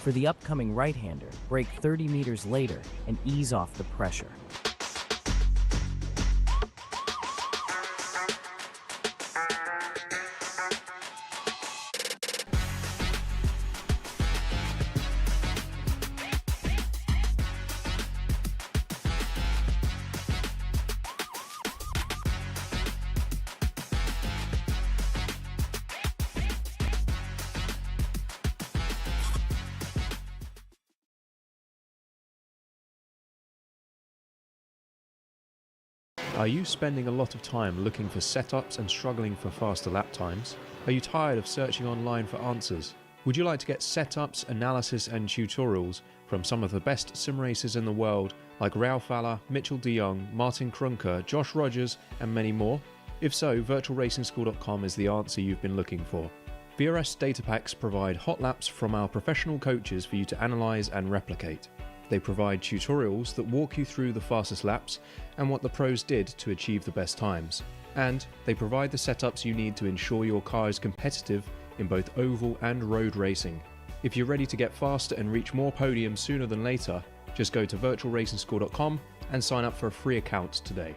For the upcoming right-hander, brake 30 meters later and ease off the pressure. Are you spending a lot of time looking for setups and struggling for faster lap times? Are you tired of searching online for answers? Would you like to get setups, analysis and tutorials from some of the best sim racers in the world like Ralph Alla, Mitchell de Jong, Martin Krunker, Josh Rogers and many more? If so, virtualracingschool.com is the answer you've been looking for. VRS data packs provide hot laps from our professional coaches for you to analyse and replicate. They provide tutorials that walk you through the fastest laps and what the pros did to achieve the best times. And they provide the setups you need to ensure your car is competitive in both oval and road racing. If you're ready to get faster and reach more podiums sooner than later, just go to virtualracingschool.com and sign up for a free account today.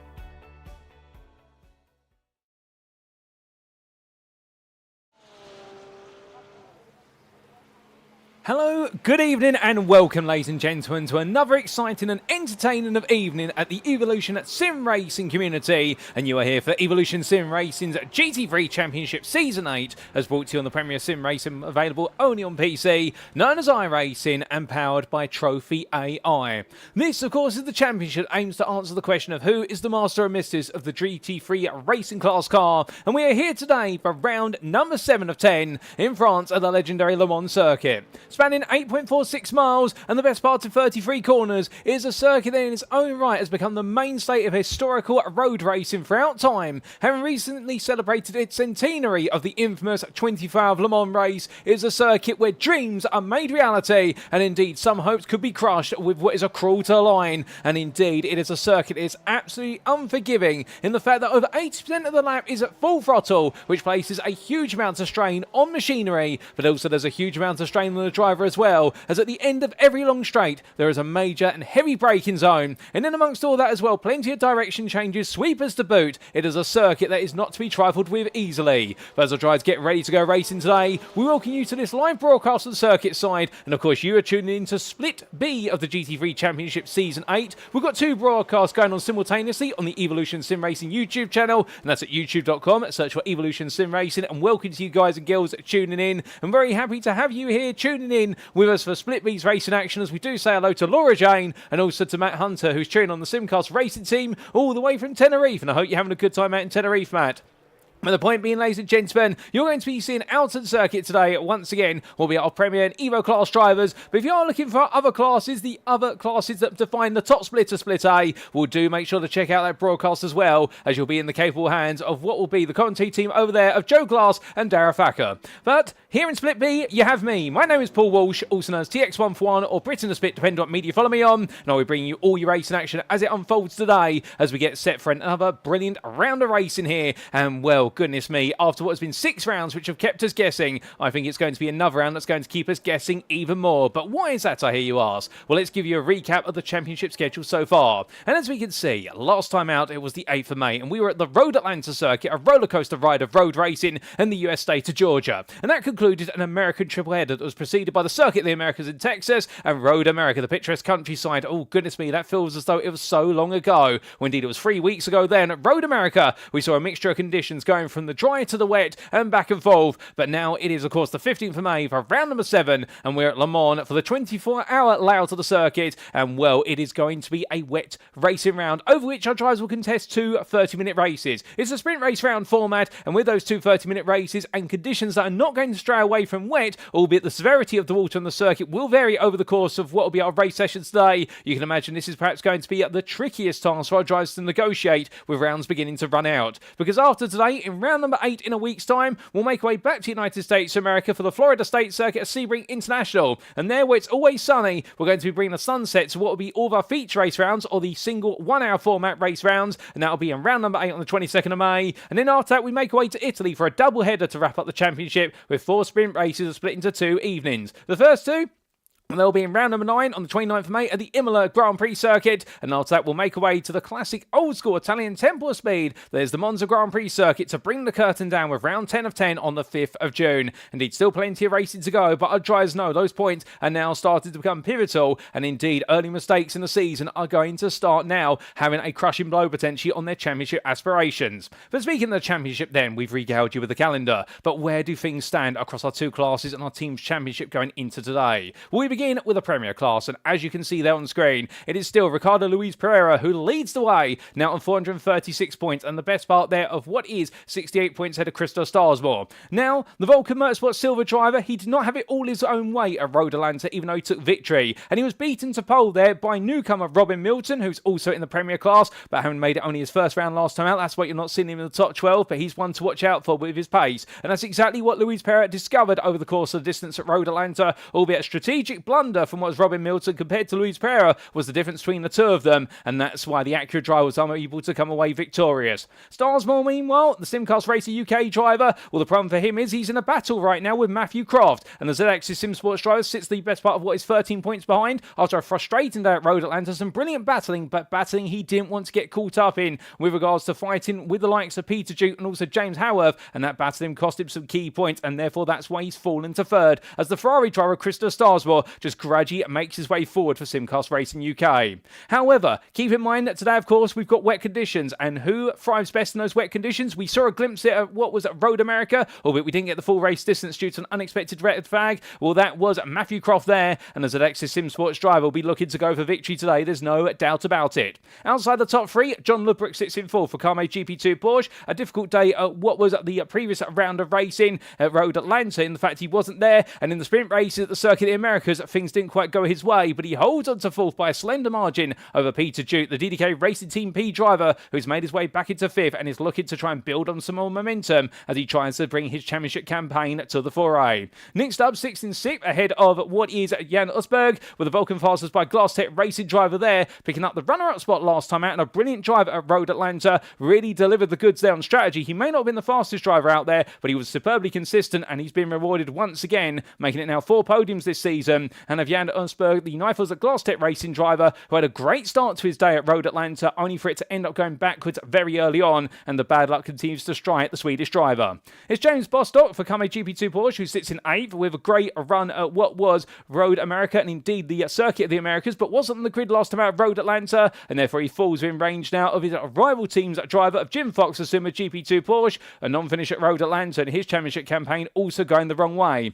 Hello, good evening and welcome ladies and gentlemen to another exciting and entertaining of evening at the Evolution Sim Racing community, and you are here for Evolution Sim Racing's GT3 Championship Season 8 as brought to you on the Premier Sim Racing, available only on PC, known as iRacing and powered by Trophy AI. This of course is the championship that aims to answer the question of who is the master and mistress of the GT3 racing class car, and we are here today for round number 7 of 10 in France at the legendary Le Mans circuit. Spanning 8.46 miles and the best part of 33 corners, it is a circuit that in its own right has become the mainstay of historical road racing throughout time. Having recently celebrated its centenary of the infamous 24-hour Le Mans race, it is a circuit where dreams are made reality and indeed some hopes could be crushed with what is a cruel to line. And indeed it is a circuit that is absolutely unforgiving in the fact that over 80% of the lap is at full throttle, which places a huge amount of strain on machinery, but also there's a huge amount of strain on the driver as well, as at the end of every long straight there is a major and heavy braking zone, and then amongst all that as well plenty of direction changes, sweepers to boot. It is a circuit that is not to be trifled with easily. But as I try to get ready to go racing today, we welcome you to this live broadcast of the circuit side, and of course you are tuning in to Split B of the GT3 Championship Season 8. We've got 2 broadcasts going on simultaneously on the Evolution Sim Racing YouTube channel, and that's at youtube.com, search for Evolution Sim Racing, and welcome to you guys and girls tuning in. I'm very happy to have you here tuning in with us for Split B's racing action, as we do say hello to Laura Jane and also to Matt Hunter, who's cheering on the Simcast racing team all the way from Tenerife, and I hope you're having a good time out in Tenerife, Matt. But the point being, ladies and gentlemen, you're going to be seeing out of the circuit today, once again, will be our Premier and Evo class drivers. But if you are looking for other classes, the other classes that define the top split of Split A, will do make sure to check out that broadcast as well, as you'll be in the capable hands of what will be the commentary team over there of Joe Glass and Dara Thacker. But here in Split B, you have me. My name is Paul Walsh, also known as TX141 or Britain the Split, depending on what media you follow me on. And I'll be bringing you all your racing action as it unfolds today, as we get set for another brilliant round of racing here. And well, goodness me, after what has been 6 rounds which have kept us guessing, I think it's going to be another round that's going to keep us guessing even more. But why is that, I hear you ask? Well, let's give you a recap of the championship schedule so far. And as we can see, last time out it was the 8th of May, and we were at the Road Atlanta circuit, a roller coaster ride of road racing in the US state of Georgia. And that concluded an American triple header that was preceded by the Circuit of the Americas in Texas and Road America, the picturesque countryside. Oh, goodness me, that feels as though it was so long ago. Well, indeed, it was 3 weeks ago then at Road America. We saw a mixture of conditions going from the dry to the wet and back and forth. But now it is, of course, the 15th of May for round number 7, and we're at Le Mans for the 24-hour layout of the circuit. And, well, it is going to be a wet racing round, over which our drivers will contest 2 30-minute races. It's a sprint race round format, and with those 2 30-minute races and conditions that are not going to stray away from wet, albeit the severity of the water on the circuit will vary over the course of what will be our race sessions today, you can imagine this is perhaps going to be the trickiest task for our drivers to negotiate with rounds beginning to run out. Because after today, in round number 8 in a week's time, we'll make our way back to the United States of America for the Florida State Circuit at Sebring International. And there, where it's always sunny, we're going to be bringing the sunset to what will be all of our feature race rounds, or the single 1-hour format race rounds, and that'll be in round number 8 on the 22nd of May. And then after that, we make our way to Italy for a double header to wrap up the championship, with 4 sprint races split into 2 evenings. The first 2 And they'll be in round number 9 on the 29th of May at the Imola Grand Prix circuit. And after that, we'll make our way to the classic old-school Italian tempo of speed. There's the Monza Grand Prix circuit to bring the curtain down with round 10 of 10 on the 5th of June. Indeed, still plenty of racing to go, but our drivers know those points are now starting to become pivotal. And indeed, early mistakes in the season are going to start now, having a crushing blow potentially on their championship aspirations. But speaking of the championship then, we've regaled you with the calendar. But where do things stand across our two classes and our team's championship going into today? We begin with a Premier class, and as you can see there on screen, it is still Ricardo Luiz Pereira who leads the way, now on 436 points, and the best part there of what is 68 points ahead of Christoph Starsmore. Now, the Vulcan Motorsport silver driver, he did not have it all his own way at Road Atlanta, even though he took victory, and he was beaten to pole there by newcomer Robin Milton, who's also in the Premier class, but having made it only his first round last time out. That's why you're not seeing him in the top 12, but he's one to watch out for with his pace, and that's exactly what Luiz Pereira discovered over the course of the distance at Road Atlanta, albeit a strategic blunder from what was Robin Milton compared to Luiz Pereira was the difference between the two of them, and that's why the Acura driver was unable to come away victorious. Starsmore, meanwhile, the Simcast Racer UK driver, well, the problem for him is he's in a battle right now with Mathew Croft, and the ZX's SimSports driver sits the best part of what is 13 points behind after a frustrating day at Road Atlanta. Some brilliant battling, but battling he didn't want to get caught up in with regards to fighting with the likes of Peter Jute and also James Howarth, and that battling cost him some key points, and therefore that's why he's fallen to third, as the Ferrari driver Christoph Starsmore just gradually makes his way forward for Simcast Racing UK. However, keep in mind that today, of course, we've got wet conditions, and who thrives best in those wet conditions? We saw a glimpse at what was at Road America, albeit we didn't get the full race distance due to an unexpected red flag. Well, that was Mathew Croft there, and as an ZX's SimSports driver will be looking to go for victory today, there's no doubt about it. Outside the top three, John Ludbrook sits in fourth for Carme GP2 Porsche. A difficult day at what was the previous round of racing at Road Atlanta, in the fact he wasn't there, and in the sprint races at the Circuit of the Americas, things didn't quite go his way, but he holds on to fourth by a slender margin over Peter Jute, the DDK Racing Team P driver, who's made his way back into fifth and is looking to try and build on some more momentum as he tries to bring his championship campaign to the foray. Next up, sixth and sixth, ahead of what is Jan Usberg, with the Vulcan Fasters by Glasstech Racing driver there, picking up the runner-up spot last time out, and a brilliant drive at Road Atlanta, really delivered the goods there on strategy. He may not have been the fastest driver out there, but he was superbly consistent, and he's been rewarded once again, making it now 4 podiums this season. And of Jan Usberg, the Nifels at Glasstech Racing driver, who had a great start to his day at Road Atlanta, only for it to end up going backwards very early on, and the bad luck continues to strike the Swedish driver. It's James Bostock for Carme GP2 Porsche, who sits in 8th with a great run at what was Road America, and indeed the Circuit of the Americas, but wasn't on the grid last time out at Road Atlanta, and therefore he falls within range now of his rival team's driver of Jim Fox, a Summa GP2 Porsche, a non-finish at Road Atlanta, and his championship campaign also going the wrong way.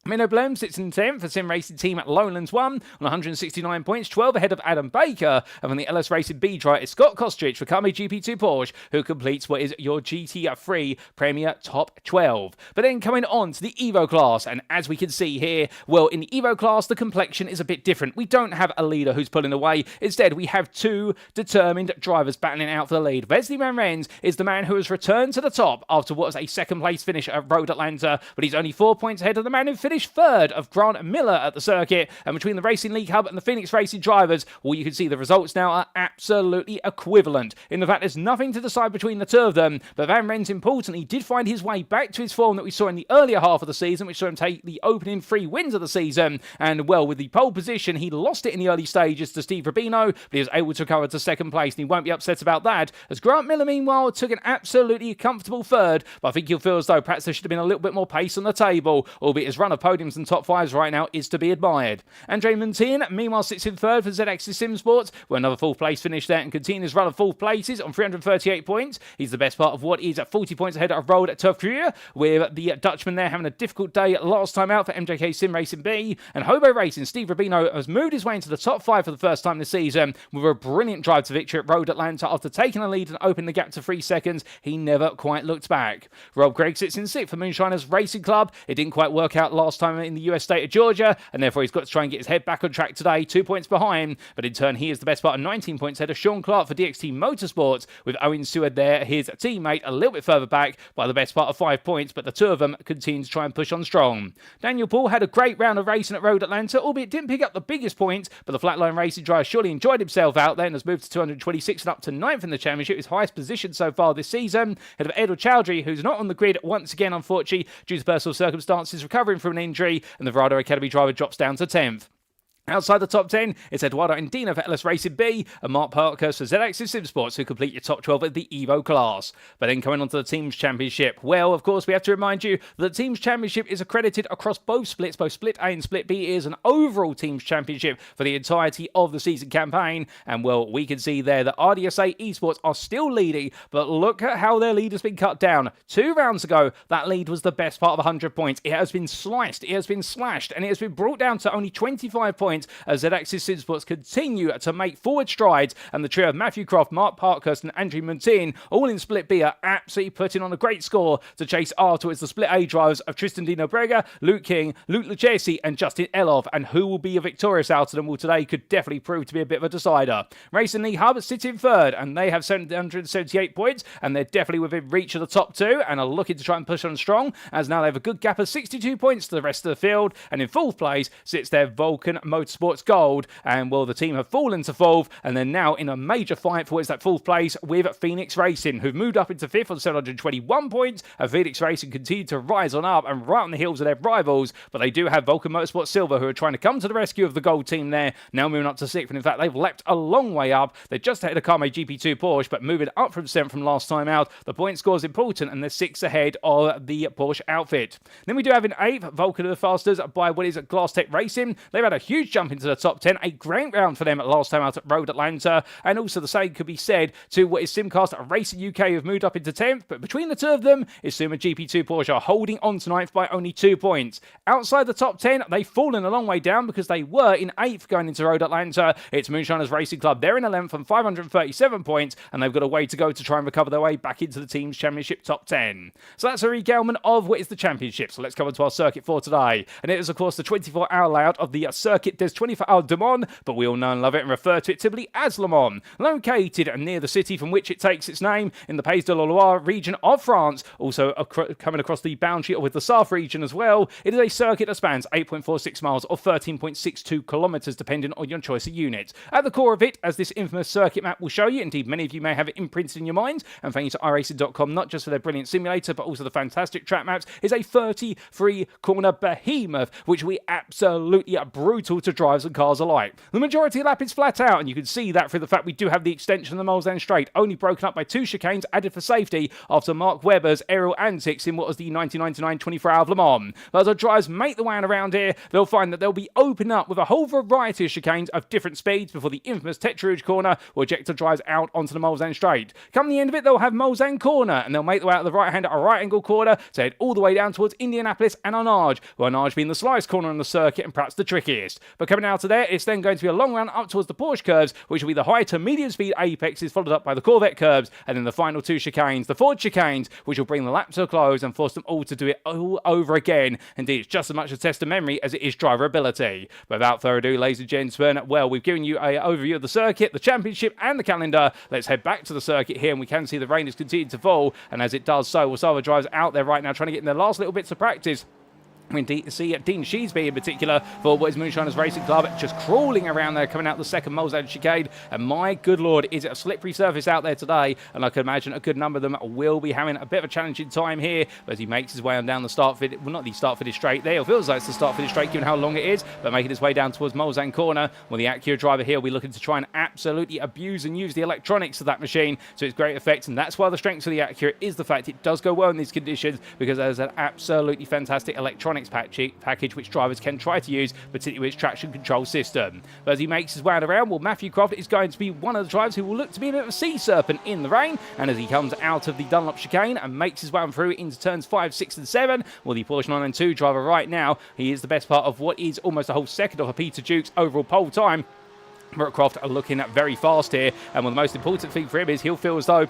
Menno Blem sits in 10th for Sim Racing Team at Lowlands 1 on 169 points, 12 ahead of Adam Baker, and from the LS Racing B driver is Scott Kostrich for Carme GP2 Porsche, who completes what is your GT3 Premier Top 12. But then coming on to the Evo class, and as we can see here, well, in the Evo class, the complexion is a bit different. We don't have a leader who's pulling away. Instead, we have two determined drivers battling out for the lead. Wesley Van Rens is the man who has returned to the top after what was a second place finish at Road Atlanta, but he's only 4 points ahead of the man who finished third of Grant Miller at the circuit. And between the Racing League Hub and the Phoenix Racing drivers, well, you can see the results now are absolutely equivalent. In the fact, there's nothing to decide between the two of them, but Van Rens, importantly, did find his way back to his form that we saw in the earlier half of the season, which saw him take the opening 3 wins of the season. And, well, with the pole position, he lost it in the early stages to Steve Rubino, but he was able to recover to second place, and he won't be upset about that, as Grant Miller, meanwhile, took an absolutely comfortable third, but I think he'll feel as though perhaps there should have been a little bit more pace on the table, albeit his run of podiums and top 5s right now is to be admired. Andre Montine, meanwhile, sits in third for ZX's SimSports, with another 4th place finish there, and continuing his run of 4th places on 338 points. He's the best part of what is at 40 points ahead of Road at Turf Korea, with the Dutchman there having a difficult day last time out for MJK Sim Racing B, and Hobo Racing, Steve Rubino, has moved his way into the top 5 for the first time this season, with a brilliant drive to victory at Road Atlanta. After taking the lead and opening the gap to 3 seconds, he never quite looked back. Rob Gregg sits in 6th for Moonshiners Racing Club. It didn't quite work out last time in the US state of Georgia, and therefore he's got to try and get his head back on track today, 2 points behind, but in turn he is the best part of 19 points ahead of Sean Clark for DXT Motorsports, with Owen Seward there, his teammate, a little bit further back by the best part of 5 points, but the two of them continue to try and push on strong. Daniel Paul had a great round of racing at Road Atlanta, albeit didn't pick up the biggest points, but the Flatline Racing driver surely enjoyed himself out there and has moved to 226 and up to 9th in the championship, his highest position so far this season, ahead of Edward Chowdhury, who's not on the grid once again, unfortunately, due to personal circumstances, recovering from an injury, and the Verado Academy driver drops down to 10th. Outside the top 10, it's Eduardo Andino for LS Racing B and Mark Parkhurst for ZX's Sim Sports who complete your top 12 of the Evo class. But then coming on to the Teams Championship, well, of course, we have to remind you that the Teams Championship is accredited across both splits, both Split A and Split B. It is an overall Teams Championship for the entirety of the season campaign. And, well, we can see there that RDSA Esports are still leading, but look at how their lead has been cut down. 2 rounds ago, that lead was the best part of 100 points. It has been sliced, it has been slashed, and it has been brought down to only 25 points as ZX's Sim Sports continue to make forward strides, and the trio of Mathew, Croft, Mark Parkhurst and Andrew Muntin, all in Split B, are absolutely putting on a great score to chase afterwards the Split A drivers of Tristan Dino Brega, Luke King, Luke Lucchesi and Justin Elov, and who will be victorious out of them all today could definitely prove to be a bit of a decider. Racing League Hub sit in third, and they have 778 points, and they're definitely within reach of the top 2, and are looking to try and push on strong, as now they have a good gap of 62 points to the rest of the field, and in 4th place sits their Vulcan Motorsports Gold, and well, the team have fallen to 4th, and they're now in a major fight for that 4th place with Phoenix Racing, who've moved up into 5th on 721 points, and Phoenix Racing continue to rise on up and right on the heels of their rivals, but they do have Vulcan Motorsports Silver, who are trying to come to the rescue of the gold team there, now moving up to 6th, and in fact, they've leapt a long way up. They're just ahead of Carme GP2 Porsche, but moving up from 7th from last time out. The point score is important, and they're 6 ahead of the Porsche outfit. Then we do have in 8th, Vulcan of the Fasters by what is Glass Tech Racing. They've had a huge jump into the top 10, a great round for them last time out at Road Atlanta, and also the same could be said to what is Simcast Racing UK, who've moved up into 10th, but between the two of them is Suma GP2 Porsche holding on to 9th by only 2 points. Outside the top 10, they've fallen a long way down because they were in 8th going into Road Atlanta. It's Moonshiners Racing Club. They're in 11th on 537 points, and they've got a way to go to try and recover their way back into the Teams Championship top 10. So that's a regalment of what is the Championship. So let's come on to our circuit for today. And it is, of course, the 24-hour layout of the Circuit des 24 Heures du Mans, but we all know and love it and refer to it typically as Le Mans. Located near the city from which it takes its name in the Pays de la Loire region of France, also coming across the boundary with the Sarthe region as well. It is a circuit that spans 8.46 miles or 13.62 kilometres depending on your choice of unit. At the core of it, as this infamous circuit map will show you, indeed many of you may have it imprinted in your minds, and thank you to iRacing.com not just for their brilliant simulator but also the fantastic track maps, is a 33 corner behemoth which will be absolutely brutal to drivers and cars alike. The majority of the lap is flat out, and you can see that through the fact we do have the extension of the Mulsanne Straight, only broken up by 2 chicanes added for safety after Mark Webber's aerial antics in what was the 1999 24 Hour of Le Mans. But as our drivers make the way around here, they'll find that they'll be opening up with a whole variety of chicanes of different speeds before the infamous Tête Rouge corner will eject the drivers out onto the Mulsanne Straight. Come the end of it, they'll have Mulsanne Corner, and they'll make the way out of the right-hand at a right-angle corner to head all the way down towards Indianapolis and Arnage, with Arnage being the sliced corner on the circuit and perhaps the trickiest. But coming out of there, it's then going to be a long run up towards the Porsche curves, which will be the high to medium speed apexes, followed up by the Corvette curves, and then the final 2 chicanes, the Ford chicanes, which will bring the lap to a close and force them all to do it all over again. Indeed, it's just as much a test of memory as it is driver ability. But without further ado, ladies and gentlemen, well, we've given you an overview of the circuit, the championship, and the calendar. Let's head back to the circuit here, and we can see the rain is continuing to fall, and as it does so, we'll see other drivers out there right now trying to get in their last little bits of practice. We see Dean Sheesby in particular for what is Moonshiners Racing Club just crawling around there coming out the second Mulsanne chicane, and my good lord, is it a slippery surface out there today, and I can imagine a good number of them will be having a bit of a challenging time here, but as he makes his way on down the not the start finish straight there, it feels like it's the start finish straight given how long it is, but making his way down towards Mulsanne Corner, well, the Acura driver here will be looking to try and absolutely abuse and use the electronics of that machine to its great effect, and that's why the strength of the Acura is the fact it does go well in these conditions, because there's an absolutely fantastic electronics package which drivers can try to use, particularly with its traction control system. But as he makes his way around, well, Mathew Croft is going to be one of the drivers who will look to be a bit of a sea serpent in the rain, and as he comes out of the Dunlop chicane and makes his way through into turns 5, 6 and 7, well, the Porsche 992 driver right now, he is the best part of what is almost a whole second of a Peter Duke's overall pole time. But Croft are looking at very fast here, and well, the most important thing for him is he'll feel as though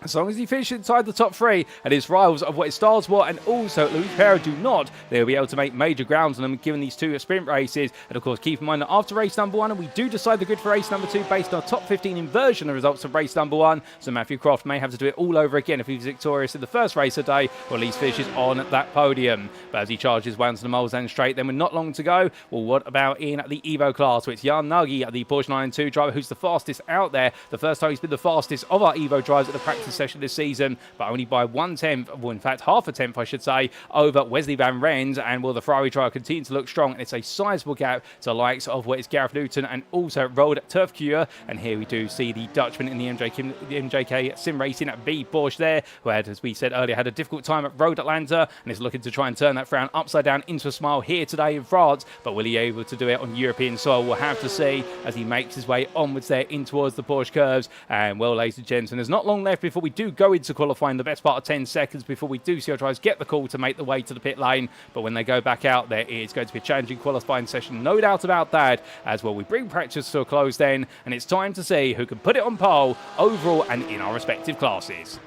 as long as he finishes inside the top 3 and his rivals of what is Starsmore and also Luiz Pereira do not, they'll be able to make major grounds on them given these 2 sprint races. And of course, keep in mind that after race number 1, we do decide the grid for race number 2 based on a top 15 inversion of results of race number 1. So Mathew Croft may have to do it all over again if he's victorious in the first race of the day, or at least finishes on that podium. But as he charges way onto the Mulsanne Straight, then with not long to go, well, what about in the Evo class? So it's Jan Nagy, the Porsche 992 driver, who's the fastest out there. The first time he's been the fastest of our Evo drivers at the practice fastest session this season, but only by 1/10, well, in fact, half a tenth, I should say, over Wesley Van Rens. And will the Ferrari driver continue to look strong? And it's a sizable gap to the likes of what is Gareth Newton and also Road Turf Cure. And here we do see the Dutchman in the MJK Sim Racing at B Porsche there, who had, as we said earlier, had a difficult time at Road Atlanta and is looking to try and turn that frown upside down into a smile here today in France. But will he be able to do it on European soil? We'll have to see as he makes his way onwards there in towards the Porsche curves. And well, ladies and gentlemen, there's not long left before we do go into qualifying, the best part of 10 seconds before we do see our drivers get the call to make the way to the pit lane. But when they go back out there, it's going to be a challenging qualifying session, no doubt about that. As well, we bring practice to a close then, and it's time to see who can put it on pole overall and in our respective classes.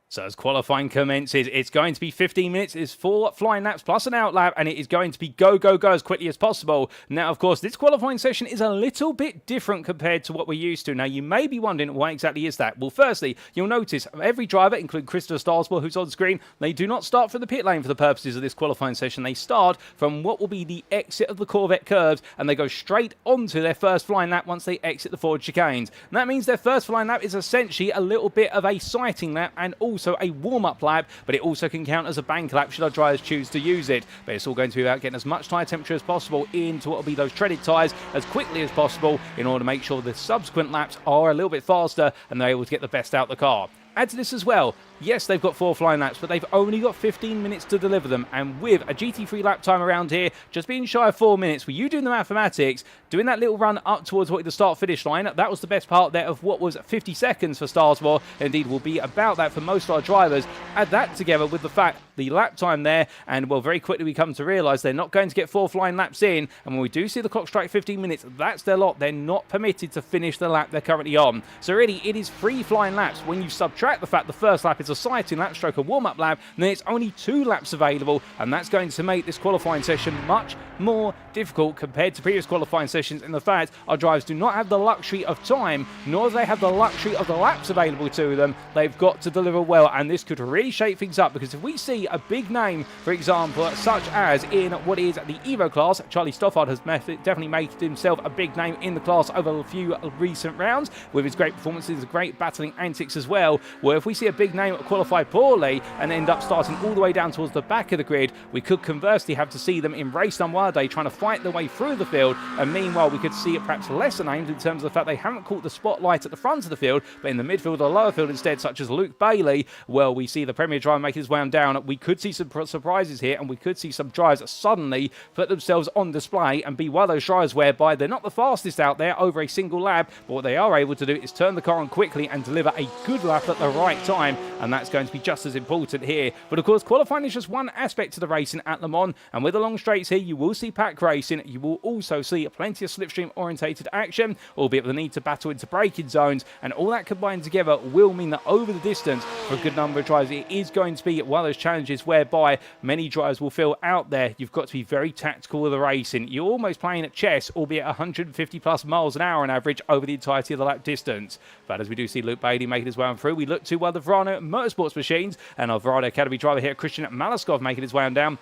So as qualifying commences, it's going to be 15 minutes. It's 4 flying laps plus an out lap, and it is going to be go, go, go as quickly as possible. Now, of course, this qualifying session is a little bit different compared to what we're used to. Now, you may be wondering, why exactly is that? Well, firstly, you'll notice every driver, including Christopher Starsmore, who's on screen, they do not start from the pit lane for the purposes of this qualifying session. They start from what will be the exit of the Corvette curves, and they go straight onto their first flying lap once they exit the Ford chicanes. And that means their first flying lap is essentially a little bit of a sighting lap and also a warm-up lap, but it also can count as a bank lap should our drivers choose to use it. But it's all going to be about getting as much tyre temperature as possible into what will be those treaded tyres as quickly as possible in order to make sure the subsequent laps are a little bit faster and they're able to get the best out of the car. Add to this as well, yes, they've got 4 flying laps, but they've only got 15 minutes to deliver them. And with a GT3 lap time around here, just being shy of 4 minutes, with you doing the mathematics, doing that little run up towards what the start-finish line, that was the best part there of what was 50 seconds for Starsmore. Indeed, will be about that for most of our drivers. Add that together with the fact the lap time there, and well, very quickly we come to realise they're not going to get 4 flying laps in. And when we do see the clock strike 15 minutes, that's their lot. They're not permitted to finish the lap they're currently on. So really, it is 3 flying laps. When you subtract the fact the first lap is a sighting lap stroke a warm-up lap, then it's only 2 laps available, and that's going to make this qualifying session much more difficult compared to previous qualifying sessions in the fact our drivers do not have the luxury of time, nor do they have the luxury of the laps available to them. They've got to deliver well, and this could really shake things up, because if we see a big name, for example, such as in what is the Evo class, Charlie Stoffard has definitely made himself a big name in the class over a few recent rounds with his great performances, great battling antics as well, where if we see a big name qualify poorly and end up starting all the way down towards the back of the grid, we could conversely have to see them in race number 1 day trying to fight their way through the field. And meanwhile, we could see it perhaps lesser names in terms of the fact they haven't caught the spotlight at the front of the field, but in the midfield or lower field instead, such as Luke Bailey. Well, we see the Premier driver making his way on down. We could see some surprises here, and we could see some drivers suddenly put themselves on display and be one of those drivers whereby they're not the fastest out there over a single lap, but what they are able to do is turn the car on quickly and deliver a good lap at the right time, and that's going to be just as important here. But of course, qualifying is just one aspect to the racing at Le Mans, and with the long straights here, you will see pack racing. You will also see plenty of slipstream orientated action, albeit with the need to battle into braking zones, and all that combined together will mean that over the distance for a good number of drivers, it is going to be one of those challenges whereby many drivers will feel out there you've got to be very tactical with the racing. You're almost playing at chess, albeit 150 plus miles an hour on average over the entirety of the lap distance. But as we do see Luke Bailey making his way on through, we look to one of the Verano Motorsports machines, and our Verano Academy driver here, Christian Malaskov, making his way on down.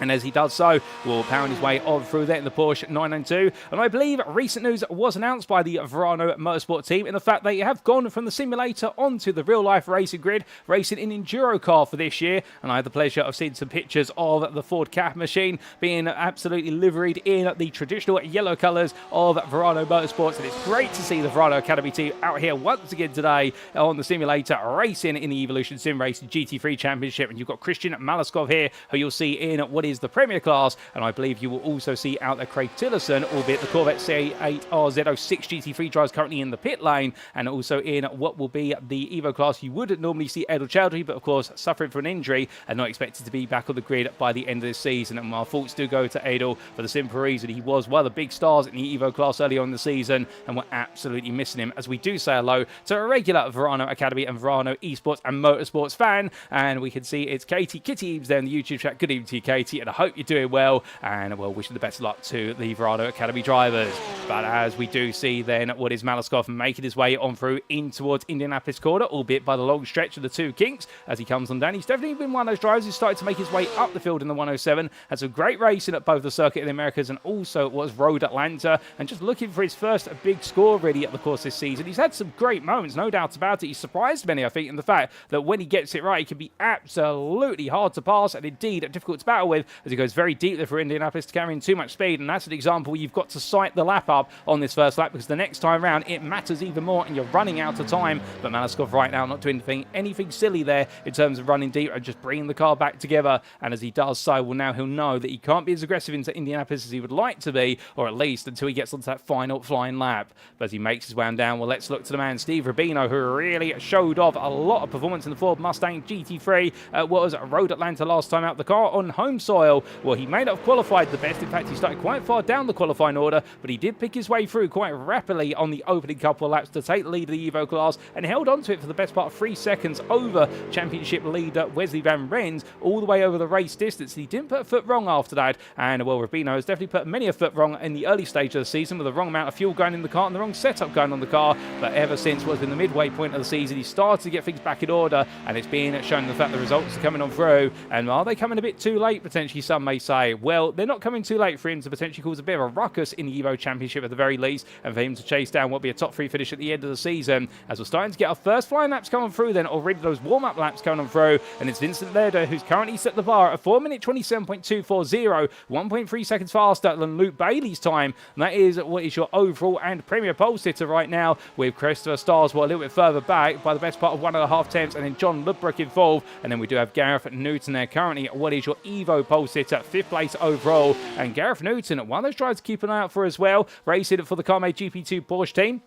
And as he does so, will pound his way on through there in the Porsche 992. And I believe recent news was announced by the Verano Motorsport team in the fact they have gone from the simulator onto the real-life racing grid, racing in Enduro car for this year. And I had the pleasure of seeing some pictures of the Ford Cap machine being absolutely liveried in the traditional yellow colours of Verano Motorsports. And it's great to see the Verano Academy team out here once again today on the simulator racing in the Evolution Sim Racing GT3 Championship. And you've got Christian Malaskov here, who you'll see in what is the Premier class, and I believe you will also see out there Craig Tillerson, albeit the Corvette C8RZ06 GT3 drives currently in the pit lane, and also in what will be the Evo class you would normally see Edel Chowdhury, but of course suffering from an injury and not expected to be back on the grid by the end of this season. And our thoughts do go to Edel for the simple reason he was one of the big stars in the Evo class early on in the season, and we're absolutely missing him, as we do say hello to a regular Verano Academy and Verano Esports and Motorsports fan. And we can see it's Katie Kitty Eames there in the YouTube chat. Good evening to you, Katie. Mathew, and I hope you're doing well, and well, wishing the best of luck to the Verado Academy drivers. But as we do see then what is Malaskov making his way on through in towards Indianapolis corner, albeit by the long stretch of the two kinks as he comes on down. He's definitely been one of those drivers who started to make his way up the field in the 107, had some great racing at both the Circuit of the Americas and also was Road Atlanta, and just looking for his first big score really at the course this season. He's had some great moments, no doubt about it. He's surprised many, I think, in the fact that when he gets it right, he can be absolutely hard to pass and indeed difficult to battle with as he goes very deep there for Indianapolis to carry in too much speed, and that's an example where you've got to sight the lap up on this first lap because the next time round it matters even more and you're running out of time. But Malaskov right now not doing anything silly there in terms of running deep and just bringing the car back together, and as he does so, well, now he'll know that he can't be as aggressive into Indianapolis as he would like to be, or at least until he gets onto that final flying lap. But as he makes his way on down, well, let's look to the man Steve Rubino, who really showed off a lot of performance in the Ford Mustang GT3 was Road Atlanta last time out, the car on home soil. Well, he may not have qualified the best. In fact, he started quite far down the qualifying order, but he did pick his way through quite rapidly on the opening couple of laps to take the lead of the Evo class and held on to it for the best part of 3 seconds over championship leader Wesley Van Rens all the way over the race distance. He didn't put a foot wrong after that, and well, Rubino has definitely put many a foot wrong in the early stage of the season with the wrong amount of fuel going in the car and the wrong setup going on the car, but ever since what's been the midway point of the season, he started to get things back in order, and it's been shown the fact the results are coming on through. And are they coming a bit too late, potentially, some may say? Well, they're not coming too late for him to potentially cause a bit of a ruckus in the Evo Championship at the very least, and for him to chase down what will be a top 3 finish at the end of the season. As we're starting to get our first flying laps coming through then, already those warm-up laps coming on through, and it's Vincent Lerdo who's currently set the bar at 4-minute 27.240, 1.3 seconds faster than Luke Bailey's time, and that is what is your overall and premier pole sitter right now, with Christopher Starsmore a little bit further back by the best part of 1.5 tenths, and then John Ludbrook involved, and then we do have Gareth Newton there currently what is your Evo pole sitter, 5th place overall, and Gareth Newton, one of those drivers to keep an eye out for as well, racing for the Carmade GP2 Porsche team.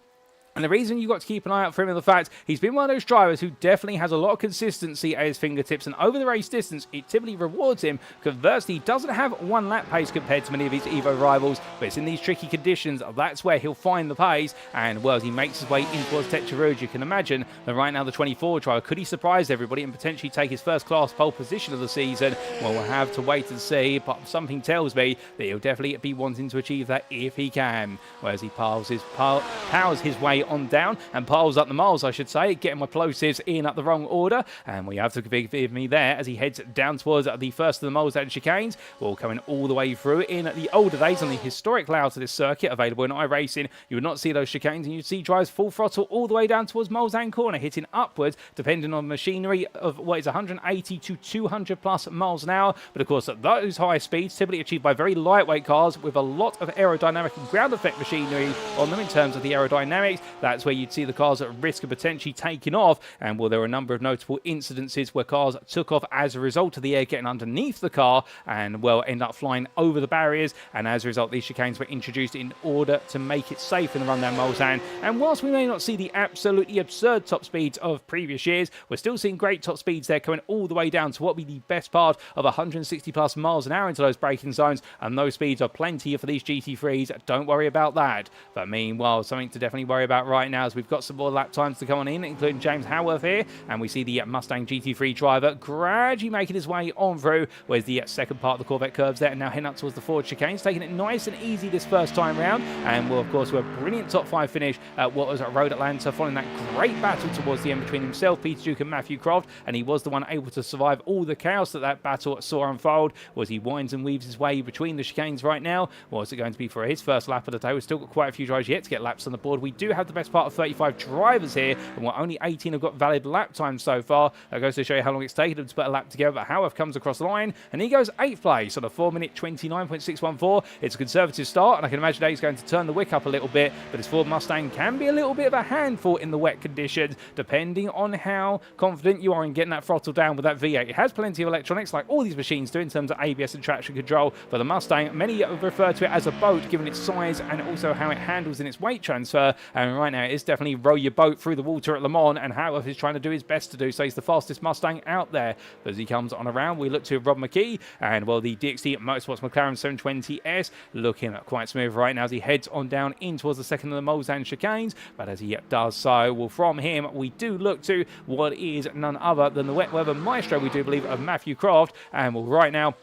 And the reason you've got to keep an eye out for him is the fact he's been one of those drivers who definitely has a lot of consistency at his fingertips, and over the race distance, it typically rewards him. Conversely, he doesn't have one lap pace compared to many of his Evo rivals, but it's in these tricky conditions, that's where he'll find the pace. And well, as he makes his way in towards Techeruge, you can imagine that right now the 24 driver, could he surprise everybody and potentially take his first class pole position of the season? Well, we'll have to wait and see, but something tells me that he'll definitely be wanting to achieve that if he can. Whereas he powers his way on down and piles up the miles, I should say, getting my plosives in at the wrong order, and we have to forgive me there as he heads down towards the first of the miles and chicanes. Well, coming all the way through in the older days on the historic layouts of this circuit available in iRacing, you would not see those chicanes, and you'd see drives full throttle all the way down towards Mulsanne corner, hitting upwards depending on machinery of what is 180 to 200 plus miles an hour. But of course, those high speeds typically achieved by very lightweight cars with a lot of aerodynamic and ground effect machinery on them in terms of the aerodynamics. That's where you'd see the cars at risk of potentially taking off, and well, there were a number of notable incidences where cars took off as a result of the air getting underneath the car and well, end up flying over the barriers, and as a result these chicanes were introduced in order to make it safe in the run down Mulsanne. And whilst we may not see the absolutely absurd top speeds of previous years, we're still seeing great top speeds there coming all the way down to what will be the best part of 160 plus miles an hour into those braking zones, and those speeds are plenty for these GT3s, don't worry about that. But meanwhile, something to definitely worry about right now as we've got some more lap times to come on in, including James Howarth here, and we see the Mustang GT3 driver gradually making his way on through. Where's the second part of the Corvette curves there, and now heading up towards the Ford chicanes, taking it nice and easy this first time round. And well, of course, we're a brilliant top 5 finish at what was at Road Atlanta, following that great battle towards the end between himself, Peter Duke, and Mathew Croft, and he was the one able to survive all the chaos that battle saw unfold. Was he winds and weaves his way between the chicanes right now? What's it going to be for his first lap of the day? We've still got quite a few drivers yet to get laps on the board. We do have the best part of 35 drivers here, and we're only 18 have got valid lap times so far. That goes to show you how long it's taken them to put a lap together. But Howarth comes across the line, and he goes 8th place on a 4-minute 29.614. It's a conservative start, and I can imagine that he's going to turn the wick up a little bit, but his Ford Mustang can be a little bit of a handful in the wet conditions, depending on how confident you are in getting that throttle down with that V8. It has plenty of electronics, like all these machines do, in terms of ABS and traction control, but the Mustang, many refer to it as a boat, given its size and also how it handles in its weight transfer, and right now it is definitely row your boat through the water at Le Mans, and Howarth is trying to do his best to do so. He's the fastest Mustang out there. But as he comes on around, we look to Rob McKee, and well, the DXT Motorsports McLaren 720S looking quite smooth right now as he heads on down in towards the second of the Mulsanne chicanes. But as he does so, well, from him we do look to what is none other than the wet weather maestro, we do believe, of Mathew Croft. And well, right now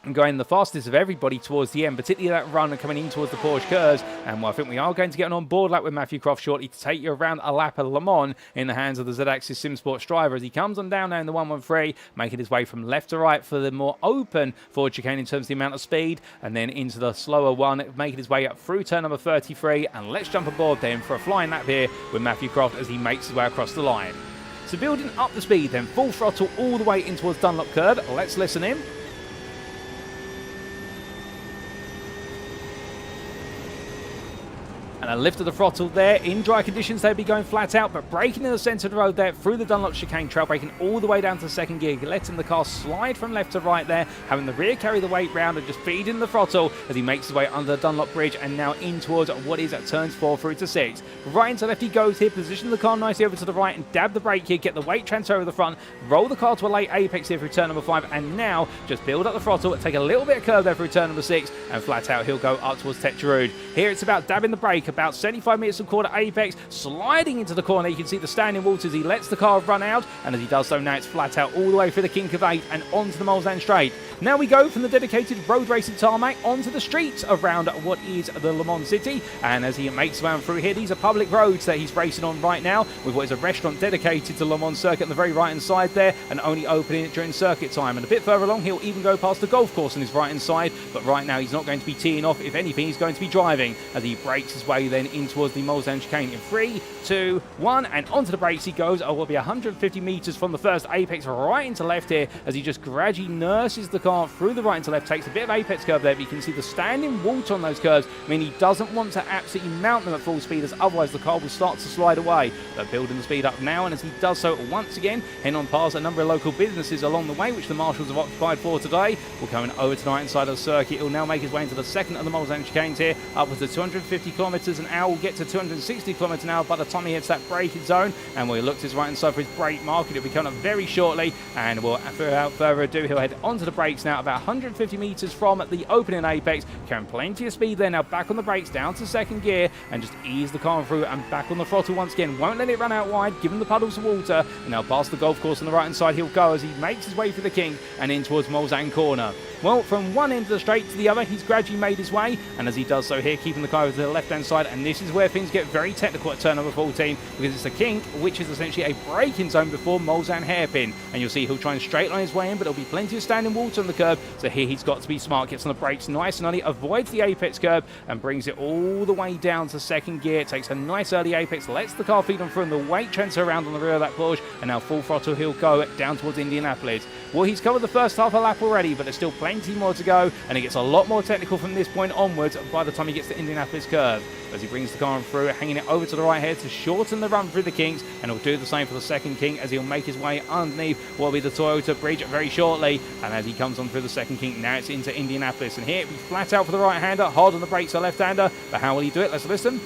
and going the fastest of everybody towards the end, particularly that run and coming in towards the Porsche curves. And I think we are going to get an on-board lap with Mathew Croft shortly to take you around a lap of Le Mans in the hands of the Z-Axis SimSports driver as he comes on down now in the 113, making his way from left to right for the more open forward chicane in terms of the amount of speed, and then into the slower one, making his way up through turn number 33. And let's jump aboard then for a flying lap here with Mathew Croft as he makes his way across the line. So building up the speed then, full throttle all the way in towards Dunlop curve. Let's listen in. And a lift of the throttle there. In dry conditions, they'd be going flat out, but braking in the centre of the road there through the Dunlop chicane trail, braking all the way down to second gear, letting the car slide from left to right there, having the rear carry the weight round and just feeding the throttle as he makes his way under the Dunlop bridge and now in towards what is at turns 4 through to 6. Right into left he goes here, position the car nicely over to the right and dab the brake here, get the weight transfer over the front, roll the car to a late apex here through turn number 5, and now just build up the throttle, take a little bit of curve there through turn number 6, and flat out he'll go up towards Tetrarud. Here it's about dabbing the brake, about 75 meters from quarter apex, sliding into the corner. You can see the standing waters. He lets the car run out, and as he does so now it's flat out all the way through the kink of 8 and onto the Mulsanne straight. Now we go from the dedicated road racing tarmac onto the streets around what is the Le Mans City, and as he makes his way through here, these are public roads that he's racing on right now, with what is a restaurant dedicated to Le Mans circuit on the very right hand side there, and only opening it during circuit time. And a bit further along he'll even go past the golf course on his right hand side, but right now he's not going to be teeing off. If anything, he's going to be driving as he breaks his way then in towards the Mulsanne chicane in 3, 2, 1, and onto the brakes he goes. Will be 150 meters from the first apex right into left here as he just gradually nurses the car through the right into left, takes a bit of apex curve there, but you can see the standing water on those curves. I mean, he doesn't want to absolutely mount them at full speed, as otherwise the car will start to slide away. But building the speed up now, and as he does so once again, heading on past a number of local businesses along the way, which the marshals have occupied for today. We're coming over tonight inside of the circuit. He'll now make his way into the second of the Mulsanne chicanes here, upwards of 250 kilometers an hour. Will get to 260 kilometers an hour by the time he hits that braking zone, and we'll look to his right hand side for his brake mark. It'll be coming up very shortly, and without further ado, he'll head onto the brakes now, about 150 meters from the opening apex, carrying plenty of speed there. Now back on the brakes, down to second gear, and just ease the car through, and back on the throttle once again. Won't let it run out wide, give him the puddles of water, and now past the golf course on the right hand side he'll go as he makes his way through the kink and in towards Mulsanne corner. Well, from one end of the straight to the other, he's gradually made his way, and as he does so here, keeping the car over to the left hand side, and this is where things get very technical at turn number 14, because it's a kink, which is essentially a braking zone before Mulsanne hairpin, and you'll see he'll try and straight line his way in, but there'll be plenty of standing water on the curb, so here he's got to be smart, gets on the brakes nice and early, avoids the apex curb, and brings it all the way down to second gear, takes a nice early apex, lets the car feed on through, and the weight transfer around on the rear of that Porsche, and now full throttle he'll go down towards Indianapolis. Well, he's covered the first half a lap already, but there's still plenty more to go, and it gets a lot more technical from this point onwards by the time he gets to Indianapolis curve. As he brings the car on through, hanging it over to the right here to shorten the run through the kinks, and he'll do the same for the second kink as he'll make his way underneath what will be the Toyota bridge very shortly. And as he comes on through the second kink, now it's into Indianapolis, and here it'll be flat out for the right-hander, hard on the brakes for the left-hander, but how will he do it? Let's listen.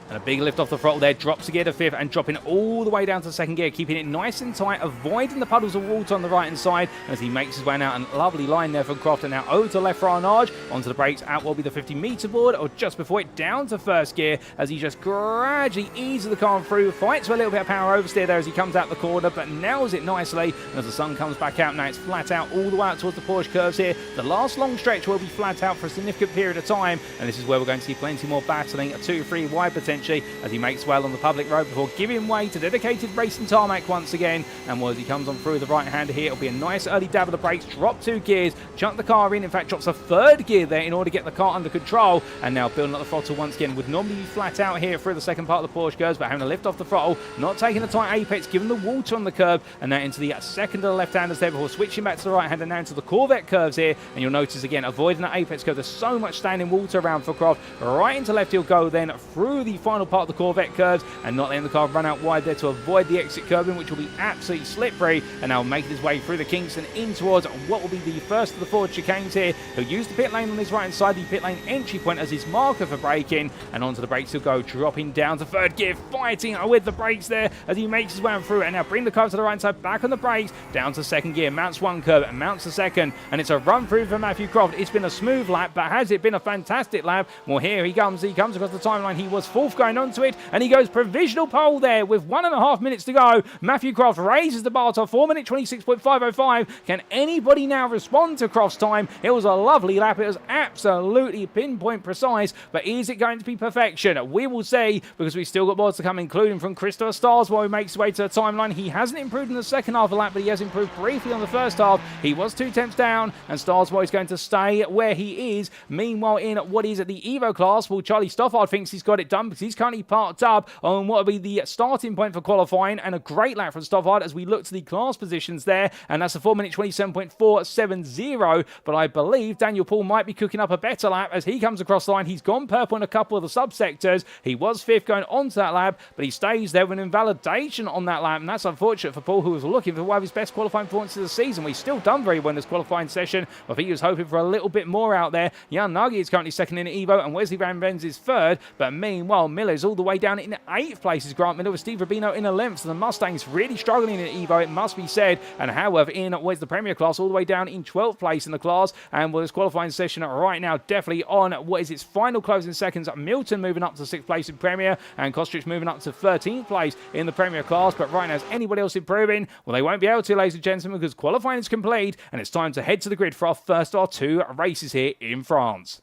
And a big lift off the throttle there, drops the gear to 5th and dropping all the way down to second gear, keeping it nice and tight, avoiding the puddles of water on the right hand side as he makes his way out. And lovely line there from Croft, and now over to left for Arnage, onto the brakes, out will be the 50 meter board, or just before it, down to first gear as he just gradually eases the car through, fights for a little bit of power oversteer there as he comes out the corner, but nails it nicely. And as the sun comes back out, now it's flat out all the way out towards the Porsche curves here. The last long stretch will be flat out for a significant period of time, and this is where we're going to see plenty more battling, a 2-3 wide potentially, as he makes well on the public road before giving way to dedicated racing tarmac once again. And as he comes on through the right hander here, it'll be a nice early dab of the brakes, drop 2 gears, chuck the car in fact drops a 3rd gear there in order to get the car under control, and now building up the throttle once again. Would normally be flat out here through the second part of the Porsche curves, but having to lift off the throttle, not taking the tight apex, giving the water on the curb, and now into the second of the left-handers there before switching back to the right-hander, now into the Corvette curves here, and you'll notice again avoiding that apex curve. There's so much standing water around for Croft. Right into left he'll go then through the final part of the Corvette curves, and not letting the car run out wide there to avoid the exit curbing, which will be absolutely slippery, and now making his way through the kinks and in towards what will be the first of the forward chicanes here. He'll use the pit lane on his right hand side, the pit lane entry point, as his marker for braking, and onto the brakes he'll go, dropping down to 3rd gear, fighting with the brakes there as he makes his way through, and now bring the car to the right hand side, back on the brakes, down to 2nd gear, mounts 1 curb and mounts the 2nd, and it's a run through for Mathew Croft. It's been a smooth lap, but has it been a fantastic lap? Well, here he comes across the timeline. He was 4th going onto it, and he goes provisional pole there with 1.5 minutes to go. Mathew Croft raises the bar to 4-minute 26.505. Can anybody now respond to Croft's time? It was a lovely lap. It was absolutely pinpoint precise, but is it going to be perfection? We will see, because we've still got more to come, including from Christopher Starsmore, who makes his way to the timeline. He hasn't improved in the second half of the lap, but he has improved briefly on the first half. He was 2 tenths down, and Starsmore is going to stay where he is. Meanwhile, in what is at the Evo class, well, Charlie Stoffard thinks he's got it done because he's currently parked up on what will be the starting point for qualifying, and a great lap from Stoffard as we look to the class positions there, and that's a 4-minute 27.470, but I believe Daniel Paul might be cooking up a better lap as he comes across the line. He's gone purple in a couple of the subsectors. He was 5th going onto that lap, but he stays there with an invalidation on that lap, and that's unfortunate for Paul, who was looking for one of his best qualifying performances of the season. We've still done very well in this qualifying session. I think he was hoping for a little bit more out there. Jan Nagy is currently second in Evo, and Wesley Van Benz is third, but meanwhile, Miller's all the way down in 8th place is Grant Miller with Steve Rubino in 11th, so the Mustangs really struggling in Evo, it must be said, and however, in what is the Premier class, all the way down in 12th place in the class, and with this qualifying session right now, definitely on what is its final closing seconds. Milton moving up to 6th place in Premier, and Kostrich moving up to 13th place in the Premier class, but right now, is anybody else improving? Well, they won't be able to, ladies and gentlemen, because qualifying is complete, and it's time to head to the grid for our first of our 2 races here in France.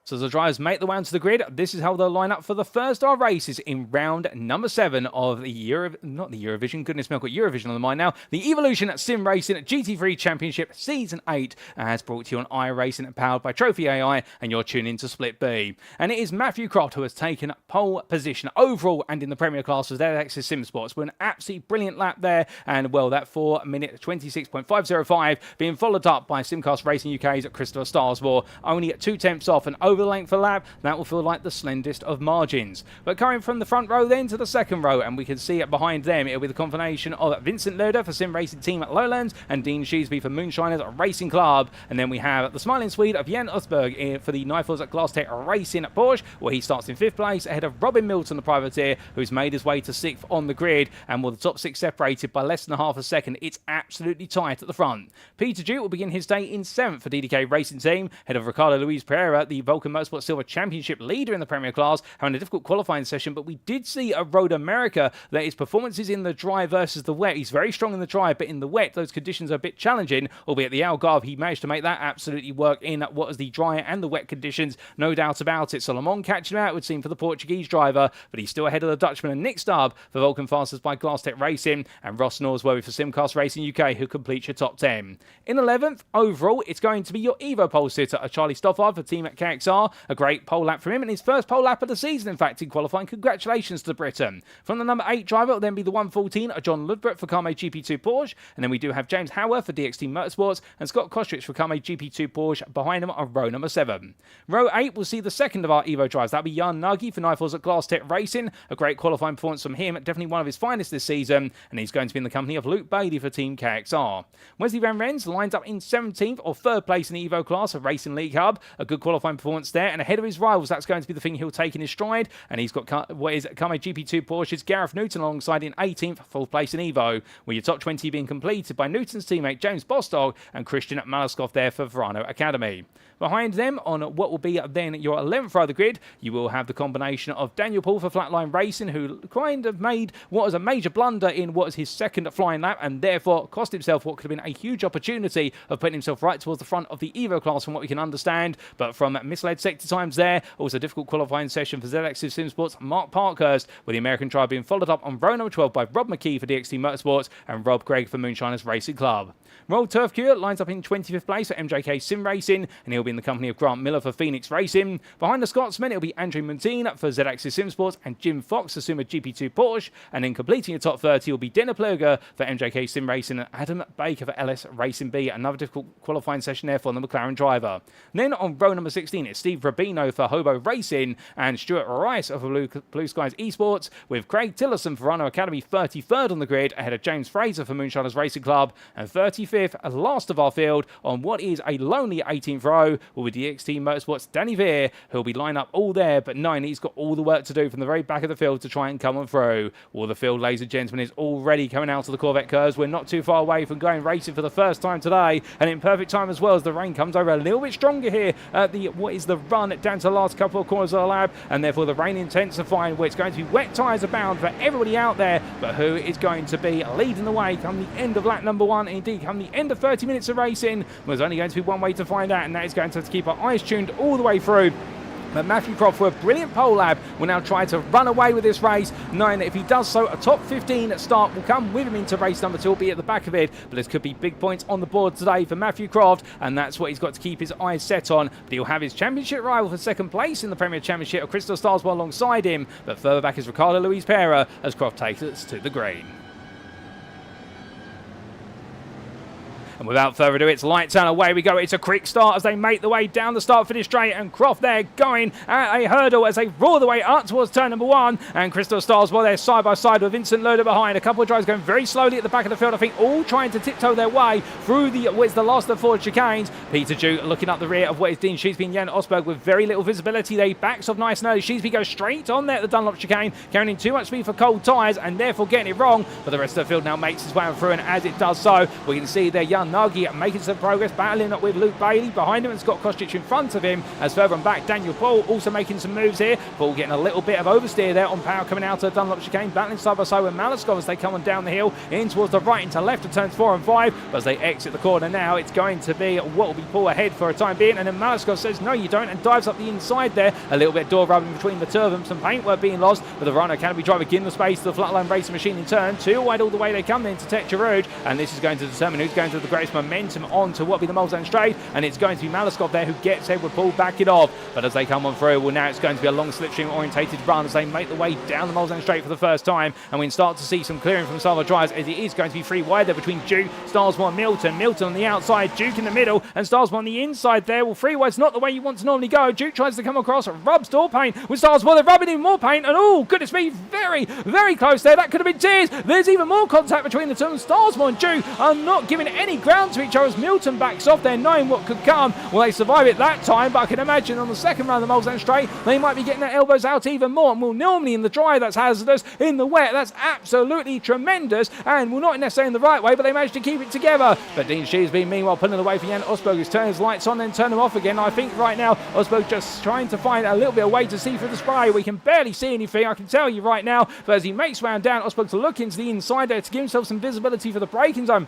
So as the drivers make the way onto the grid, this is how they'll line up for the first of our races in round number 7 of the Eurovision, goodness me, I've got Eurovision on the mind now. The Evolution Sim Racing GT3 Championship Season 8 as brought to you on iRacing, powered by Trophy AI, and you're tuning into Split B. And it is Mathew Croft who has taken pole position overall and in the Premier class for ZX's Sim Sports with an absolutely brilliant lap there, and well, that 4-minute 26.505 being followed up by Simcast Racing UK's Christopher Starsmore, only at 2 tenths off, and over the length of lap, that will feel like the slenderest of margins. But coming from the front row then to the second row, and we can see it behind them, it'll be the combination of Vincent Loder for Sim Racing Team at Lowlands and Dean Sheesby for Moonshiners Racing Club. And then we have the smiling Swede of Jan Uthberg for the Nifels at Glass Tech Racing at Porsche, where he starts in 5th place ahead of Robin Milton, the privateer, who's made his way to 6th on the grid, and with the top 6 separated by less than half a second, it's absolutely tight at the front. Peter Jute will begin his day in 7th for DDK Racing Team, ahead of Ricardo Luiz Pereira, the Vulcan Motorsport Silver Championship leader in the Premier class, having a difficult qualifying session, but we did see a Road America that his performances in the dry versus the wet. He's very strong in the dry, but in the wet, those conditions are a bit challenging, albeit the Algarve, he managed to make that absolutely work in what was the dry and the wet conditions, no doubt about it. So Le Mans catching him out, it would seem, for the Portuguese driver, but he's still ahead of the Dutchman and Nick Stubb for Vulcan Fasters by Glass Tech Racing, and Ross Norsworthy for Simcast Racing UK, who completes your top 10. In 11th, overall, it's going to be your Evo pole sitter, a Charlie Stoffard for Team at KXR, a great pole lap from him, and his first pole lap of the season, in fact, in qualifying. Congratulations to Britain. From the number 8 driver, it will then be the 114, John Ludbrook for Carme GP2 Porsche, and then we do have James Howard for DXT Motorsports, and Scott Kostrich for Carme GP2 Porsche behind him on row number 7. Row 8 will see the second of our Evo drives. That'll be Jan Nagy for Nifels at Glass Tech Racing, a great qualifying performance from him, definitely one of his finest this season, and he's going to be in the company of Luke Bailey for Team KXR. Wesley Van Rens lines up in 17th or 3rd place in the Evo class of Racing League Hub, a good qualifying performance there, and ahead of his rivals, that's going to be the thing he'll take in his stride, and he's got what is Carme GP2 Porsche's Gareth Newton alongside in 18th, 4th place in Evo, with your top 20 being completed by Newton's teammate James Bostock and Christian Malaskov there for Verano Academy. Behind them, on what will be then your 11th row of the grid, you will have the combination of Daniel Paul for Flatline Racing, who kind of made what was a major blunder in what was his second flying lap, and therefore cost himself what could have been a huge opportunity of putting himself right towards the front of the Evo class from what we can understand, but from misled sector times there, also a difficult qualifying session for ZX's Sim Sports Mark Parkhurst, with the American driver being followed up on row number 12 by Rob McKee for DXT Motorsports and Rob Gregg for Moonshiners Racing Club. Roll Turf Cure lines up in 25th place for MJK Sim Racing, and he'll be in the company of Grant Miller for Phoenix Racing. Behind the Scotsman, it'll be Andrew Montine for ZX's Sim Sports and Jim Fox for Suma GP2 Porsche, and then completing the top 30 will be Denner Plurger for MJK Sim Racing and Adam Baker for LS Racing B. Another difficult qualifying session there for the McLaren driver. Then on row number 16, it's Steve Rubino for Hobo Racing and Stuart Rice of Blue Skies Esports, with Craig Tillerson for Runner Academy 33rd on the grid, ahead of James Fraser for Moonshiners Racing Club, and 35th, last of our field, on what is a lonely 18th row, will be DXT Motorsports Danny Veer, who'll be lined up all there, but nine, he's got all the work to do from the very back of the field to try and come on through. All the field, ladies and gentlemen, is already coming out of the Corvette curves. We're not too far away from going racing for the first time today, and in perfect time as well, as the rain comes over a little bit stronger here at the the run down to the last couple of corners of the lap, and therefore the rain intensifying, where it's going to be wet tyres abound for everybody out there. But who is going to be leading the way come the end of lap number 1, and indeed come the end of 30 minutes of racing? There's only going to be one way to find out, and that is going to have to keep our eyes tuned all the way through. But Mathew Croft, for a brilliant pole lap, will now try to run away with this race, knowing that if he does so, a top 15 start will come with him into race number 2, will be at the back of it. But this could be big points on the board today for Mathew Croft, and that's what he's got to keep his eyes set on. But he'll have his championship rival for second place in the Premier Championship of Crystal Starsmore alongside him. But further back is Ricardo Luiz Pereira as Croft takes us to the green. And without further ado, it's lights out, away we go. It's a quick start as they make the way down the start-finish straight, and Croft there going at a hurdle as they roar the way up towards turn number 1. And Crystal Starsmore there side by side with Vincent Loader behind. A couple of drivers going very slowly at the back of the field, I think all trying to tiptoe their way through what's the last of the forward chicanes. Peter Duke looking up the rear of what is Dean Sheesby and Jan Osberg with very little visibility. They backs off nice and early. Sheesby goes straight on there at the Dunlop chicane, carrying too much speed for cold tyres and therefore getting it wrong. But the rest of the field now makes its way through, and as it does so, we can see there Jan Nagy making some progress, battling up with Luke Bailey behind him and Scott Kostic in front of him. As further on back, Daniel Paul also making some moves here. Paul getting a little bit of oversteer there on power coming out of Dunlop chicane, battling side by side with Malaskov as they come on down the hill in towards the right into left of turns 4 and 5. But as they exit the corner now, it's going to be what will be Paul ahead for a time being, and then Malaskov says no you don't and dives up the inside there. A little bit of door rubbing between the two of them, some paintwork being lost, but the Rhino Academy driver getting the space to the flatline racing machine in turn 2 wide all the way they come then to Tech Rouge, and this is going to determine who's going to have the greatest momentum on to what will be the Mulsanne straight, and it's going to be Malaskov there who gets Edward Paul back it off. But as they come on through, well now it's going to be a long slipstream orientated run as they make the way down the Mulsanne straight for the first time, and we can start to see some clearing from some of the drivers as it is going to be 3 wide there between Duke, Starsmore and Milton. Milton on the outside, Duke in the middle, and Starsmore on the inside there. Well, 3 wide's not the way you want to normally go. Duke tries to come across, rubs door paint with Starsmore. They're rubbing in more paint, and oh goodness me, very, very close there. That could have been tears. There's even more contact between the two. Starsmore and Duke are not giving any ground to each other as Milton backs off there, knowing what could come. Well, they survive it that time, but I can imagine on the second round of the Mulsanne straight, they might be getting their elbows out even more. And well, normally in the dry, that's hazardous. In the wet, that's absolutely tremendous. And well, not necessarily in the right way, but they managed to keep it together. But Dean Sheesby, meanwhile, pulling away for Jan Osberg, who's turning his lights on, then turn them off again. I think right now, Osberg just trying to find a little bit of way to see through the spray. We can barely see anything, I can tell you right now. But as he makes round down, Osberg to look into the inside there to give himself some visibility for the braking zone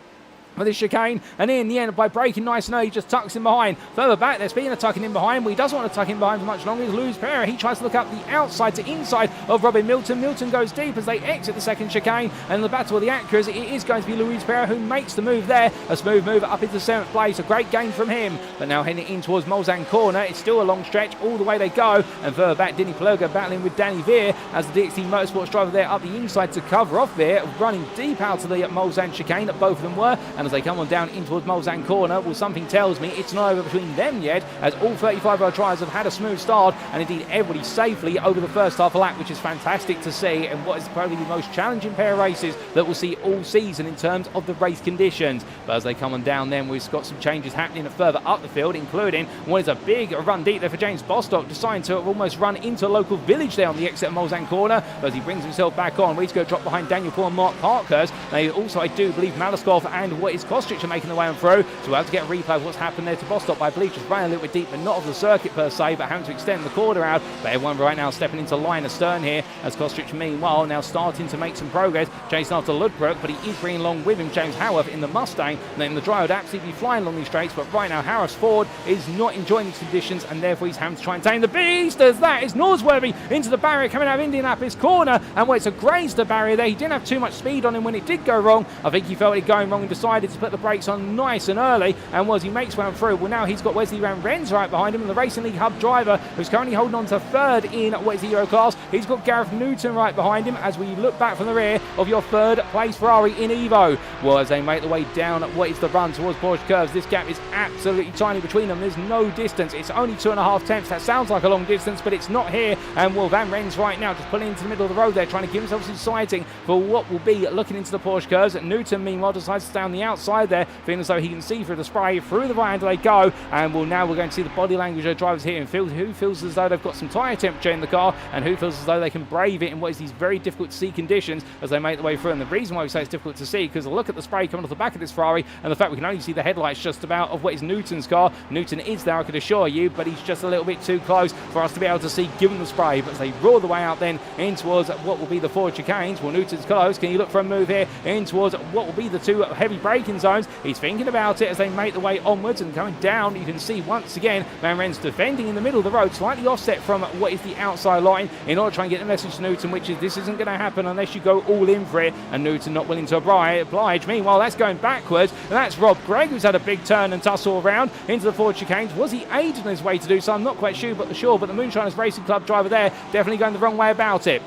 for this chicane, and in the end, by braking nice and early, he just tucks him behind. Further back there, speaking of tucking him behind, well, he doesn't want to tuck him behind for much longer, is Luiz Pereira. He tries to look up the outside to inside of Robin Milton. Milton goes deep as they exit the second chicane, and the battle of the Acras, it is going to be Luiz Pereira who makes the move there. A smooth move up into 7th place, a great gain from him. But now heading in towards Mulsanne corner, it's still a long stretch all the way they go, and further back, Denny Plurger battling with Danny Veer as the DXT Motorsports driver there up the inside to cover off there, running deep out of the Mulsanne chicane that both of them were, and as they come on down into towards Mulsanne corner, well, something tells me it's not over between them yet, as all 35 of our drivers have had a smooth start, and indeed everybody safely over the first half a lap, which is fantastic to see, and what is probably the most challenging pair of races that we'll see all season in terms of the race conditions. But as they come on down, then we've got some changes happening further up the field, including what is a big run deep there for James Bostock, deciding to almost run into a local village there on the exit of Mulsanne corner. But as he brings himself back on, we need to go drop behind Daniel Paul and Mark Parkhurst. They also, I do believe, Malaskov and what is Kostic are making the way on through, so we'll have to get a replay of what's happened there to Bostock. I believe just running a little bit deep, but not of the circuit per se, but having to extend the corner out. But everyone right now stepping into line astern here, as Kostic meanwhile now starting to make some progress, chasing after Ludbrook, but he is bringing along with him James Howarth in the Mustang, and then the driver would absolutely be flying along these straights, but right now Harris Ford is not enjoying these conditions, and therefore he's having to try and tame the beast, as that is Norsworthy into the barrier coming out of Indianapolis corner, and it's a grazed the barrier there. He didn't have too much speed on him when it did go wrong. I think he felt it going wrong and decided to put the brakes on nice and early, and as he makes way through, well, now he's got Wesley Van Renz right behind him, and the Racing League Hub driver who's currently holding on to third in what is the Euro class. He's got Gareth Newton right behind him as we look back from the rear of your third place Ferrari in Evo. Well, as they make the way down what is the run towards Porsche curves, this gap is absolutely tiny between them. There's no distance. It's only 2.5 tenths. That sounds like a long distance, but it's not here. And well, Van Renz right now just pulling into the middle of the road there, trying to give himself some sighting for what will be looking into the Porsche curves. Newton, meanwhile, decides to stay on the outside there, feeling as though he can see through the spray. Through the right hand they go, and we're going to see the body language of drivers here, and who feels as though they've got some tyre temperature in the car, and who feels as though they can brave it in what is these very difficult to see conditions as they make their way through. And the reason why we say it's difficult to see, because look at the spray coming off the back of this Ferrari, and the fact we can only see the headlights just about of what is Newton's car. Newton is there, I could assure you, but he's just a little bit too close for us to be able to see given the spray. But as they roar the way out then in towards what will be the forward chicanes, well, Newton's close. Can you look for a move here in towards what will be the two heavy braking zones? He's thinking about it as they make the way onwards, and coming down you can see once again Van Ren's defending in the middle of the road, slightly offset from what is the outside line in order to try and get the message to Newton, which is this isn't going to happen unless you go all in for it, and Newton not willing to oblige. Meanwhile, that's going backwards, and that's Rob Gregg, who's had a big turn and tussle around into the forward chicanes. Was he aided on his way to do so? I'm not quite sure, but the Moonshiners Racing Club driver there definitely going the wrong way about it.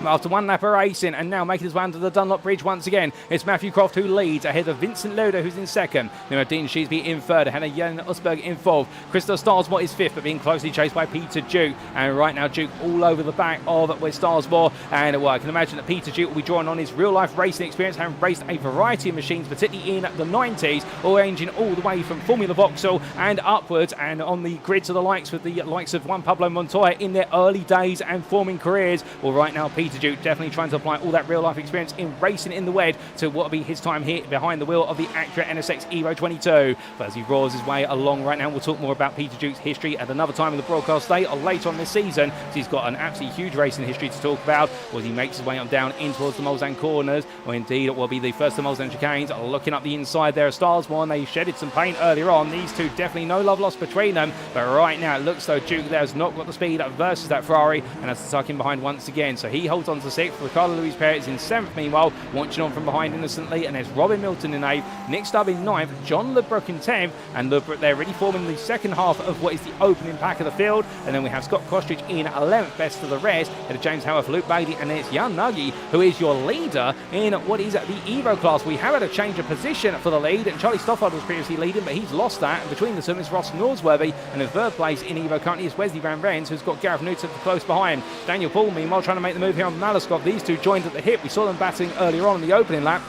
After one lap of racing, and now making his way under the Dunlop Bridge once again, it's Mathew Croft who leads ahead of Vincent Loader, who's in second. Then Dean Sheesby in third, ahead of Jan Usberg in fourth. Christoph Starsmore is fifth, but being closely chased by Peter Duke. And right now Duke all over the back of with Starsmore. And well, I can imagine that Peter Duke will be drawing on his real-life racing experience, having raced a variety of machines, particularly in the 90s, all ranging all the way from Formula Vauxhall and upwards, and on the grid to the likes of Juan Pablo Montoya in their early days and forming careers. Well, right now Peter Duke definitely trying to apply all that real-life experience in racing in the WED to what will be his time here behind the wheel of the Acura NSX Evo 22. But as he roars his way along right now, we'll talk more about Peter Duke's history at another time in the broadcast day or later on this season. So he's got an absolutely huge racing history to talk about as he makes his way on down in towards the Mulsanne corners, or indeed it will be the first of the Mulsanne chicanes. Looking up the inside there of Starsmore, and they shedded some paint earlier on. These two definitely no love lost between them, but right now it looks though Duke there has not got the speed versus that Ferrari, and has to tuck in behind once again. So he holds on to sixth. Ricardo Luiz Pereira is in seventh, meanwhile, watching on from behind innocently, and there's Robin Milton in eighth, Nick Stubb in ninth, John Ludbrook in 10th, and Ludbrook there really forming the second half of what is the opening pack of the field. And then we have Scott Kostridge in 11th, best of the rest, and James Howarth, Luke Bailey, and then it's Jan Nuggie, who is your leader in what is the Evo class. We have had a change of position for the lead, and Charlie Stoffard was previously leading, but he's lost that, and between the two is Ross Norsworthy, and in third place in Evo currently is Wesley Van Rens, who's got Gareth Newton close behind. Daniel Paul, meanwhile, trying to make the move here on Malaskov. These two joined at the hip. We saw them battling earlier on in the opening lap.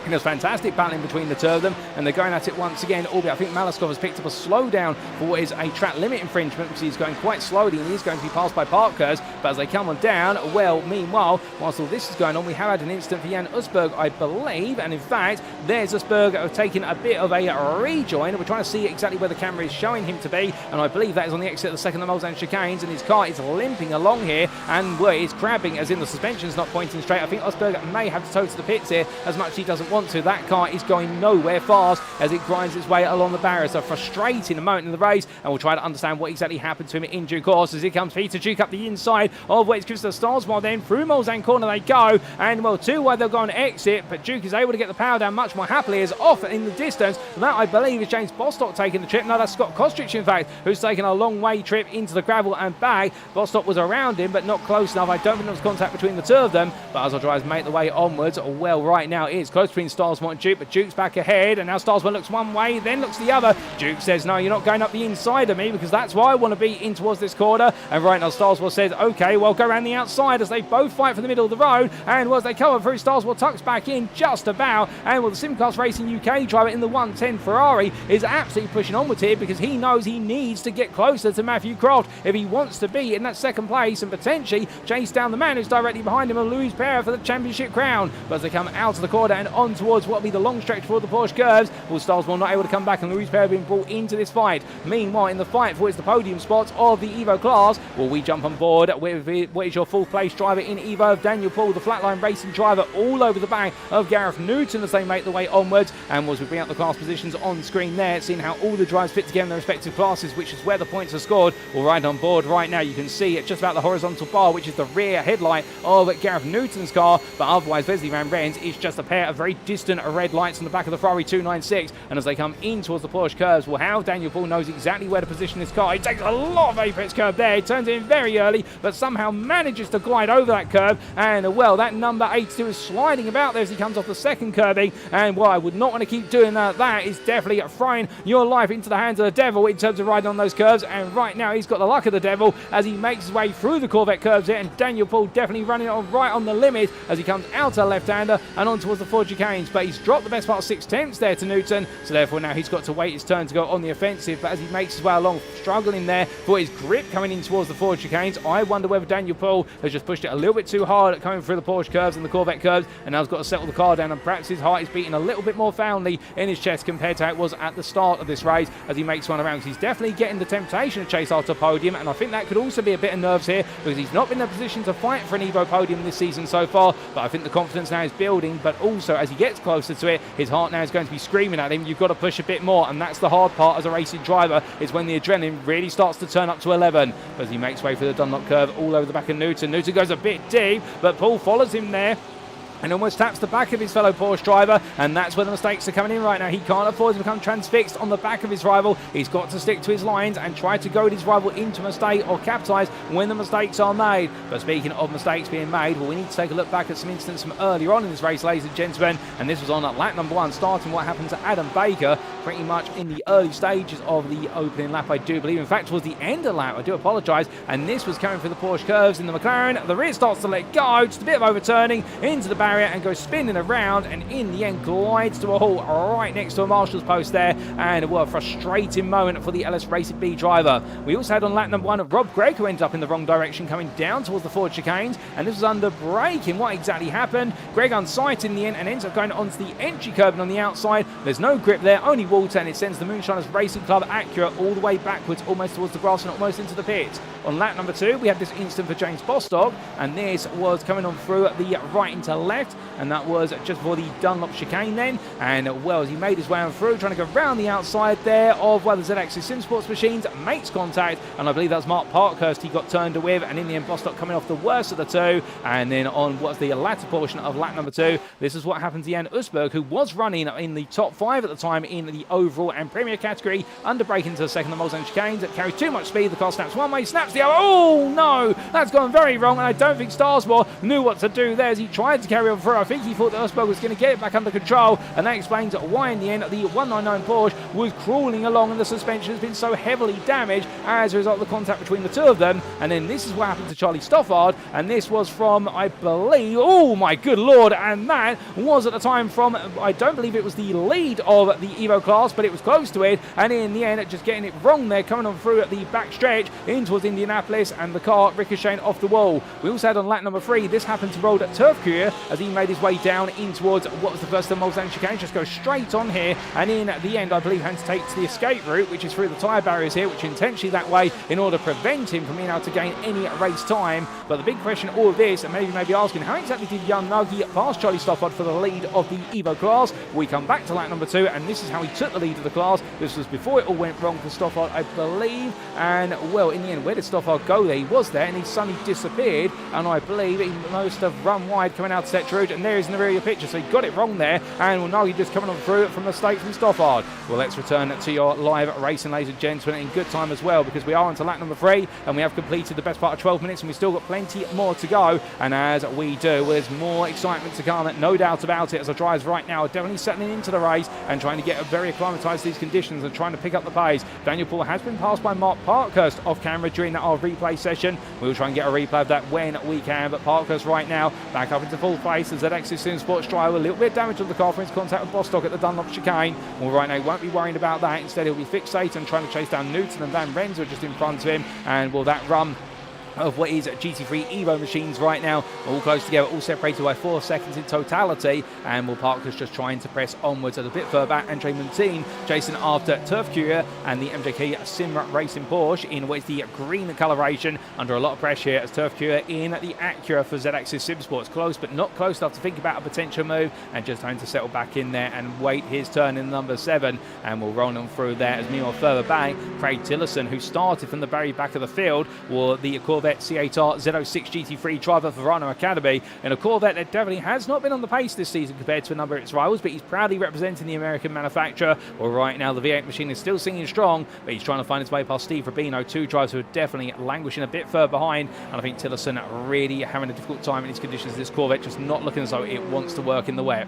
And there's fantastic battling between the two of them, and they're going at it once again, albeit I think Malaskov has picked up a slowdown for what is a track limit infringement, because he's going quite slowly and he's going to be passed by park cars. But as they come on down, well, meanwhile, whilst all this is going on, we have had an incident for Jan Usberg, I believe, and in fact, there's Usberg taking a bit of a rejoin. We're trying to see exactly where the camera is showing him to be, and I believe that is on the exit of the second of the Mulsanne chicanes, and his car is limping along here, and well, it's crabbing, as in the suspension's not pointing straight. I think Usberg may have to tow to the pits here, as much as he doesn't want to. That car is going nowhere fast as it grinds its way along the barrier. So frustrating moment in the race, and we'll try to understand what exactly happened to him in due course. As here comes Peter Duke up the inside of where it's Christopher Starsmore. Then through Mulsanne corner they go, and well, two wide they'll go on exit, but Duke is able to get the power down much more happily, as off in the distance. That I believe is James Bostock taking the trip. No, that's Scott Kostridge in fact, who's taken a long way trip into the gravel and back. Bostock was around him, but not close enough. I don't think there was contact between the two of them, but as our drivers make the way onwards, well, right now it's close between Starsmore and Duke, but Duke's back ahead, and now Starsmore looks one way, then looks the other. Duke says, no, you're not going up the inside of me, because that's why I want to be in towards this corner. And right now Starsmore says, okay, well, go around the outside, as they both fight for the middle of the road. And as they cover through, Starsmore tucks back in just about, and well, the Simcast Racing UK driver in the 110 Ferrari is absolutely pushing onwards here, because he knows he needs to get closer to Mathew Croft if he wants to be in that second place and potentially chase down the man who's directly behind him, Luiz Pereira, for the championship crown. But as they come out of the corner and on towards what will be the long stretch for the Porsche curves, well, Starsmore not able to come back, and Luiz Pereira being brought into this fight. Meanwhile, in the fight for the podium spots of the Evo class, well, we jump on board with what is your full place driver in Evo, Daniel Paul, the flatline racing driver, all over the back of Gareth Newton as they make the way onwards. And as we bring out the class positions on screen there, seeing how all the drivers fit together in their respective classes, which is where the points are scored. Well, right on board right now, you can see it just about the horizontal bar, which is the rear headlight of Gareth Newton's car, but otherwise Wesley Van Rens is just a pair of very distant red lights on the back of the Ferrari 296. And as they come in towards the Porsche curves, well, how Daniel Paul knows exactly where to position this car. He takes a lot of apex curve there, he turns it in very early, but somehow manages to glide over that curve, and well, that number 82 is sliding about there as he comes off the second curbing. And well, I would not want to keep doing that. That is definitely throwing your life into the hands of the devil in terms of riding on those curves, and right now he's got the luck of the devil as he makes his way through the Corvette curves here, and Daniel Paul definitely running on right on the limit as he comes out to the left-hander and on towards the Ford chicane. chicanes, but he's dropped the best part of 6/10 there to Newton, so therefore now he's got to wait his turn to go on the offensive. But as he makes his way along, struggling there for his grip coming in towards the forward chicanes, I wonder whether Daniel Poole has just pushed it a little bit too hard at coming through the Porsche curves and the Corvette curves, and now he's got to settle the car down, and perhaps his heart is beating a little bit more foully in his chest compared to how it was at the start of this race as he makes one around. He's definitely getting the temptation to chase after podium, and I think that could also be a bit of nerves here because he's not been in a position to fight for an Evo podium this season so far, but I think the confidence now is building. But also as he gets closer to it, his heart now is going to be screaming at him, you've got to push a bit more, and that's the hard part as a racing driver, is when the adrenaline really starts to turn up to 11 as he makes way for the Dunlop curve all over the back of Newton. Newton goes a bit deep, but Paul follows him there and almost taps the back of his fellow Porsche driver, and that's where the mistakes are coming in right now. He can't afford to become transfixed on the back of his rival. He's got to stick to his lines and try to goad his rival into a mistake or capitalise when the mistakes are made. But speaking of mistakes being made, well, we need to take a look back at some incidents from earlier on in this race, ladies and gentlemen, and this was on lap number 1, starting what happened to Adam Baker pretty much in the early stages of the opening lap, I do believe. In fact, towards the end of the lap, I do apologise, and this was coming through the Porsche curves in the McLaren. The rear starts to let go, just a bit of overturning into the barrier and goes spinning around, and in the end glides to a halt right next to a marshal's post there, and well, a frustrating moment for the LS Racing B driver. We also had on lap number 1 Rob Gregg, who ended up in the wrong direction coming down towards the forward chicanes, and this was under braking. What exactly happened? Gregg unsighted in the end and ends up going onto the entry curb, and on the outside there's no grip there, only water, and it sends the Moonshiners Racing Club Acura all the way backwards, almost towards the grass and almost into the pit. On lap number 2 we had this incident for James Bostock, and this was coming on through the right into left, and that was just before the Dunlop chicane then, and well, as he made his way on through, trying to go round the outside there of the ZX's Sim Sports machines, makes contact, and I believe that was Mark Parkhurst he got turned with, and in the end Bostock coming off the worst of the two. And then on what's the latter portion of lap number 2, this is what happened to Jan Usberg, who was running in the top 5 at the time in the overall and Premier category, under braking to the second of the Mulsanne chicanes. It carries too much speed, the car snaps one way, snaps the other. Oh no, that's gone very wrong, and I don't think Starsmore knew what to do there as he tried to carry on through. I think he thought that Usberg was going to get it back under control, and that explains why in the end the 199 Porsche was crawling along and the suspension has been so heavily damaged as a result of the contact between the two of them. And then this is what happened to Charlie Stoffard, and this was from, I believe, oh my good lord, and that was at the time from, I don't believe it was the lead of the Evo class, but it was close to it, and in the end just getting it wrong there, coming on through at the back stretch in towards Indianapolis, and the car ricocheting off the wall. We also had on lap number 3, this happened to Road at Turf Courier as he made his way down in towards what was the first of the Mulsanne chicane, just go straight on here, and in the end I believe had to take to the escape route, which is through the tyre barriers here, which intentionally that way in order to prevent him from being able to gain any race time. But the big question all of this, and maybe you may be asking, how exactly did Jan Nagy pass Charlie Stoffard for the lead of the Evo class? We come back to lap number 2, and this is how he took the lead of the class. This was before it all went wrong for Stoffard, I believe, and well, in the end, where did Stoffard go there? He was there, and he suddenly disappeared, and I believe he must have run wide coming out to set route, and there he is in the rear of your picture, so he got it wrong there, and well, Nagy just coming on through it from a mistake from Stoffard. Well, let's return to your live racing, ladies and gentlemen, in good time as well, because we are on to lap number 3, and we have completed the best part of 12 minutes, and we've still got plenty more to go. And as we do, well, there's more excitement to come, no doubt about it, as the drivers right now are definitely settling into the race and trying to get very acclimatised to these conditions and trying to pick up the pace. Daniel Poole has been passed by Mark Parkhurst off camera during our replay session. We'll try and get a replay of that when we can, but Parkhurst right now back up into full pace as ZX's Sim Sports driver, a little bit of damage on the car from his contact with Bostock at the Dunlop chicane. Well, right now he won't be worrying about that. Instead he'll be fixated and trying to chase down Newton and Van Renzo just in front of him, and will that run of what is GT3 Evo machines right now, all close together, all separated by 4 seconds in totality, and Will Parker's just trying to press onwards a bit further back. Andre Montine chasing after Turf Courier and the MJK Sim Racing Porsche in what is the green coloration, under a lot of pressure here as Turf Courier in the Acura for ZX's Sim Sports, close but not close enough to think about a potential move, and just having to settle back in there and wait his turn in number 7, and we'll roll on through there. As meanwhile further back, Craig Tillotson, who started from the very back of the field, wore the Corvette C8R Z06 GT3 driver for Verano Academy, in a Corvette that definitely has not been on the pace this season compared to a number of its rivals, but he's proudly representing the American manufacturer. Well, right now the V8 machine is still singing strong, but he's trying to find his way past Steve Rubino, 2 drivers who are definitely languishing a bit further behind, and I think Tillotson really having a difficult time in these conditions. This Corvette just not looking as though it wants to work in the wet.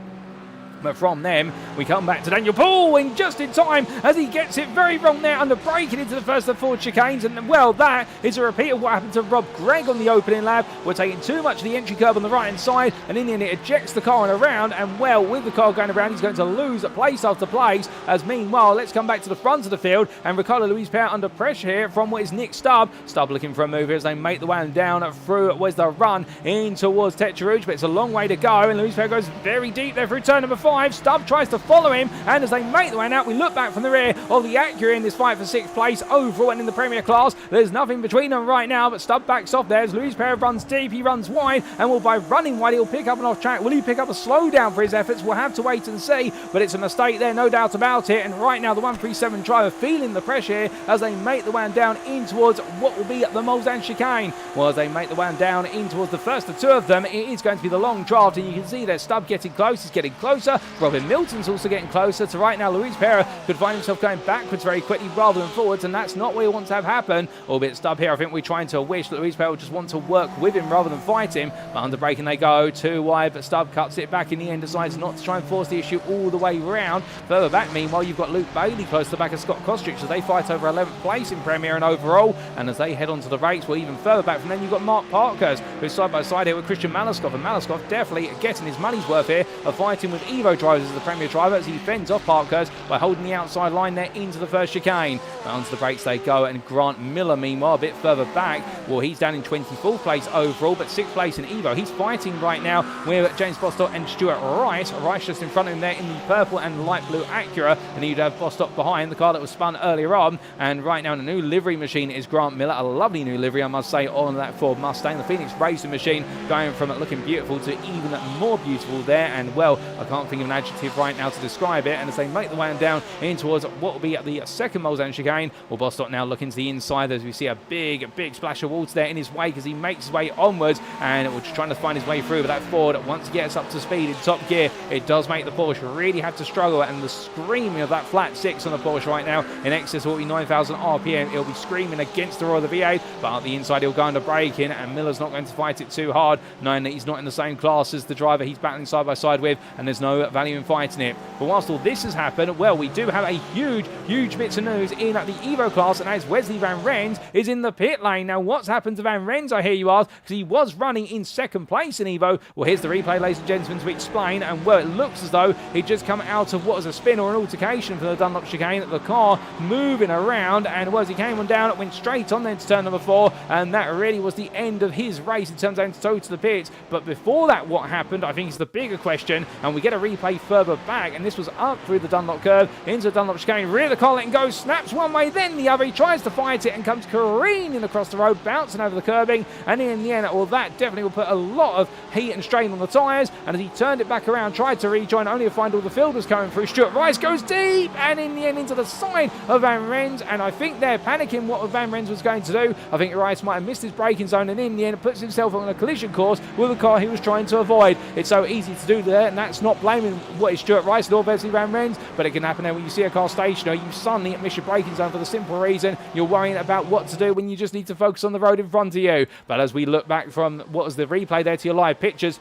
But from them, we come back to Daniel Paul in just in time as he gets it very wrong there under braking into the first of 4 chicanes. And, well, that is a repeat of what happened to Rob Gregg on the opening lap. We're taking too much of the entry curb on the right-hand side, and in the end, it ejects the car and around. And, well, with the car going around, he's going to lose place after place. As meanwhile, let's come back to the front of the field, and Ricardo Luiz Pereira under pressure here from what is Nick Stubb. Stubb looking for a move here as they make the way down through where's the run in towards Tetrarouge, but it's a long way to go, and Luiz Pereira goes very deep there through turn number 5. Stubb tries to follow him, and as they make the way out, we look back from the rear of the Acura in this fight for 6th place overall and in the Premier class. There's nothing between them right now, but Stubb backs off there as Luiz Pereira runs deep, he runs wide, and by running wide, he'll pick up an off track. Will he pick up a slowdown for his efforts? We'll have to wait and see, but it's a mistake there, no doubt about it. And right now, the 137 driver feeling the pressure here as they make the way down in towards what will be the Mulsanne chicane. Well, as they make the way down in towards the first of 2 of them, it is going to be the long draft, and you can see there Stubb getting close, he's getting closer. Robin Milton's also getting closer to right now. Luiz Pereira could find himself going backwards very quickly rather than forwards, and that's not what we want to have happen. Albeit Stubb here, I think we're trying to wish that Luiz Pereira would just want to work with him rather than fight him. But under braking they go, too wide, but Stubb cuts it back in the end, decides not to try and force the issue all the way round. Further back, meanwhile, you've got Luke Bailey close to the back of Scott Kostrich as they fight over 11th place in Premier and overall. And as they head onto the race, well, even further back from then, you've got Mark Parkhurst, who's side by side here with Christian Malaskov, and Malaskov definitely getting his money's worth here of fighting with Evo drivers as the Premier driver as he fends off Parkhurst by holding the outside line there into the first chicane. Onto the brakes they go, and Grant Miller, meanwhile, a bit further back, well, he's down in 24th place overall, but 6th place in Evo. He's fighting right now with James Bostock and Stuart Rice. Rice just in front of him there in the purple and light blue Acura, and you'd have Bostock behind, the car that was spun earlier on. And right now in a new livery machine is Grant Miller, a lovely new livery, I must say, on that Ford Mustang. The Phoenix Racing machine going from it looking beautiful to even more beautiful there, and well, I can't think of an adjective right now to describe it. And as they make the way down in towards what will be at the second Mulsanne chicane, well, Bostock now looking to the inside as we see a big splash of water there in his wake as he makes his way onwards, and we're just trying to find his way through. But that Ford, once he gets up to speed in top gear, it does make the Porsche really have to struggle, and the screaming of that flat 6 on the Porsche right now in excess of 9,000 RPM, it'll be screaming against the roar of the V8, but at the inside he'll go under braking, and Miller's not going to fight it too hard, knowing that he's not in the same class as the driver he's battling side by side with, and there's no value in fighting it. But whilst all this has happened, well, we do have a huge bits of news in the Evo class, and as Wesley Van Rens is in the pit lane. Now, what's happened to Van Rens, I hear you ask, because he was running in 2nd place in Evo. Well, here's the replay, ladies and gentlemen, to explain, and well, it looks as though he'd just come out of what was a spin or an altercation for the Dunlop chicane, the car moving around, and well, as he came on down, it went straight on then to turn number 4, and that really was the end of his race in terms of toe to the pits. But before that, what happened, I think, is the bigger question, and we get a replay further back, and this was up through the Dunlop curve into the Dunlop chicane, rear of the car letting go, snaps one way, then the other. He tries to fight it and comes careening across the road, bouncing over the curbing, and in the end, well, that definitely will put a lot of heat and strain on the tyres. And as he turned it back around, tried to rejoin, only to find all the field was coming through. Stuart Rice goes deep, and in the end into the side of Van Rens, and I think they're panicking what Van Rens was going to do. I think Rice might have missed his braking zone, and in the end, puts himself on a collision course with the car he was trying to avoid. It's so easy to do there, and that's not blaming what is Stuart Rice nor Wesley Van Rens, but it can happen there when you see a car stationary. You suddenly miss your braking zone for the simple reason you're worrying about what to do when you just need to focus on the road in front of you. But as we look back from what was the replay there to your live pictures,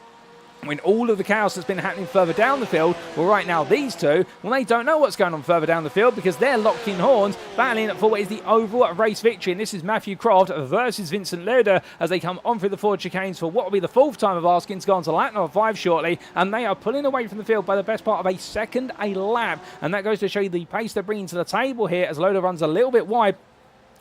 when all of the chaos that's been happening further down the field, well, right now these two, well, they don't know what's going on further down the field because they're locked in horns, battling for what is the overall race victory. And this is Mathew Croft versus Vincent Lerda as they come on through the Ford chicanes for what will be the 4th time of asking to go on to lap number 5 shortly. And they are pulling away from the field by the best part of a second a lap. And that goes to show you the pace they're bringing to the table here as Loda runs a little bit wide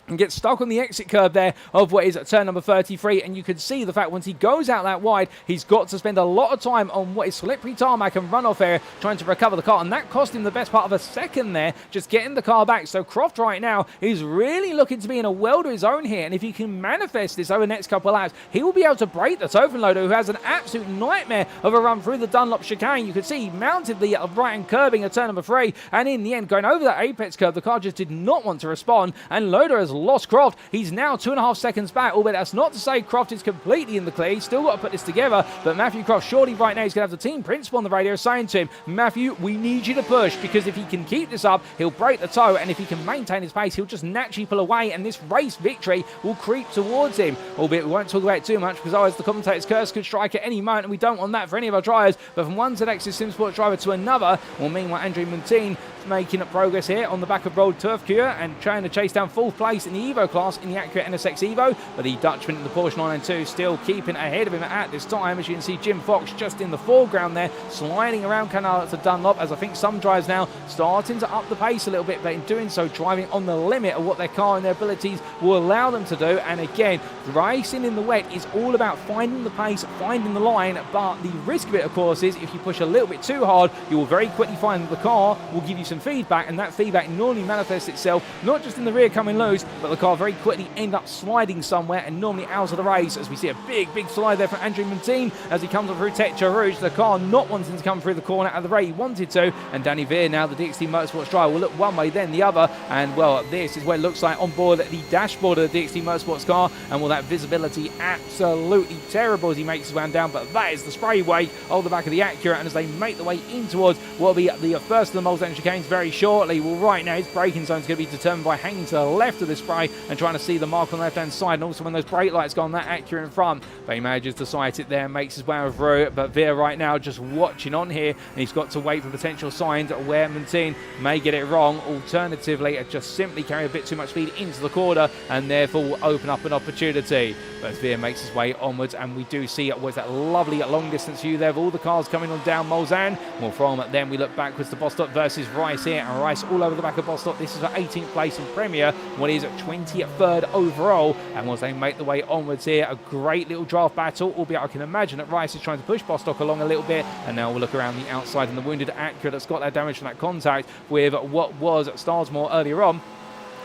and gets stuck on the exit curb there of what is at turn number 33, and you can see the fact once he goes out that wide, he's got to spend a lot of time on what is slippery tarmac and runoff area trying to recover the car, and that cost him the best part of a second there, just getting the car back. So Croft right now is really looking to be in a world of his own here, and if he can manifest this over the next couple of laps, he will be able to break the Tovenloader, who has an absolute nightmare of a run through the Dunlop chicane. You can see he mounted the right-hand curbing at turn number 3, and in the end, going over that apex curve, the car just did not want to respond, and Loader has lost Croft. He's now 2.5 seconds back, albeit that's not to say Croft is completely in the clear. He's still got to put this together, but Mathew Croft surely right now he's going to have the team principal on the radio saying to him, Mathew, we need you to push, because if he can keep this up, he'll break the toe, and if he can maintain his pace, he'll just naturally pull away, and this race victory will creep towards him. Albeit we won't talk about it too much, because otherwise the commentator's curse could strike at any moment, and we don't want that for any of our drivers. But from one ZX's SimSport driver to another, well, meanwhile, Andre Montine making progress here on the back of Road Turf Cure and trying to chase down 4th place in the Evo class in the Accurate NSX Evo, but the Dutchman in the Porsche 992 still keeping ahead of him at this time. As you can see, Jim Fox just in the foreground there, sliding around Canal to Dunlop, as I think some drivers now starting to up the pace a little bit, but in doing so driving on the limit of what their car and their abilities will allow them to do. And again, racing in the wet is all about finding the pace, finding the line, but the risk of it, of course, is if you push a little bit too hard, you will very quickly find that the car will give you some feedback, and that feedback normally manifests itself not just in the rear coming loose, but the car very quickly end up sliding somewhere and normally out of the race, as we see a big slide there from Andre Montine as he comes up through Tech Rouge, the car not wanting to come through the corner at the rate he wanted to. And Danny Veer, now the DXT Motorsports driver, will look one way then the other, and well, this is what it looks like on board the dashboard of the DXT Motorsports car, and well, that visibility absolutely terrible as he makes his way down, but that is the spray wake of the back of the Acura, and as they make the way in towards what will be the first of the Mulsanne chicanes very shortly. Well, right now his braking zone is going to be determined by hanging to the left of the spray and trying to see the mark on the left hand side, and also when those brake lights go on that Acura in front, but he manages to sight it there and makes his way through. But Veer right now just watching on here, and he's got to wait for potential signs where Montine may get it wrong. Alternatively, just simply carry a bit too much speed into the corner and therefore will open up an opportunity. But as Veer makes his way onwards, and we do see what's that lovely long distance view there of all the cars coming on down Mulsanne. Well, from then we look backwards to Bostock versus Rice here, and Rice all over the back of Bostock. This is for 18th place in Premier, what is 23rd overall, and once they make the way onwards here, a great little draft battle, albeit I can imagine that Rice is trying to push Bostock along a little bit. And now we'll look around the outside, and the wounded Acura that's got that damage from that contact with what was Starsmore earlier on.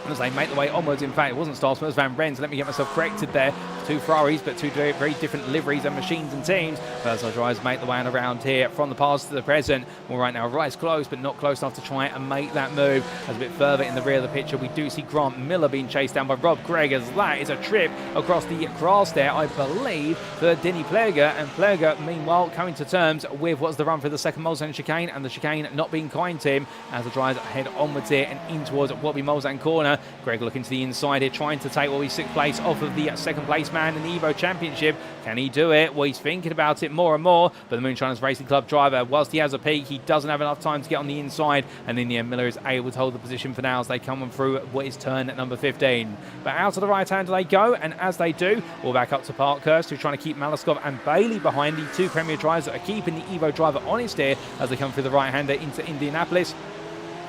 As they make the way onwards, in fact, it wasn't Starsmore, it was Van Brens. Let me get myself corrected there. 2 Ferraris, but 2 very different liveries and machines and teams. But as our drivers make the way around here from the past to the present, well, right now, Rice close, but not close enough to try and make that move. As a bit further in the rear of the picture, we do see Grant Miller being chased down by Rob Gregg, as that is a trip across the grass there, I believe, for Denny Plager. And Plager, meanwhile, coming to terms with what's the run for the second Mulsanne chicane, and the chicane not being kind to him as the drivers head onwards here and in towards what will be Mulsanne corner. Greg looking to the inside here, trying to take what will be 6th place off of the second place man in the Evo Championship. Can he do it? Well, he's thinking about it more and more, but the Moonshiners Racing Club driver, whilst he has a peak, he doesn't have enough time to get on the inside, and in the end, Miller is able to hold the position for now as they come on through what is turn at number 15. But out of the right hand they go, and as they do, we'll back up to Parkhurst, who's trying to keep Malaskov and Bailey behind, the 2 Premier drivers that are keeping the Evo driver honest here as they come through the right-hander into Indianapolis.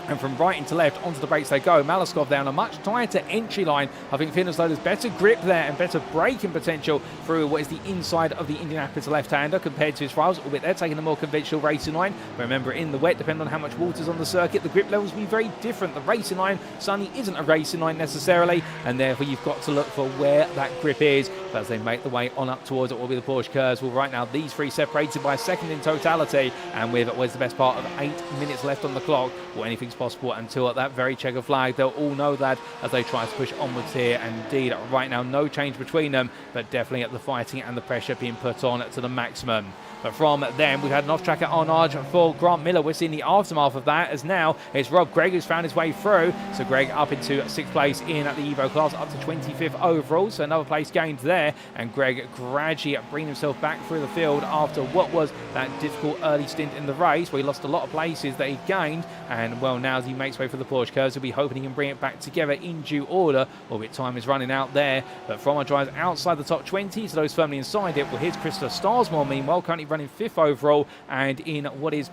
And from right into left, onto the brakes they go. Malaskov there on a much tighter entry line. I think Finn as though there's better grip there and better braking potential through what is the inside of the Indianapolis left-hander compared to his rivals, albeit they're taking a more conventional racing line. But remember, in the wet, depending on how much water's on the circuit, the grip levels will be very different. The racing line suddenly isn't a racing line necessarily, and therefore you've got to look for where that grip is. But as they make the way on up towards what will be the Porsche curves, well, right now these 3 separated by a second in totality, and with what's the best part of 8 minutes left on the clock, well, anything's possible until at that very checker flag. They'll all know that as they try to push onwards here. And indeed, right now, no change between them, but definitely at the fighting and the pressure being put on to the maximum. But from then, we've had an off-track at Arnage for Grant Miller. We're seeing the aftermath of that, as now it's Rob Gregg who's found his way through. So Gregg up into 6th place in at the Evo class, up to 25th overall. So another place gained there. And Gregg gradually bringing himself back through the field after what was that difficult early stint in the race, where he lost a lot of places that he gained. And well, now as he makes way for the Porsche curves, he'll be hoping he can bring it back together in due order, albeit time is running out there. But from our drivers outside the top 20 to those firmly inside it, well, here's Christopher Starsmore, meanwhile, currently running 5th overall and in what is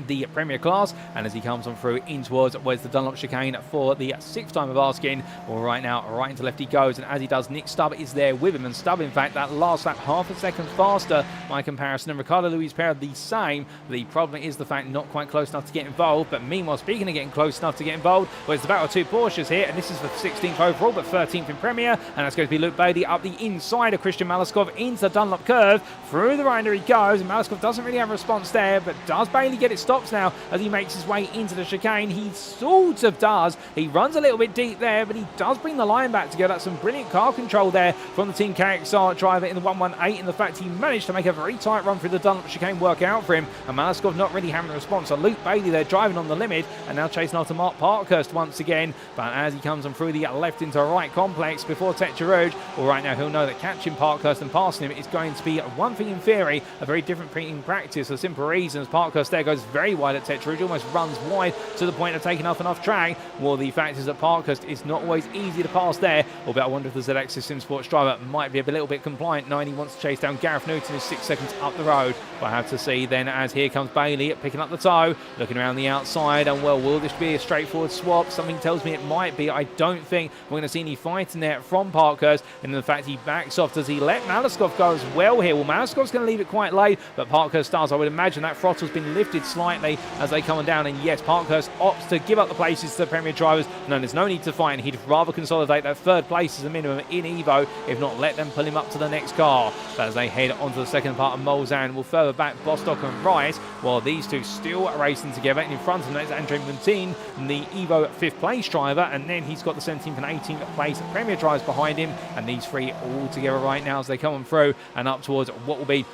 the Premier class, and as he comes on through in towards where's the Dunlop chicane for the 6th time of asking, well, right now right into left he goes, and as he does, Nick Stubb is there with him, and Stubb in fact that last lap half a second faster by comparison, and Ricardo Luiz Pereira the same. The problem is the fact not quite close enough to get involved. But meanwhile, speaking of getting close enough to get involved, well, it's the battle of 2 Porsches here, and this is for 16th overall but 13th in Premier, and that's going to be Luke Bailey up the inside of Christian Malaskov into the Dunlop curve. Through the rider he goes, and Malaskov doesn't really have a response there, but does Bailey get it stops now as he makes his way into the chicane. He sort of does. He runs a little bit deep there, but he does bring the line back together. That's some brilliant car control there from the Team KXR driver in the 118, and the fact he managed to make a very tight run through the Dunlop chicane work out for him, and Malaskov not really having a response. So Luke Bailey there driving on the limit and now chasing after Mark Parkhurst once again, but as he comes on through the left into right complex before Techerouge, well, right now he'll know that catching Parkhurst and passing him is going to be one thing in theory, a very different thing in practice. For simple reasons, Parkhurst there goes very wide at Techerouge, almost runs wide to the point of taking off and off track. Well, the fact is that Parkhurst is not always easy to pass there, albeit I wonder if the ZX System Sports driver might be a little bit compliant, knowing he wants to chase down Gareth Newton, who's 6 seconds up the road. But I have to see then as here comes Bailey picking up the toe, looking around the outside, and well, will this be a straightforward swap? Something tells me it might be. I don't think we're going to see any fighting there from Parkhurst, and the fact he backs off, does he let Malaskov go as well here? Well, Malaskov's going to leave it quite late, but Parkhurst does. I would imagine that throttle's been lifted slightly as they come down, and yes, Parkhurst opts to give up the places to the Premier drivers. No, there's no need to fight, and he'd rather consolidate that third place as a minimum in Evo, if not let them pull him up to the next car. But as they head onto the second part of Mulsanne, will further back Bostock and Rice, while these two still racing together. And in front of them is Andre Montine, the Evo 5th place driver, and then he's got the 17th and 18th place Premier drivers behind him, and these three all together right now as they come on through and up towards what will be,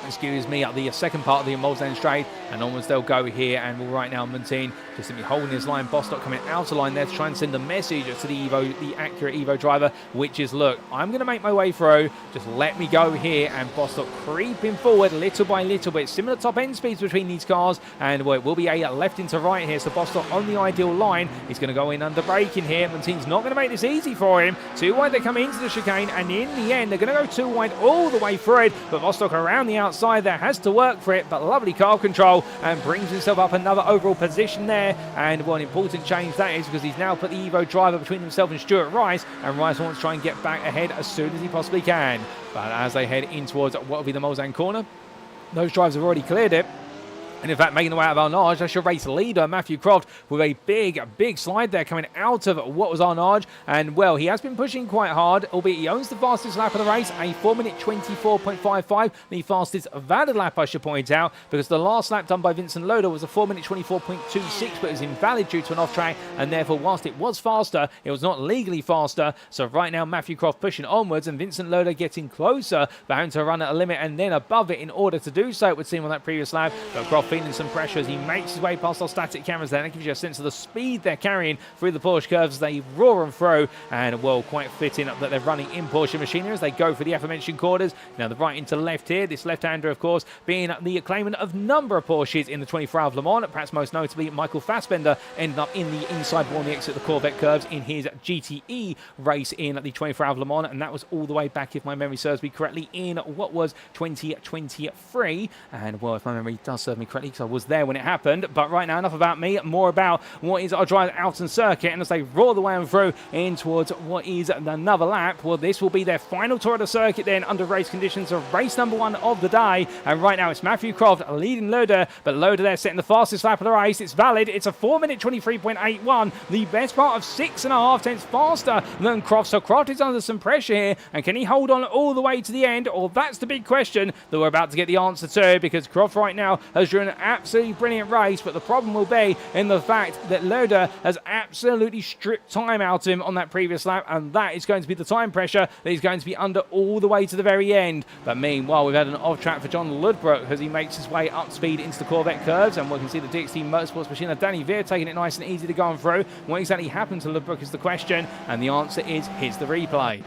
excuse me, the second part of the Mulsanne straight, and onwards they'll go here. And will right now Montine just simply holding his line. Bostock coming out of line there to try and send a message to the accurate Evo driver, which is, look, I'm going to make my way through, just let me go here. And Bostock creeping forward little by little bit, similar top end speeds between these cars, and well, it will be a left into right here, so Bostock on the ideal line. He's going to go in under braking here. Montine's not going to make this easy for him. Too wide they come into the chicane, and in the end they're going to go too wide all the way through it, but Bostock around the outside there has to work for it, but lovely car control, and brings himself up another overall position there. And well, an important change that is, because he's now put the Evo driver between himself and Stuart Rice, and Rice wants to try and get back ahead as soon as he possibly can. But as they head in towards what will be the Mulsanne corner, those drivers have already cleared it. And in fact, making the way out of Arnage, that's your race leader, Mathew Croft, with a big slide there coming out of what was Arnage. And well, he has been pushing quite hard, albeit he owns the fastest lap of the race, a 4-minute 24.55, the fastest valid lap, I should point out, because the last lap done by Vincent Loader was a 4-minute 24.26, but it was invalid due to an off-track, and therefore, whilst it was faster, it was not legally faster. So right now, Mathew Croft pushing onwards, and Vincent Loader getting closer, but having to run at a limit and then above it in order to do so, it would seem, on that previous lap. But Croft feeling some pressure as he makes his way past our static cameras there. That gives you a sense of the speed they're carrying through the Porsche curves as they roar and throw, and well, quite fitting that they're running in Porsche machinery as they go for the aforementioned corners. Now the right into left here, this left-hander of course being the claimant of number of Porsches in the 24 Hours of Le Mans, perhaps most notably Michael Fassbender ended up in the inside wall on the exit of the Corvette curves in his GTE race in the 24 Hours of Le Mans, and that was all the way back, if my memory serves me correctly, in what was 2023. And well, if my memory does serve me correctly, because I was there when it happened. But right now, enough about me, more about what is our drive out and circuit. And as they roar the way on through in towards what is another lap, well, this will be their final tour of the circuit then under race conditions of race number 1 of the day. And right now it's Mathew Croft leading Loader, but Loader there setting the fastest lap of the race. It's valid. It's a 4-minute 23.81, the best part of 6.5 tenths faster than Croft. So Croft is under some pressure here, and can he hold on all the way to the end? Or that's the big question that we're about to get the answer to, because Croft right now has driven an absolutely brilliant race, but the problem will be in the fact that Loader has absolutely stripped time out of him on that previous lap, and that is going to be the time pressure that he's going to be under all the way to the very end. But meanwhile, we've had an off track for John Ludbrook as he makes his way up speed into the Corvette curves, and we can see the DXT Motorsports machine of Danny Veer taking it nice and easy to go on through. What exactly happened to Ludbrook is the question, and the answer is, here's the replay.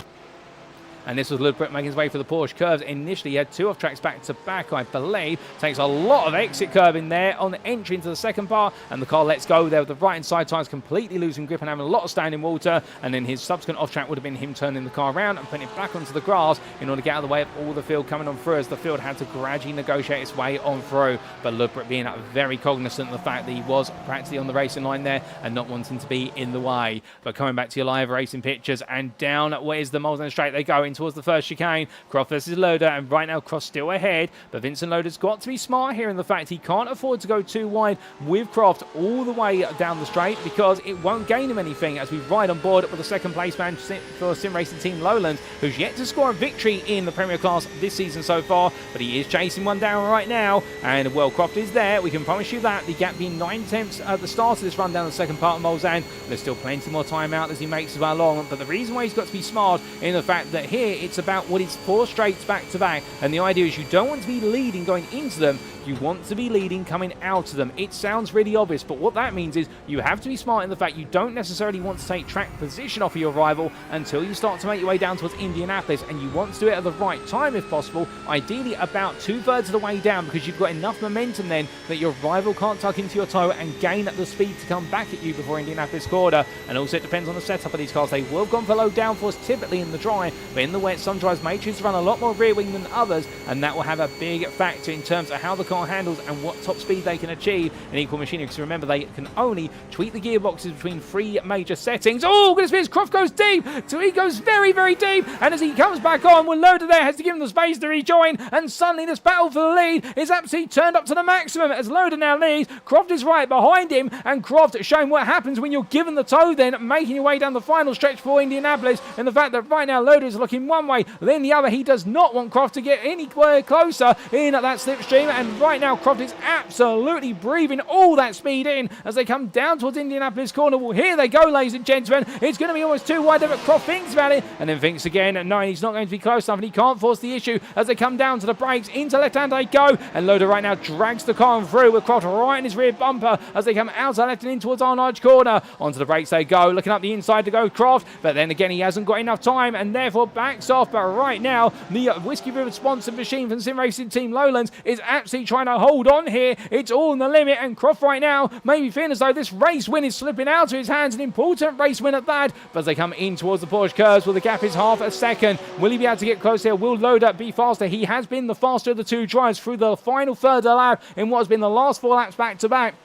And this was Ludbrook making his way for the Porsche curves. Initially, he had 2 off tracks back to back, I believe. Takes a lot of exit curbing there on the entry into the second part, and the car lets go there with the right-hand side tyres completely losing grip and having a lot of standing water. And then his subsequent off track would have been him turning the car around and putting it back onto the grass in order to get out of the way of all the field coming on through, as the field had to gradually negotiate its way on through. But Ludbrook being very cognizant of the fact that he was practically on the racing line there and not wanting to be in the way. But coming back to your live racing pictures, and down what is the Mulsanne straight they go into towards the first chicane. Croft versus Loader, and right now Croft still ahead, but Vincent Loader's got to be smart here in the fact he can't afford to go too wide with Croft all the way down the straight, because it won't gain him anything as we ride on board with the second place man for Sim Racing Team Lowlands, who's yet to score a victory in the Premier Class this season so far, but he is chasing one down right now, and well, Croft is there, we can promise you that, the gap being 9/10 at the start of this run down the second part of Mulsanne. There's still plenty more time out as he makes his way along, but the reason why he's got to be smart in the fact that here it's about what is 4 straights back to back, and the idea is you don't want to be leading going into them, you want to be leading coming out of them. It sounds really obvious, but what that means is you have to be smart in the fact you don't necessarily want to take track position off of your rival until you start to make your way down towards Indianapolis, and you want to do it at the right time if possible, ideally about 2/3 of the way down, because you've got enough momentum then that your rival can't tuck into your toe and gain the speed to come back at you before Indianapolis quarter. And also it depends on the setup of these cars. They will have gone for low downforce typically in the dry, but in the wet some drivers may choose to run a lot more rear wing than others, and that will have a big factor in terms of how the car handles and what top speed they can achieve in equal machinery, because remember they can only tweak the gearboxes between 3 major settings. Oh goodness me, Croft goes deep, so he goes very, very deep, and as he comes back on, well, Loader there has to give him the space to rejoin, and suddenly this battle for the lead is absolutely turned up to the maximum as Loader now leads. Croft is right behind him, and Croft showing what happens when you're given the toe then, making your way down the final stretch for Indianapolis, and the fact that right now Loader is looking one way, then the other. He does not want Croft to get anywhere closer in that slipstream, and right now Croft is absolutely breathing all that speed in as they come down towards Indianapolis corner. Well, here they go, ladies and gentlemen. It's going to be almost too wide there, but Croft thinks about it and then thinks again, and no, he's not going to be close enough, and he can't force the issue as they come down to the brakes. Into left-hand they go, and Loader right now drags the car through with Croft right in his rear bumper as they come outside left and in towards Arnage corner. Onto the brakes they go, looking up the inside to go Croft, but then again he hasn't got enough time and therefore backs off. But right now the Whiskey River sponsored machine from Sim Racing Team Lowlands is absolutely trying to hold on here. It's all in the limit, and Croft right now may be feeling as though this race win is slipping out of his hands, an important race win at that. But as they come in towards the Porsche curves, well, the gap is half a second. Will he be able to get close here? Will Loader be faster? He has been the faster of the two drives through the final third of the lap in what has been the last 4 laps back to back.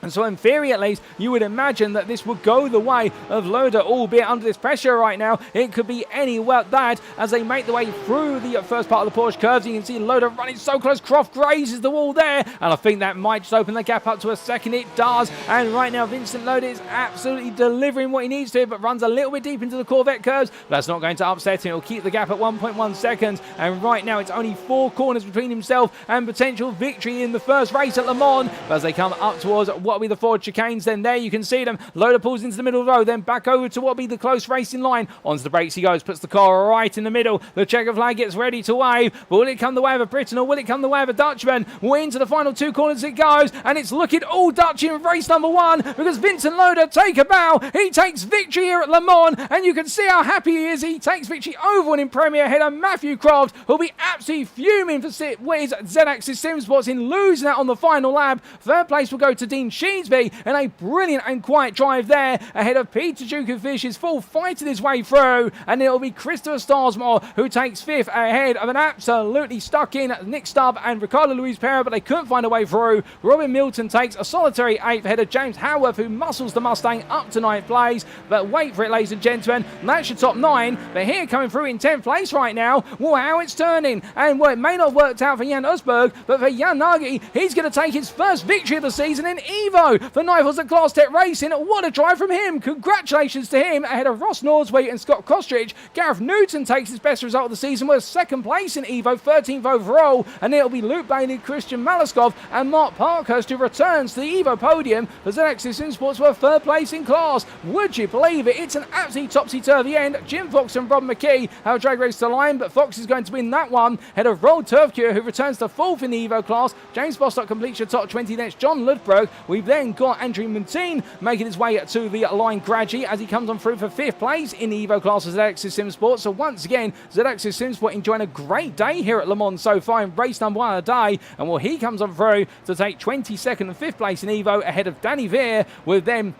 And so in theory, at least, you would imagine that this would go the way of Loader, albeit under this pressure right now. It could be any well that as they make the way through the first part of the Porsche curves. You can see Loader running so close. Croft grazes the wall there, and I think that might just open the gap up to a second. It does, and right now Vincent Loader is absolutely delivering what he needs to, but runs a little bit deep into the Corvette curves. But that's not going to upset him. It'll keep the gap at 1.1 seconds, and right now it's only 4 corners between himself and potential victory in the first race at Le Mans. But as they come up towards what will be the 4 chicanes, then there you can see them. Loader pulls into the middle of the road, then back over to what will be the close racing line. Onto the brakes he goes, puts the car right in the middle. The checker flag gets ready to wave. But will it come the way of a Briton, or will it come the way of a Dutchman? Well, into the final 2 corners it goes, and it's looking all Dutch in race number 1, because Vincent Loader take a bow. He takes victory here at Le Mans, and you can see how happy he is. He takes victory over winning Premier header Mathew Croft, who'll be absolutely fuming for what is Z-Axis Sim Sports in losing out on the final lap. Third place will go to Dean Sheensby, and a brilliant and quiet drive there ahead of Peter Duke, who finishes full fighting his way through, and it'll be Christopher Starsmore who takes 5th ahead of an absolutely stuck in Nick Stubb and Ricardo Luiz Pereira, but they couldn't find a way through. Robin Milton takes a solitary 8th ahead of James Howarth, who muscles the Mustang up to 9th place. But wait for it, ladies and gentlemen, that's your top 9. But here coming through in 10th place right now, well, how it's turning, and well, it may not have worked out for Jan Usberg, but for Jan Nagy, he's going to take his first victory of the season in Evo for Nivels at Class Tech Racing. What a drive from him. Congratulations to him ahead of Ross Nordsweet and Scott Kostridge. Gareth Newton takes his best result of the season with 2nd place in Evo, 13th overall, and it'll be Luke Bailey, Christian Malaskov and Mark Parkhurst who returns to the Evo podium for Z-Axis Sim Sports for 3rd place in class. Would you believe it? It's an absolutely topsy-turvy end. Jim Fox and Rob McKee have drag race to line, but Fox is going to win that one ahead of Roll Turfcure, who returns to 4th in the Evo class. James Bostock completes your top 20. Next, John Ludbrug. We've then got Andrew Montine making his way to the line gradually as he comes on through for 5th place in the Evo class of Z-Axis Sim Sports. So once again, Z-Axis Sim Sport enjoying a great day here at Le Mans so far in race number 1 of the day. And well, he comes on through to take 22nd and 5th place in Evo ahead of Danny Veer, with them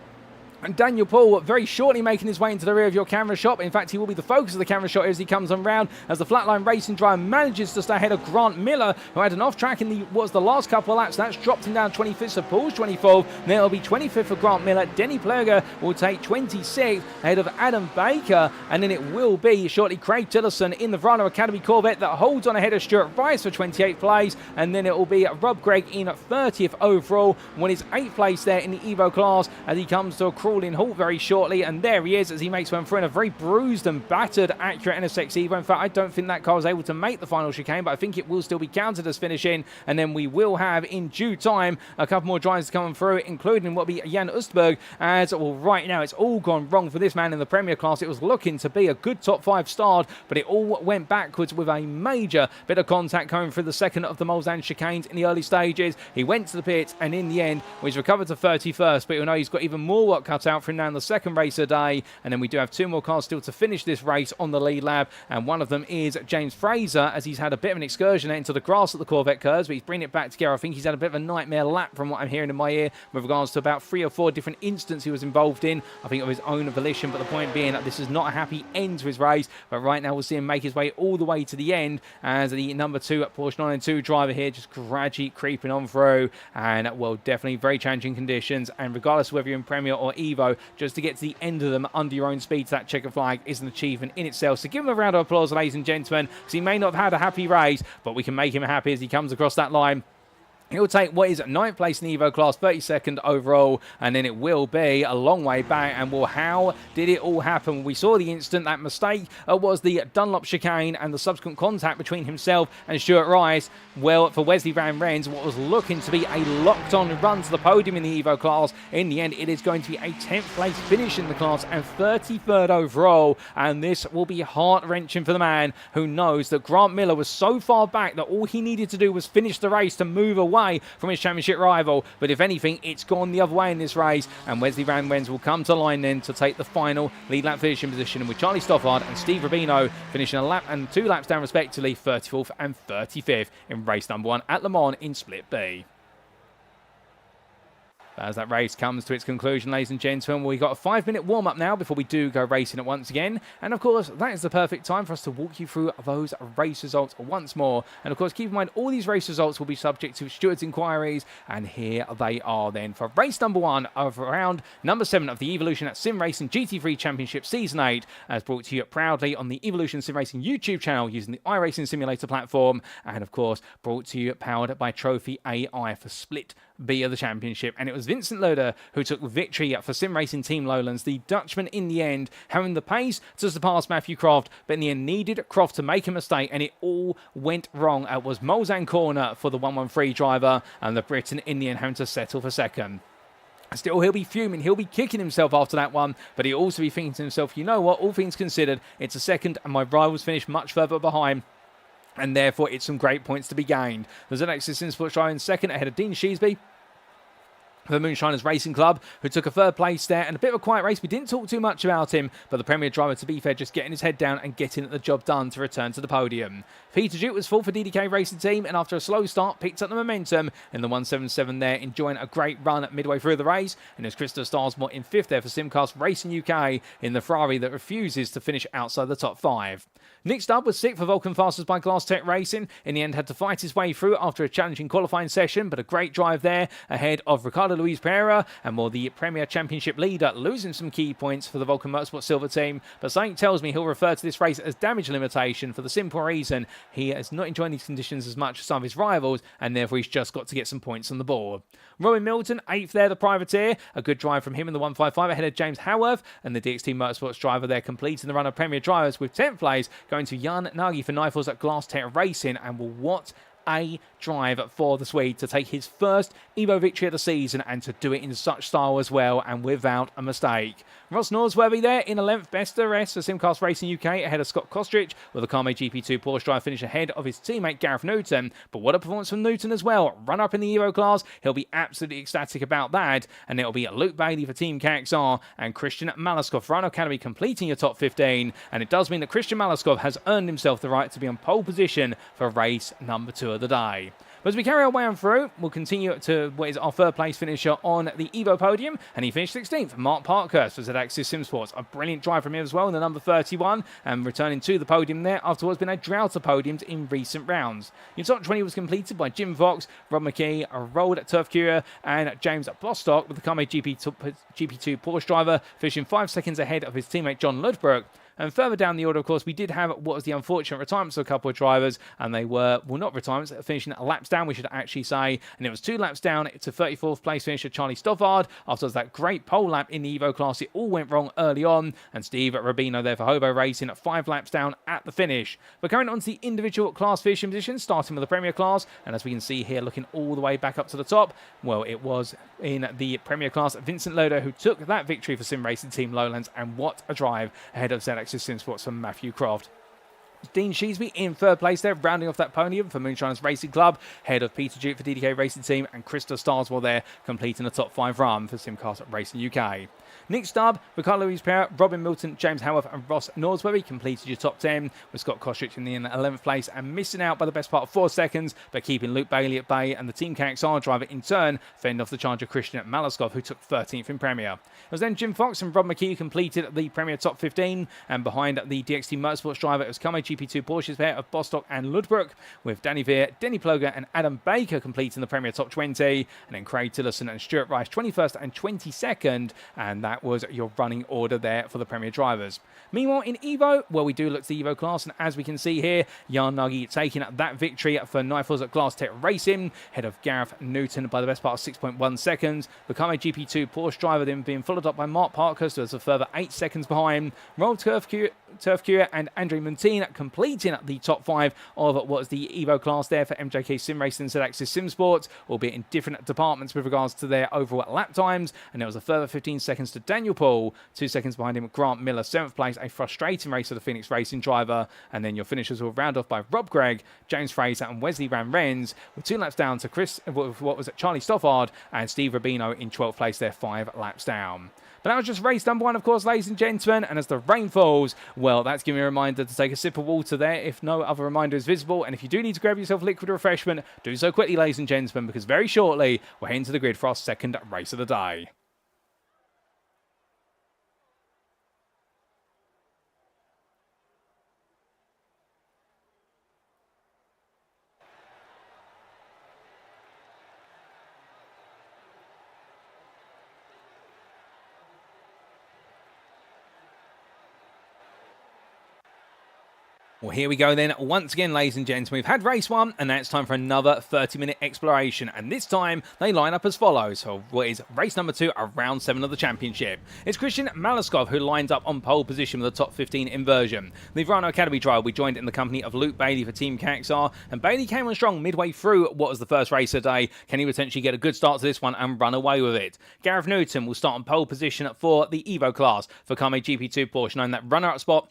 And Daniel Paul very shortly making his way into the rear of your camera shot. In fact, he will be the focus of the camera shot as he comes on round, as the Flatline Racing driver manages to stay ahead of Grant Miller, who had an off-track in the last couple of laps. That's dropped him down 25th, so Paul's 24th. Then it'll be 25th for Grant Miller. Denny Plurger will take 26th ahead of Adam Baker. And then it will be shortly Craig Tillotson in the Verano Academy Corvette that holds on ahead of Stuart Rice for 28th place. And then it will be Rob Gregg in 30th overall, won his 8th place there in the Evo class as he comes to a crawling halt very shortly, and there he is as he makes one through in a very bruised and battered Acura NSX Evo. In fact, I don't think that car was able to make the final chicane, but I think it will still be counted as finishing, and then we will have in due time a couple more drivers coming through, including what will be Jan Östberg, as well right now it's all gone wrong for this man in the Premier class. It was looking to be a good top 5 start, but it all went backwards with a major bit of contact coming through the second of the Mulsanne chicanes in the early stages. He went to the pits, and in the end he's recovered to 31st, but you'll know he's got even more work cut out for him now in the second race of the day. And then we do have 2 more cars still to finish this race on the lead lap, and one of them is James Fraser, as he's had a bit of an excursion into the grass at the Corvette curves, but he's bringing it back together. I think he's had a bit of a nightmare lap from what I'm hearing in my ear with regards to about 3 or 4 different incidents he was involved in, I think of his own volition, but the point being that this is not a happy end to his race. But right now we'll see him make his way all the way to the end as the number 2 Porsche 992 driver here just gradually creeping on through, and well, definitely very challenging conditions, and regardless of whether you're in Premier or Evo, just to get to the end of them under your own speed to that checker flag is an achievement in itself. So give him a round of applause, ladies and gentlemen, because he may not have had a happy race, but we can make him happy as he comes across that line. He'll take what is 9th place in the Evo class, 32nd overall, and then it will be a long way back. And well, how did it all happen? We saw the instant that mistake was the Dunlop chicane and the subsequent contact between himself and Stuart Rice. Well, for Wesley Van Rens, what was looking to be a locked-on run to the podium in the Evo class, in the end, it is going to be a 10th place finish in the class and 33rd overall. And this will be heart-wrenching for the man who knows that Grant Miller was so far back that all he needed to do was finish the race to move away from his championship rival. But if anything, it's gone the other way in this race, and Wesley Van Rens will come to line then to take the final lead lap finishing position, with Charlie Stoffard and Steve Rubino finishing a lap and 2 laps down respectively, 34th and 35th in race number 1 at Le Mans in Split B. As that race comes to its conclusion, ladies and gentlemen, we've got a 5-minute warm-up now before we do go racing it once again. And of course, that is the perfect time for us to walk you through those race results once more. And of course, keep in mind, all these race results will be subject to steward's inquiries. And here they are then for race number 1 of round number 7 of the Evolution Sim Racing GT3 Championship Season 8, as brought to you proudly on the Evolution Sim Racing YouTube channel using the iRacing Simulator platform. And of course, brought to you powered by Trophy AI for Split B of the championship. And it was Vincent Loader who took victory for Sim Racing Team Lowlands, the Dutchman in the end having the pace to surpass Mathew Croft, but in the end needed Croft to make a mistake, and it all went wrong. It was Mulsanne corner for the 113 driver, and the Briton in the end having to settle for second. Still, he'll be fuming, he'll be kicking himself after that one, but he'll also be thinking to himself, you know what, all things considered, it's a second and my rivals finished much further behind, and therefore it's some great points to be gained. There's an Exodus Sports driver in second ahead of Dean Sheesby for the Moonshiners Racing Club, who took a 3rd place there, and a bit of a quiet race. We didn't talk too much about him, but the Premier driver, to be fair, just getting his head down and getting the job done to return to the podium. Peter Jute was 4th for DDK Racing Team, and after a slow start, picked up the momentum in the 177 there, enjoying a great run midway through the race. And there's Christopher Starsmore in 5th there for Simcast Racing UK in the Ferrari that refuses to finish outside the top 5. Nick Stubb was 6th for Vulcan Fasters by Glass Tech Racing. In the end, had to fight his way through after a challenging qualifying session, but a great drive there ahead of Ricardo Luiz Pereira, and more the Premier Championship leader, losing some key points for the Vulcan Motorsport Silver team. But something tells me he'll refer to this race as damage limitation for the simple reason he is not enjoying these conditions as much as some of his rivals, and therefore he's just got to get some points on the board. Robin Milton, 8th there, the privateer. A good drive from him in the 155 ahead of James Howarth, and the DXT Motorsports driver there completing the run of Premier drivers with 10th place, going to Jan Nagy for Nifels at Glass Tech Racing. And what a drive for the Swede to take his first Evo victory of the season, and to do it in such style as well and without a mistake. Ross Norsworthy there in 11th, best of the rest for Simcast Racing UK ahead of Scott Kostrich, with the Carme GP2 Porsche drive finish ahead of his teammate Gareth Newton. But what a performance from Newton as well. Run up in the Evo class, he'll be absolutely ecstatic about that. And it'll be Luke Bailey for Team KXR and Christian Malaskov for Rhino Academy completing your top 15. And it does mean that Christian Malaskov has earned himself the right to be on pole position for race number 2 of the day. But as we carry our way on through, we'll continue to what is our third place finisher on the Evo podium, and he finished 16th. Mark Parkhurst for ZX's Simsports. A brilliant drive from him as well in the number 31, and returning to the podium there after what's been a drought of podiums in recent rounds. Your top 20 was completed by Jim Fox, Rob McKee, Roald Turf Curier, and James Bostock, with the Kame GP2 Porsche driver finishing 5 seconds ahead of his teammate John Ludbrook. And further down the order, of course, we did have what was the unfortunate retirements of a couple of drivers, and they were, well, not retirements, finishing laps down, we should actually say, and it was 2 laps down to 34th place finisher Charlie Stoffard. After that great pole lap in the Evo class, it all went wrong early on, and Steve Rubino there for Hobo Racing at 5 laps down at the finish. But going on to the individual class finishing positions, starting with the Premier class, and as we can see here, looking all the way back up to the top, well, it was in the Premier class Vincent Loader who took that victory for Sim Racing Team Lowlands, and what a drive ahead of ZX's Simsports from Mathew Croft. Dean Sheesby in third place there, rounding off that podium for Moonshiners Racing Club, ahead of Peter Duke for DDK Racing Team, and Krista Starsmore there, completing the top 5 run for Simcast Racing UK. Nick Stubb, Ricardo Luiz Pereira, Robin Milton, James Howarth and Ross Norsworthy completed your top 10, with Scott Kostrich in the 11th place and missing out by the best part of 4 seconds, but keeping Luke Bailey at bay, and the Team KXR driver in turn fended off the Challenger Christian at Malaskov, who took 13th in Premier. It was then Jim Fox and Rob McKee who completed the Premier top 15, and behind the DXT Motorsports driver, it was Kame GP2 Porsche's pair of Bostock and Ludbrook, with Danny Veer, Denny Ploger and Adam Baker completing the Premier top 20, and then Craig Tillerson and Stuart Rice 21st and 22nd, and that was your running order there for the Premier drivers. Meanwhile, in Evo, well, we do look to the Evo class, and as we can see here, Jan Nagy taking that victory for Nifels at Glass Tech Racing, ahead of Gareth Newton by the best part of 6.1 seconds. The Kame GP2 Porsche driver then being followed up by Mark Parkhurst, who a further 8 seconds behind. Roll Turf Curier and Andre Montine completing the top 5 of what was the Evo class there for MJK Sim Racing and ZX's Simsports, albeit in different departments with regards to their overall lap times, and there was a further 15 seconds to Daniel Paul, 2 seconds behind him Grant Miller, 7th place, a frustrating race for the Phoenix Racing driver, and then your finishers will round off by Rob Gregg, James Fraser and Wesley Van Rens, with 2 laps down to what was it, Charlie Stoffard and Steve Rubino in 12th place there, 5 laps down. But that was just race number 1, of course, ladies and gentlemen, and as the rain falls, well, that's giving me a reminder to take a sip of water there if no other reminder is visible, and if you do need to grab yourself liquid refreshment, do so quickly, ladies and gentlemen, because very shortly we're heading to the grid for our second race of the day. Well, here we go then. Once again, ladies and gentlemen, we've had race 1, and now it's time for another 30-minute exploration. And this time, they line up as follows. So what is race number 2, round 7 of the championship. It's Christian Malaskov who lines up on pole position with the top 15 inversion. The Verano Academy driver, we joined in the company of Luke Bailey for Team KXR, and Bailey came on strong midway through what was the first race of the day. Can he potentially get a good start to this one and run away with it? Gareth Newton will start on pole position for the Evo class for Kame GP2 Porsche, knowing that runner-up spot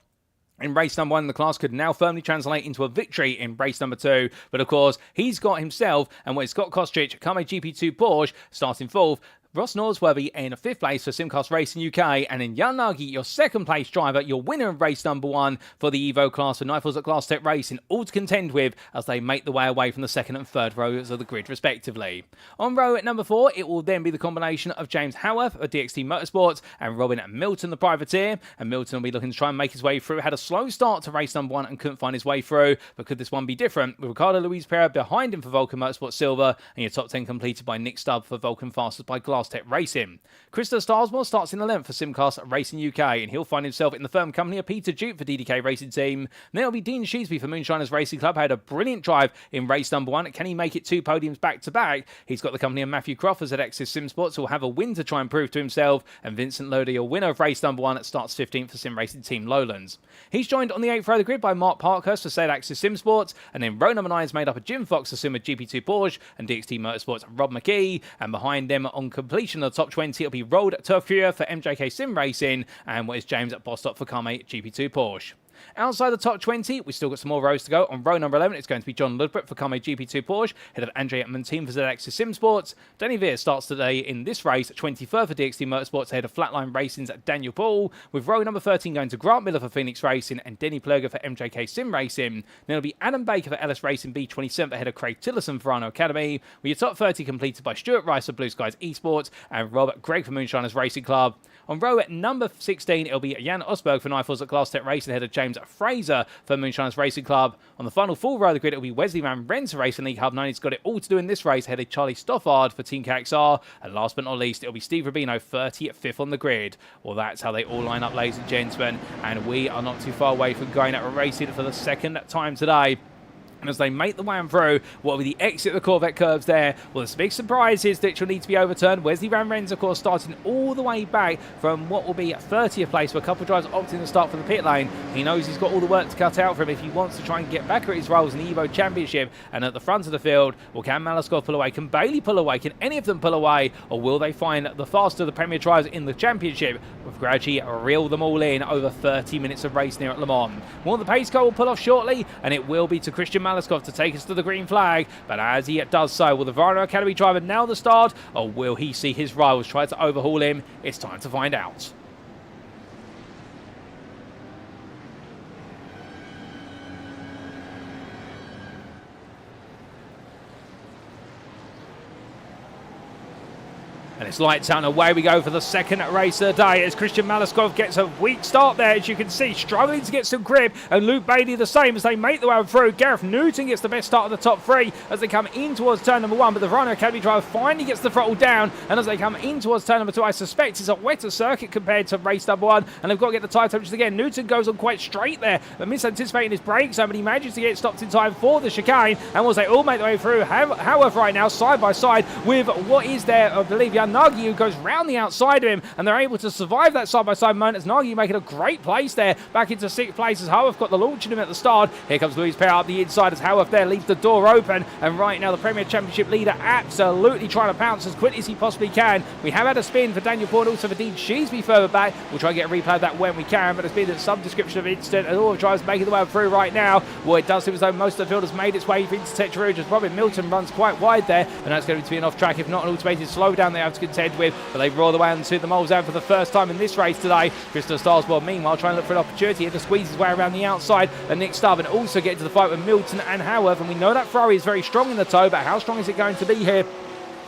in race number 1, the class could now firmly translate into a victory in race number 2. But of course, he's got himself, and when Scott Kostrich, Kame GP2 Porsche, starting 4th, Ross Norsworthy in 5th place for Simcast Racing UK, and in Jan Nagy, your 2nd place driver, your winner of race number 1 for the Evo class for Nifels at Glass Tech Racing, all to contend with as they make the way away from the 2nd and 3rd rows of the grid respectively. On row at number 4, it will then be the combination of James Howarth of DXT Motorsports and Robin Milton, the privateer, and Milton will be looking to try and make his way through. Had a slow start to race number 1 and couldn't find his way through, but could this one be different? With Ricardo Luiz Pereira behind him for Vulcan Motorsports Silver, and your top 10 completed by Nick Stubb for Vulcan Fastest by Glass Tech Racing. Krista Starsmore starts in 11th for Simcast Racing UK, and he'll find himself in the firm company of Peter Duke for DDK Racing Team. Then it'll be Dean Sheesby for Moonshiners Racing Club, had a brilliant drive in race number 1. Can he make it 2 podiums back to back? He's got the company of Mathew Croft at ZX's Simsports, who will have a win to try and prove to himself, and Vincent Loader, your winner of race number 1, starts 15th for Sim Racing Team Lowlands. He's joined on the 8th row of the grid by Mark Parkhurst for ZX's Simsports, and then row number 9 is made up of Jim Fox for Sim GP2 Porsche and DXT Motorsports Rob McKee, and behind them on completion of the top 20 it'll be Roald Turf Curier for MJK Sim Racing, and what is James at Bostock for Kame GP2 Porsche. Outside the top 20, we've still got some more rows to go. On row number 11, it's going to be John Ludbrook for Carme GP2 Porsche, head of Andrea Montein for ZX Sim Sports. Danny Veer starts today in this race, 23rd for DXT Motorsports, head of Flatline Racing's Daniel Paul, with row number 13 going to Grant Miller for Phoenix Racing and Denny Plurger for MJK Sim Racing. Then it'll be Adam Baker for Ellis Racing B27th, ahead of Craig Tillison for Arno Academy, with your top 30 completed by Stuart Rice for Blue Skies Esports and Robert Gregg for Moonshiners Racing Club. On row at number 16, it'll be Jan Osberg for Nifels at Glass Tech Racing, ahead of James Fraser for Moonshiners Racing Club. On the final full row of the grid, it'll be Wesley Van Renz for Racing League Hub 9. He's got it all to do in this race, ahead of Charlie Stoffard for Team KXR. And last but not least, it'll be Steve Rubino, 35th on the grid. Well, that's how they all line up, ladies and gentlemen. And we are not too far away from going out racing for the second time today. And as they make the way through, what will be the exit of the Corvette curbs there? Well, the big surprise is that she'll need to be overturned. Wesley Van Renz, of course, starting all the way back from what will be 30th place, where a couple of drivers opting to start from the pit lane. He knows he's got all the work to cut out for him if he wants to try and get back at his roles in the Evo Championship. And at the front of the field, well, can Malaskov pull away? Can Bailey pull away? Can any of them pull away? Or will they find the faster of the Premier drivers in the Championship with gradually reel them all in over 30 minutes of racing here at Le Mans? Well, the pace car will pull off shortly, and it will be to Christian Malaskov to take us to the green flag. But as he does so, will the Varno Academy driver nail the start, or will he see his rivals try to overhaul him? It's time to find out. And it's lights out and away we go for the second race of the day as Christian Malaskov gets a weak start there, as you can see, struggling to get some grip, and Luke Bailey the same as they make the way through. Gareth Newton gets the best start of the top three as they come in towards turn number 1, but the Rhino Academy driver finally gets the throttle down, and as they come in towards turn number 2, I suspect it's a wetter circuit compared to race number 1, and they've got to get the tyre temperatures again. Newton goes on quite straight there, but misanticipating his brakes, but he manages to get stopped in time for the chicane, and once they all make their way through, however, right now, side by side with what is there, I believe, Nagy, who goes round the outside of him, and they're able to survive that side-by-side moment as Nagy making a great place there, back into 6th place as Howarth got the launch in him at the start. Here comes Luiz Pereira up the inside as Howarth there leaves the door open, and right now the Premier Championship leader absolutely trying to pounce as quickly as he possibly can. We have had a spin for Daniel Paul, also for Dean Sheesby further back. We'll try and get a replay of that when we can, but it's been some description of incident, and all the drivers making the way through right now. Well, it does seem as though most of the field has made its way into Tetra Rouge as Robin Milton runs quite wide there, and that's going to be an off-track, if not an automated slowdown they have to contend with, but they roar the way into the Mulsanne for the first time in this race today. Christopher Starsmore, meanwhile, trying to look for an opportunity to squeeze his way around the outside, and Nick Stubb, and also get into the fight with Milton and Howarth, and we know that Ferrari is very strong in the toe, but how strong is it going to be here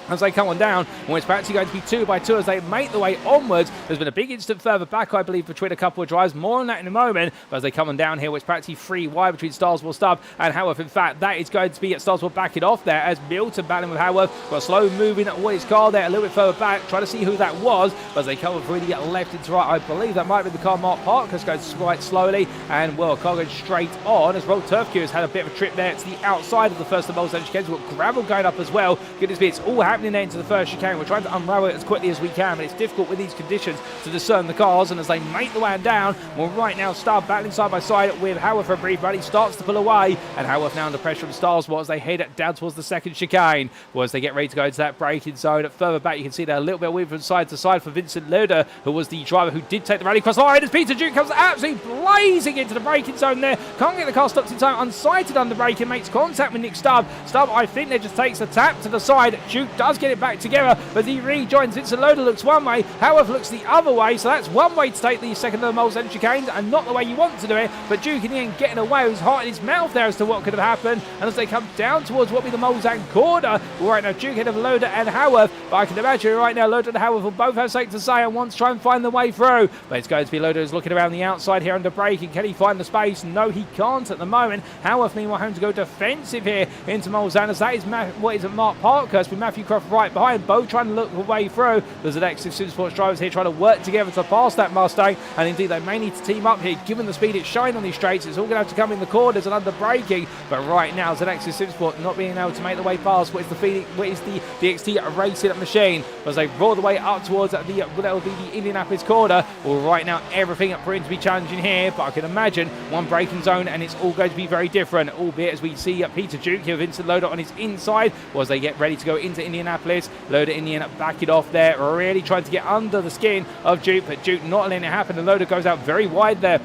as they come on down? Well, it's actually going to be 2 by 2 as they make the way onwards. There's been a big incident further back, I believe, between a couple of drivers. More on that in a moment. But as they come on down here, it's practically 3 wide between Starsmore, Stubb and Howarth. In fact, that is going to be at Starsmore backing off there as Milton battling with Howarth. Got a slow moving at his car there a little bit further back, trying to see who that was. But as they come up really left into right, I believe that might be the car Mark Parker's going quite slowly. And well, car goes straight on as Roll Turfcue has had a bit of a trip there to the outside of the first of the Mulsanne chicanes. We've got gravel going up as well. Goodness me, it's all happening there into the first chicane. We're trying to unravel it as quickly as we can, but it's difficult with these conditions to discern the cars. And as they make the way down, well, right now Stubb battling side by side with Howarth for a brief rally, starts to pull away, and Howarth now under pressure from Starsmore as they head down towards the second chicane. Well, as they get ready to go into that braking zone, further back you can see they're a little bit weird from side to side for Vincent Loder, who was the driver who did take the rally across the line, as Peter Duke comes absolutely blazing into the braking zone there. Can't get the car stopped in time, unsighted under braking, makes contact with Nick Stubb. Stubb, I think, there just takes a tap to the side. Duke does get it back together, but he rejoins. Vincent Loder looks one way, Howarth looks the other way, so that's one way to take the second of the Mulsanne chicanes, and not the way you want to do it. But Duke in the end getting away with his heart in his mouth there as to what could have happened. And as they come down towards what will be the Mulsanne corner, well, right now Duke ahead of Loder and Howarth, but I can imagine right now Loder and Howarth will both have something to say and want to try and find the way through. But it's going to be Loder who's looking around the outside here under braking. Can he find the space? No, he can't at the moment. Howarth meanwhile having to go defensive here into Mulsanne, as that is Mark Parkhurst with Mathew Croft right behind, both trying to look a way through. There's an Exif Supersports drivers here trying to work together to pass that Mustang, and indeed they may need to team up here given the speed it's showing on these straights. It's all going to have to come in the corners and under braking, but right now Zanexis Supersport not being able to make the way past what is the DXT racing machine as they roar the way up towards that will be the Indianapolis corner. Well, right now everything proving to be challenging here, but I can imagine one braking zone and it's all going to be very different, albeit as we see Peter Duke here, Vincent Loder on his inside as they get ready to go into Indianapolis. Loder in the end back it off there, really trying to get under the skin of Duke, but Duke not letting it happen, and Loder goes out very wide there.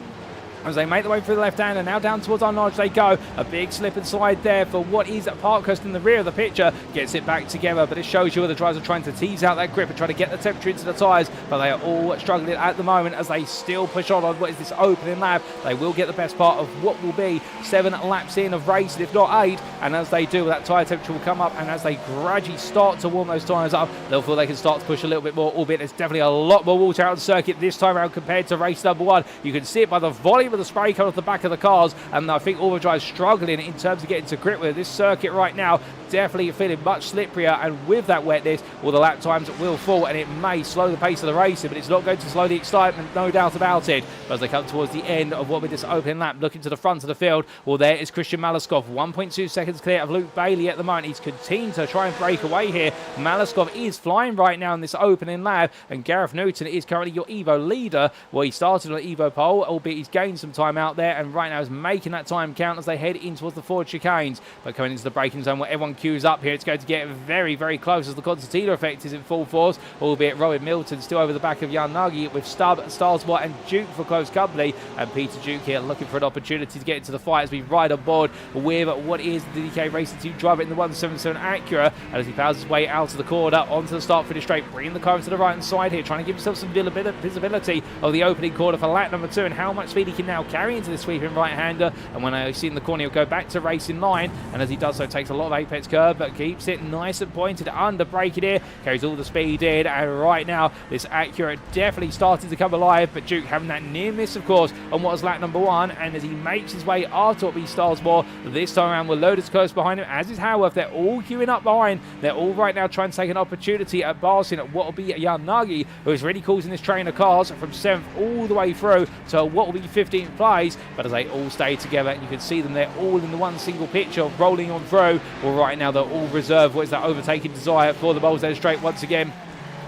as they make their way through the left hand, and now down towards our notch they go. A big slip and slide there for what is Parkhurst in the rear of the picture. Gets it back together, but it shows you where the drivers are trying to tease out that grip and try to get the temperature into the tyres, but they are all struggling at the moment as they still push on what is this opening lap. They will get the best part of what will be 7 laps in of racing, if not 8, and as they do, that tyre temperature will come up, and as they gradually start to warm those tyres up, they'll feel they can start to push a little bit more, albeit there's definitely a lot more water out on the circuit this time around compared to race number 1. You can see it by the volume of the spray coming off the back of the cars, and I think all the drivers struggling in terms of getting to grip with this circuit right now. Definitely feeling much slipperier, and with that wetness, all the lap times will fall, and it may slow the pace of the racing, but it's not going to slow the excitement, no doubt about it. But as they come towards the end of what will be this opening lap, looking to the front of the field, well, there is Christian Malaskov, 1.2 seconds clear of Luke Bailey at the moment. He's continuing to try and break away here. Malaskov is flying right now in this opening lap, and Gareth Newton is currently your Evo leader. Well, he started on the Evo pole, albeit he's gained some time out there, and right now is making that time count as they head in towards the forward chicanes. But coming into the braking zone where everyone queues up here, it's going to get very, very close as the concertina effect is in full force, albeit Robin Milton still over the back of Jan Nagy, with Stubb, Starsmore and Duke for close company, and Peter Duke here looking for an opportunity to get into the fight as we ride on board with what is the DK Racing Team driver in the 177 Acura, and as he powers his way out of the corner onto the start finish straight, bringing the car into the right hand side here, trying to give himself some visibility of the opening corner for lap number 2 and how much speed he can now carry into the sweeping right-hander. And when I see in the corner, he'll go back to racing line, and as he does so, takes a lot of apex curve, but keeps it nice and pointed under braking here, carries all the speed in, and right now this Acura definitely started to come alive, but Duke having that near miss, of course, on what was lap number 1, and as he makes his way after what be Starsmore, this time around we're loaded close behind him, as is Howarth. They're all queuing up behind. They're all right now trying to take an opportunity at Barson at what will be Jan Nagy, who is really causing this train of cars from 7th all the way through to what will be 15th place, but as they all stay together, you can see them, they're all in the one single picture rolling on through. Well, right now they're all reserved what is that overtaking desire for the Moles Straight once again.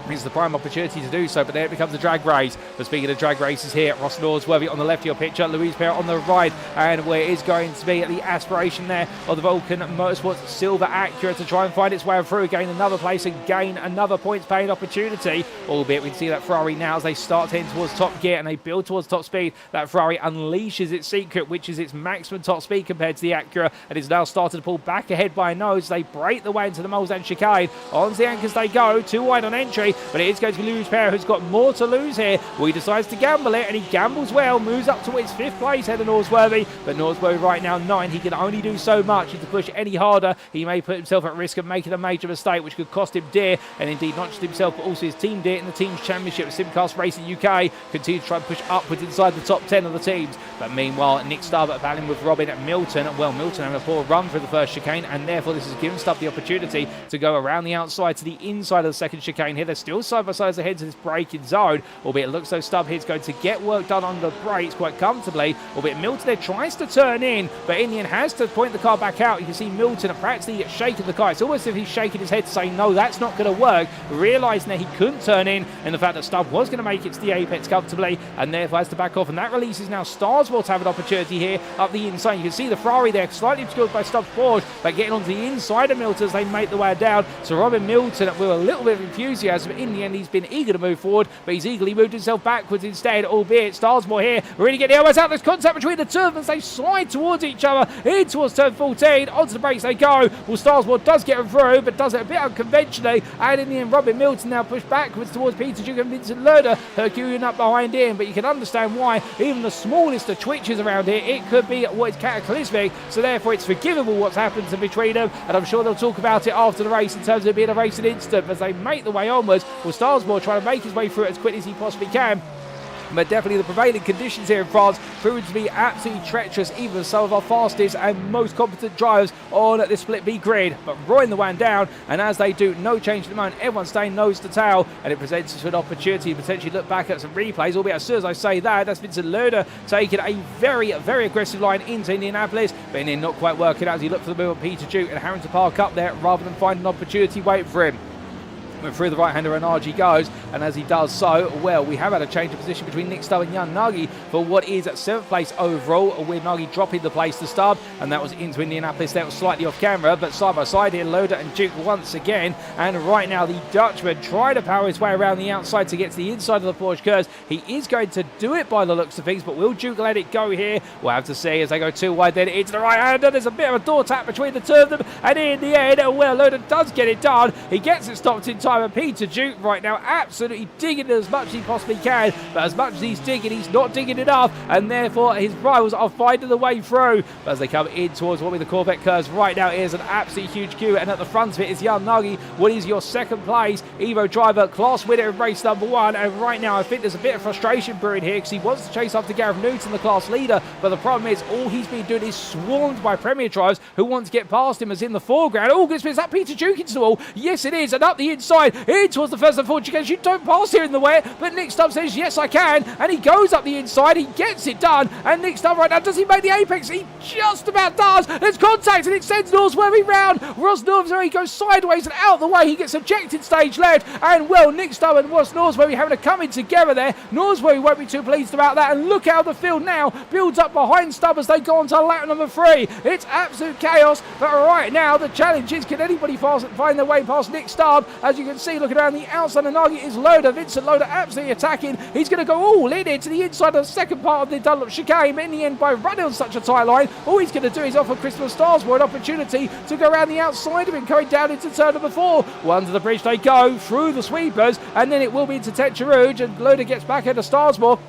It's the prime opportunity to do so, but there it becomes a drag race. But speaking of drag races here, Ross Norsworthy on the left of your picture, Luiz Pereira on the right, and where it is going to be the aspiration there of the Vulcan Motorsports Silver Acura to try and find its way through, gain another place and gain another points paying opportunity, albeit we can see that Ferrari now as they start heading towards top gear and they build towards top speed, that Ferrari unleashes its secret, which is its maximum top speed compared to the Acura, and is now starting to pull back ahead by a nose. They break the way into the Moles and chicane, onto the anchors they go, too wide on entry, but it is going to be Luiz Pereira who's got more to lose here. Well, he decides to gamble it, and he gambles well, moves up towards 5th place ahead of Norsworthy, but Norsworthy right now 9th. He can only do so much. If to push any harder, he may put himself at risk of making a major mistake, which could cost him dear, and indeed not just himself but also his team dear in the Teams Championship. Simcast Racing UK continue to try and push upwards inside the top 10 of the teams, but meanwhile Nick Stubb battling with Robin Milton. Well, Milton having a poor run through the first chicane, and therefore this has given Stubb the opportunity to go around the outside to the inside of the second chicane here. They're still side by side as they head to this braking zone, albeit it looks though Stubb here is going to get work done on the brakes quite comfortably, albeit Milton there tries to turn in, but in the end has to point the car back out. You can see Milton practically shaking the car. It's almost as if he's shaking his head saying no, that's not going to work, realising that he couldn't turn in, and the fact that Stubb was going to make it to the apex comfortably and therefore has to back off, and that releases now Starsmore to have an opportunity here up the inside. You can see the Ferrari there slightly obscured by Stubb's Porsche, but getting onto the inside of Milton as they make the way down. So Robin Milton with a little bit of enthusiasm, in the end he's been eager to move forward, but he's eagerly moved himself backwards instead, albeit Starsmore here really get the elbows out. There's contact between the two of them as they slide towards each other in towards turn 14. Onto the brakes they go. Well, Starsmore does get him through, but does it a bit unconventionally, and in the end Robin Milton now pushed backwards towards Peter Duke and Vincent Lerner, queuing up behind him, but you can understand why even the smallest of twitches around here, it could be what is cataclysmic, so therefore it's forgivable what's happened to between them, and I'm sure they'll talk about it after the race in terms of it being a racing incident as they make the way onwards. Well, Starsmore trying to make his way through it as quickly as he possibly can, but definitely the prevailing conditions here in France proved to be absolutely treacherous, even for some of our fastest and most competent drivers on the split B grid. But roaring the one down, and as they do, no change at the moment, everyone's staying nose to tail, and it presents us with an opportunity to potentially look back at some replays, albeit as soon as I say that, that's Vincent Lerner taking a very, very aggressive line into Indianapolis, but in the end not quite working out as he looked for the move on Peter Duke and having to park up there rather than find an opportunity waiting for him. Through the right-hander and RG goes, and as he does so, well, we have had a change of position between Nick Stubb and Jan Nagy for what is 7th place overall, with Nagy dropping the place to Stubb, and that was into Indianapolis. That was slightly off camera, but side by side here, Loader and Duke once again, and right now the Dutchman trying to power his way around the outside to get to the inside of the Porsche curves. He is going to do it by the looks of things, but will Duke let it go here? We'll have to see as they go too wide then into the right hand, and there's a bit of a door tap between the two of them, and in the end, well, Loader does get it done. He gets it stopped in time, and Peter Duke right now absolutely digging it as much as he possibly can, but as much as he's digging, he's not digging enough, and therefore his rivals are finding the way through. But as they come in towards what will be the Corvette curves right now, is an absolutely huge queue, and at the front of it is Jan Nagy. What is your second place Evo driver, class winner in race number 1, and right now I think there's a bit of frustration brewing here because he wants to chase after Gareth Newton, the class leader, but the problem is all he's been doing is swarmed by Premier drivers who want to get past him as in the foreground. Oh, is that Peter Duke into the wall? Yes, it is, and up the inside, in towards the first and fourth chicane. You don't pass here in the wet, but Nick Stubb says, yes, I can, and he goes up the inside, he gets it done, and Nick Stubb right now, does he make the apex? He just about does. There's contact, and it sends Norsworthy round. Ross Norsworthy goes sideways and out the way. He gets ejected stage left, and well, Nick Stubb and Ross Norsworthy having a coming together there. Norsworthy won't be too pleased about that, and look how the field now builds up behind Stubb as they go on to lap number 3. It's absolute chaos, but right now the challenge is, can anybody find their way past Nick Stubb? As you can see, looking around the outside of Nagy is Loader. Vincent Loader absolutely attacking. He's going to go all in into the inside of the second part of the Dunlop chicane, but in the end, by running on such a tight line, all he's going to do is offer Christopher Starsmore an opportunity to go around the outside of him, going down into turn number 4. Well, under the bridge they go, through the sweepers, and then it will be into Tetra Rouge, and Loader gets back into Starsmore.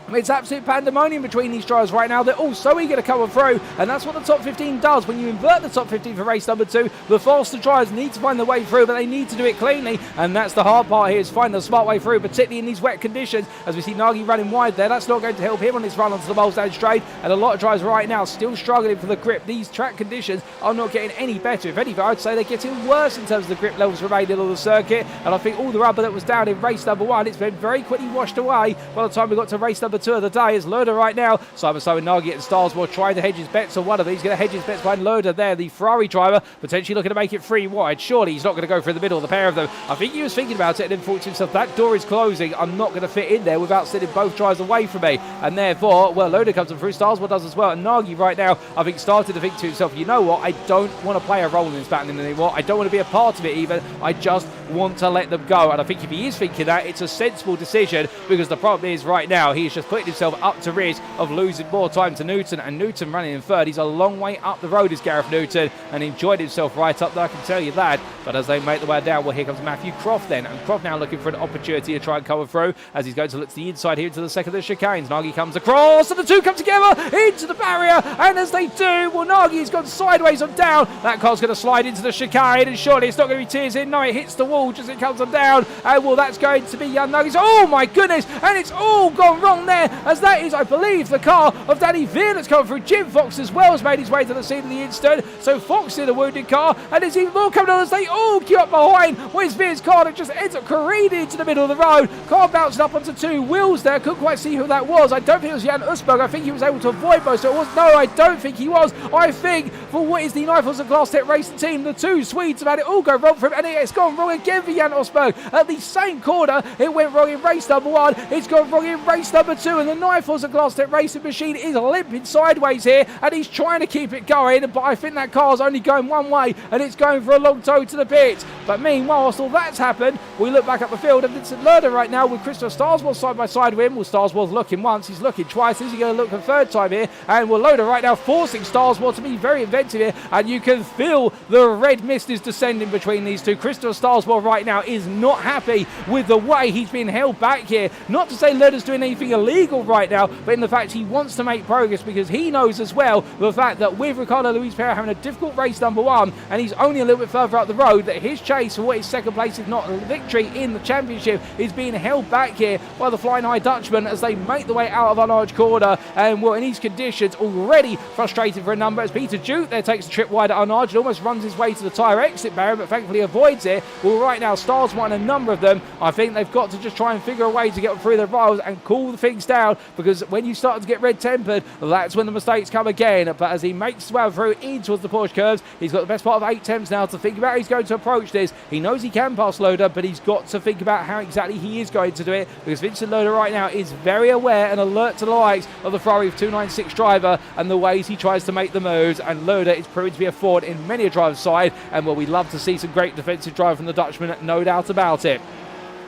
It's absolute pandemonium between these drivers right now. They're all so eager to come through, and that's what the top 15 does. When you invert the top 15 for race number 2, the faster drivers need to find their way through, but they need to do it cleanly, and that's the hard part here, is find the smart way through, particularly in these wet conditions. As we see Nagy running wide there, that's not going to help him on his run onto the Mulsanne straight, and a lot of drivers right now still struggling for the grip. These track conditions are not getting any better. If anything, I'd say they're getting worse in terms of the grip levels remaining on the circuit, and I think all the rubber that was down in race number 1, it's been very quickly washed away by the time we got to race number 2 of the day. As Loader right now, Simon Nagy and Starsmore trying to hedge his bets on one of these. He's going to hedge his bets behind Loader there, the Ferrari driver, potentially looking to make it 3 wide. Surely he's not going to go through the middle of the pair of them. I think he was thinking about it and then thought to himself, that door is closing, I'm not going to fit in there without sending both drivers away from me, and therefore, well, Loader comes through, Starsmore does as well, and Nagy right now, I think, started to think to himself, you know what, I don't want to play a role in this battle anymore, I don't want to be a part of it even, I just want to let them go. And I think if he is thinking that, it's a sensible decision, because the problem is right now, he's just putting himself up to risk of losing more time to Newton, and Newton running in third. He's a long way up the road, is Gareth Newton, and enjoyed himself right up there, I can tell you that. But as they make the way down, well, here comes Mathew Croft then, and Croft now looking for an opportunity to try and cover through, as he's going to look to the inside here into the second of the chicanes. Nagy comes across, and the two come together into the barrier, and as they do, well, Nagy's gone sideways on down. That car's going to slide into the chicane, and surely it's not going to be tears in. No, it hits the wall just as it comes on down, and well, that's going to be Jan Nagy's. Oh my goodness, and it's all gone wrong there, as that is, I believe, the car of Danny Veer that's come through. Jim Fox as well has made his way to the scene of the incident, so Fox in a wounded car, and there's even more coming on as they all queue up behind. Where's Veer's car that just ends up careening into the middle of the road. Car bouncing up onto 2 wheels there. Couldn't quite see who that was. I don't think it was Jan Usberg. I think he was able to avoid most of it. No, I don't think he was. I think for what is the Nifels and Glass Tech Racing team, the 2 Swedes have had it all go wrong for him, and it's gone wrong again for Jan Usberg. At the same corner, it went wrong in race number 1. It's gone wrong in race number 2, and the Nifels and Glass Tech Racing machine is limping sideways here, and he's trying to keep it going, but I think that car's only going one way, and it's going for a long tow to the pit. But meanwhile, whilst all that's happened, we look back up the field, and Vincent Loader right now with Christopher Starsmore side by side with him. Well, Starsmore's looking once, he's looking twice. Is he going to look a third time here? And well, Loader right now forcing Starsmore to be very inventive here, and you can feel the red mist is descending between these two. Christopher Starsmore right now is not happy with the way he's been held back here. Not to say Loader's doing anything illegal right now, but in the fact he wants to make progress, because he knows as well the fact that with Ricardo Luiz Pereira having a difficult race number 1, and he's only a little bit further up the road, that his chase for what is second place, if not a victory in the championship, is being held back here by the Flying High Dutchman as they make the way out of a large corner. And well, in these conditions, already frustrated for a number, as Peter Duke there takes a trip wide at Arnage and almost runs his way to the tyre exit barrier, but thankfully avoids it. Well, right now, Stars won a number of them. I think they've got to just try and figure a way to get through the rivals and cool the things things down, because when you start to get red-tempered, that's when the mistakes come again. But as he makes his way through in towards the Porsche curves, he's got the best part of 8 attempts now to think about how he's going to approach this. He knows he can pass Loader, but he's got to think about how exactly he is going to do it, because Vincent Loader right now is very aware and alert to the likes of the Ferrari 296 driver and the ways he tries to make the moves, and Loader is proving to be a forward in many a driver's side, and well, we love to see some great defensive drive from the Dutchman, no doubt about it.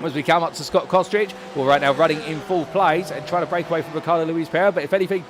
As we come up to Scott Kostrich, well, right now running in full place and trying to break away from Ricardo Luiz Pereira, but if anything,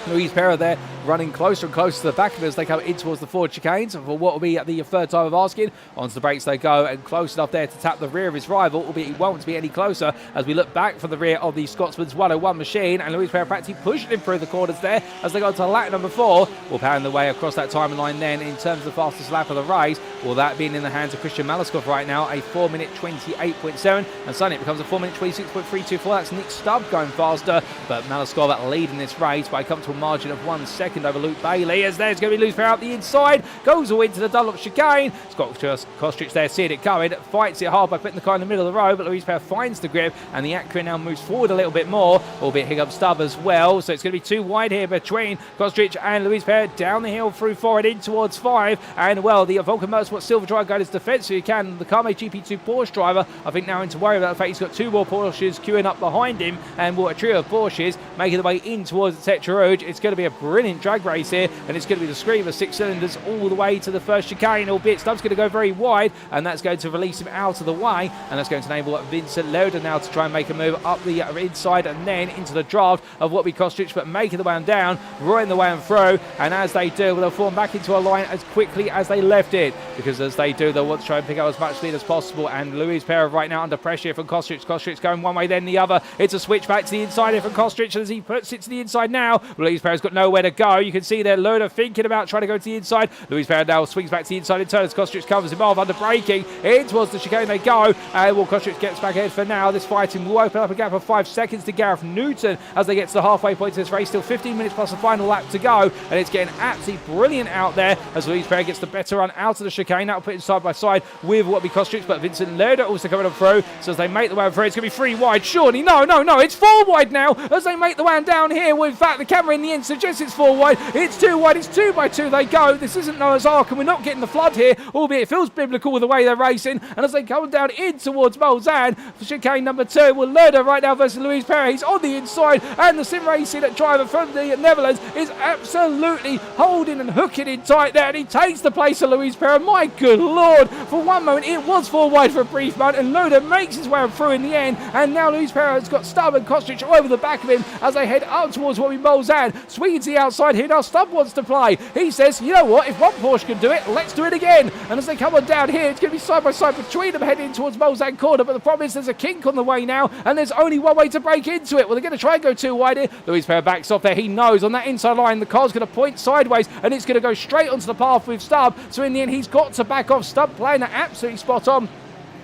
Luiz Pereira there running closer and closer to the back of it as they come in towards the forward chicanes. For what will be the third time of asking, onto the brakes they go, and close enough there to tap the rear of his rival, albeit he won't be any closer as we look back from the rear of the Scotsman's 101 machine, and Luiz Pereira practically pushing him through the corners there as they go to lap number 4. We'll pound the way across that timing line then in terms of the fastest lap of the race. Well, that being in the hands of Christian Malaskov right now, a 4-minute 28.7, and suddenly it becomes a 4-minute 26.324. That's Nick Stubb going faster, but Malaskov leading this race by a comfortable margin of 1 second over Luke Bailey, as there's going to be Luiz Pereira out the inside, goes all into the Dunlop chicane. Scott Kostrich there seeing it coming, fights it hard by putting the car in the middle of the road, but Luiz Pereira finds the grip, and the Acura now moves forward a little bit more, albeit Hiccup Stubb as well, so it's going to be too wide here between Kostrich and Luiz Pereira down the hill through 4 and in towards 5, and well, the Vulcan Motorsport Silver driver got his defence, so you can, the Carme GP2 Porsche driver, I think now into worry about the fact he's got 2 more Porsches queuing up behind him, and what a trio of Porsches making their way in towards the Tetra Rouge. It's going to be a brilliant drag race here, and it's going to be the scream of 6 cylinders all the way to the first chicane, albeit Stubb's going to go very wide, and that's going to release him out of the way, and that's going to enable Vincent Loader now to try and make a move up the inside and then into the draft of what we Kostrich, but making the way on down, roaring the way on through, and as they do, they'll form back into a line as quickly as they left it, because as they do, they'll want to try and pick up as much speed as possible, and Luiz Pereira right now under pressure from Kostrich. Kostrich going one way then the other. It's a switch back to the inside here from Kostrich, as he puts it to the inside now. Luiz Pereira's got nowhere to go. You can see there Loader thinking about trying to go to the inside. Luiz Pereira now swings back to the inside in turn as Kostrich covers him off under braking. In towards the chicane they go, and well, Kostrich gets back ahead for now. This fighting will open up a gap of 5 seconds to Gareth Newton as they get to the halfway point of this race. Still 15 minutes plus the final lap to go, and it's getting absolutely brilliant out there as Luiz Pereira gets the better run out of the chicane. That'll put him side by side with what we Kostrich, but Vincent Loader also coming on through, so as they make the way on through, it's going to be 3 wide. Surely, no, it's 4 wide now as they make the way on down here. Well, in fact, the camera in the end suggests it's 4 wide. It's 2 wide. It's 2 by 2 they go. This isn't Noah's Ark, and we're not getting the flood here, albeit it feels biblical with the way they're racing. And as they come down in towards Bolzan for chicane number 2, well, Loader right now versus Luiz Pereira. He's on the inside, and the sim racing driver from the Netherlands is absolutely holding and hooking in tight there, and he takes the place of Luiz Pereira. My good lord, for one moment it was 4 wide for a brief moment, and Loader makes his way through in the end, and now Luiz Pereira has got Stubb and Kostrich over the back of him as they head up towards what we Bolzan. Swings the outside here. Now Stubb wants to play. He says, you know what, if one Porsche can do it, let's do it again. And as they come on down here, it's going to be side by side between them heading towards Bolzan corner, but the problem is there's a kink on the way now, and there's only one way to break into it. Well, they're going to try and go 2 wide here. Luiz Pereira backs off there. He knows on that inside line the car's going to point sideways, and it's going to go straight onto the path with Stubb, so in the end he's got to back off. Stubb playing that absolutely spot on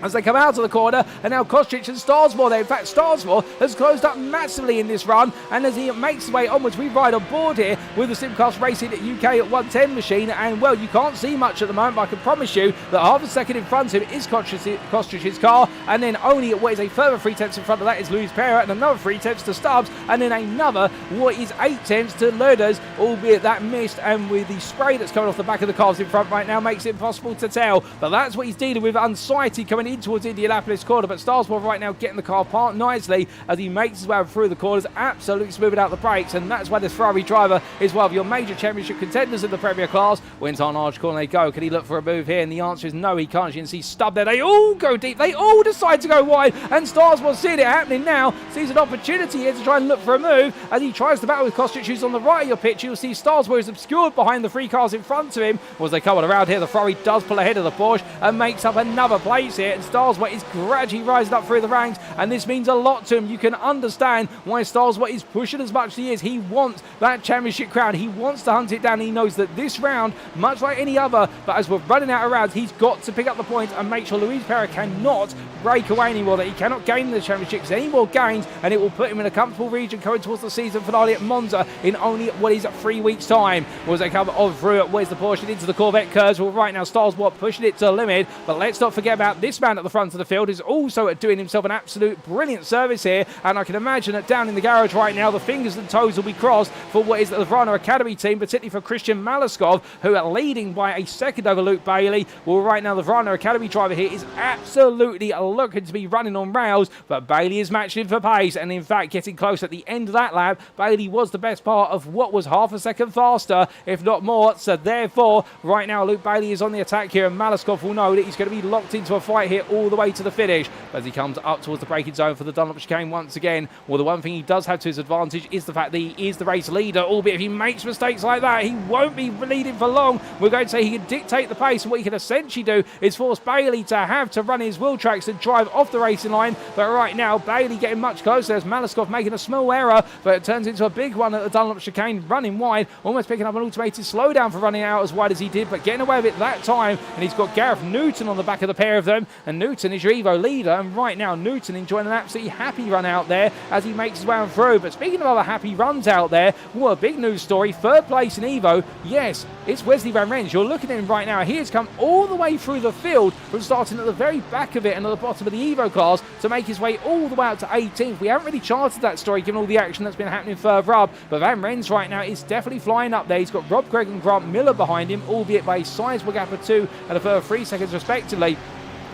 as they come out of the corner, and now Kostrich and Starsmore there. In fact, Starsmore has closed up massively in this run, and as he makes his way onwards, we ride on board here with the Simcast Racing UK at 110 machine, and well, you can't see much at the moment, but I can promise you that half a second in front of him is Kostrich's car, and then only what is a further 3 tenths in front of that is Luiz Pereira, and another 3 tenths to Stubbs, and then another what is 8 tenths to Loader's, albeit that mist, and with the spray that's coming off the back of the cars in front right now makes it impossible to tell, but that's what he's dealing with. Unsighted coming in towards Indianapolis corner, but Starsmore right now getting the car parked nicely as he makes his way through the corners, absolutely smoothing out the brakes, and that's why this Ferrari driver is one of your major championship contenders in the Premier class. Wins on large corner they go. Can he look for a move here? And the answer is no, he can't. You can see Stubb there. They all go deep. They all decide to go wide, and Starsmore seeing it happening now, sees an opportunity here to try and look for a move as he tries to battle with Kostrich, who's on the right of your pitch. You'll see Starsmore is obscured behind the 3 cars in front of him. As they come on around here, the Ferrari does pull ahead of the Porsche and makes up another place here, and Starsmore is gradually rising up through the ranks, and this means a lot to him. You can understand why Starsmore is pushing as much as he is. He wants that championship crown. He wants to hunt it down. He knows that this round, much like any other, but as we're running out of rounds, he's got to pick up the points and make sure Luiz Pereira cannot break away anymore, that he cannot gain the championships any more gains, and it will put him in a comfortable region coming towards the season finale at Monza in only what is 3 weeks time. As they come on through, where's the Porsche into the Corvette curves? Well, right now Starsmore pushing it to the limit, but let's not forget about this man around at the front of the field, is also doing himself an absolute brilliant service here, and I can imagine that down in the garage right now, the fingers and toes will be crossed for what is the Vrana Academy team, particularly for Christian Malaskov, who are leading by a second over Luke Bailey. Well, right now, the Vrana Academy driver here is absolutely looking to be running on rails, but Bailey is matching for pace, and in fact, getting close at the end of that lap, Bailey was the best part of what was half a second faster, if not more, so therefore, right now, Luke Bailey is on the attack here, and Malaskov will know that he's going to be locked into a fight here all the way to the finish. As he comes up towards the braking zone for the Dunlop chicane once again, well, the one thing he does have to his advantage is the fact that he is the race leader, albeit if he makes mistakes like that, he won't be leading for long. We're going to say he can dictate the pace, and what he can essentially do is force Bailey to have to run his wheel tracks and drive off the racing line. But right now, Bailey getting much closer as Malaskov making a small error, but it turns into a big one at the Dunlop chicane, running wide, almost picking up an automated slowdown for running out as wide as he did, but getting away with it that time. And he's got Gareth Newton on the back of the pair of them, and Newton is your Evo leader, and right now Newton enjoying an absolutely happy run out there as he makes his way on through. But speaking of other happy runs out there, well, a big news story, third place in Evo, yes, it's Wesley Van Rens. You're looking at him right now, he has come all the way through the field from starting at the very back of it and at the bottom of the Evo class to make his way all the way up to 18th. We haven't really charted that story given all the action that's been happening further up, but Van Rens right now is definitely flying up there. He's got Rob Gregg and Grant Miller behind him, albeit by a sizable gap of 2 and a further 3 seconds respectively.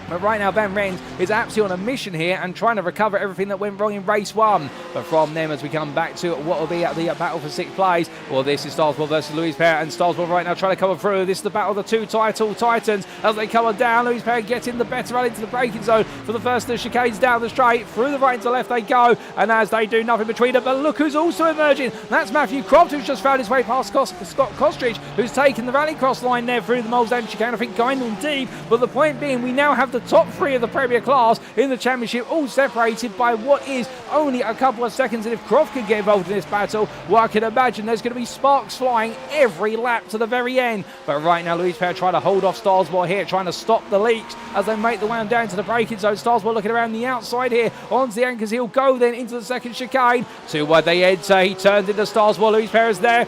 But right now, Van Rens is absolutely on a mission here and trying to recover everything that went wrong in race 1. But from them, as we come back to what will be at the battle for 6th place, well, this is Starsmore versus Luiz Pereira, and Starsmore right now trying to come through. This is the battle of the two title titans as they come down. Luiz Pereira getting the better run into the braking zone for the first of the chicanes down the straight. Through the right into the left they go, and as they do, nothing between them. But look who's also emerging. That's Mathew Croft, who's just found his way past Scott Kostridge, who's taken the rallycross line there through the Moles and chicane. I think going on deep. But the point being, we now have the top 3 of the Premier class in the championship, all separated by what is only a couple of seconds. And if Croft can get involved in this battle, well, I can imagine there's going to be sparks flying every lap to the very end. But right now, Luiz Pereira trying to hold off Starsmore here, trying to stop the leaks as they make the way down to the braking zone. Starsmore looking around the outside here onto the anchors. He'll go then into the second chicane. Too wide they enter. He turns into Starsmore. Luiz Pereira's there.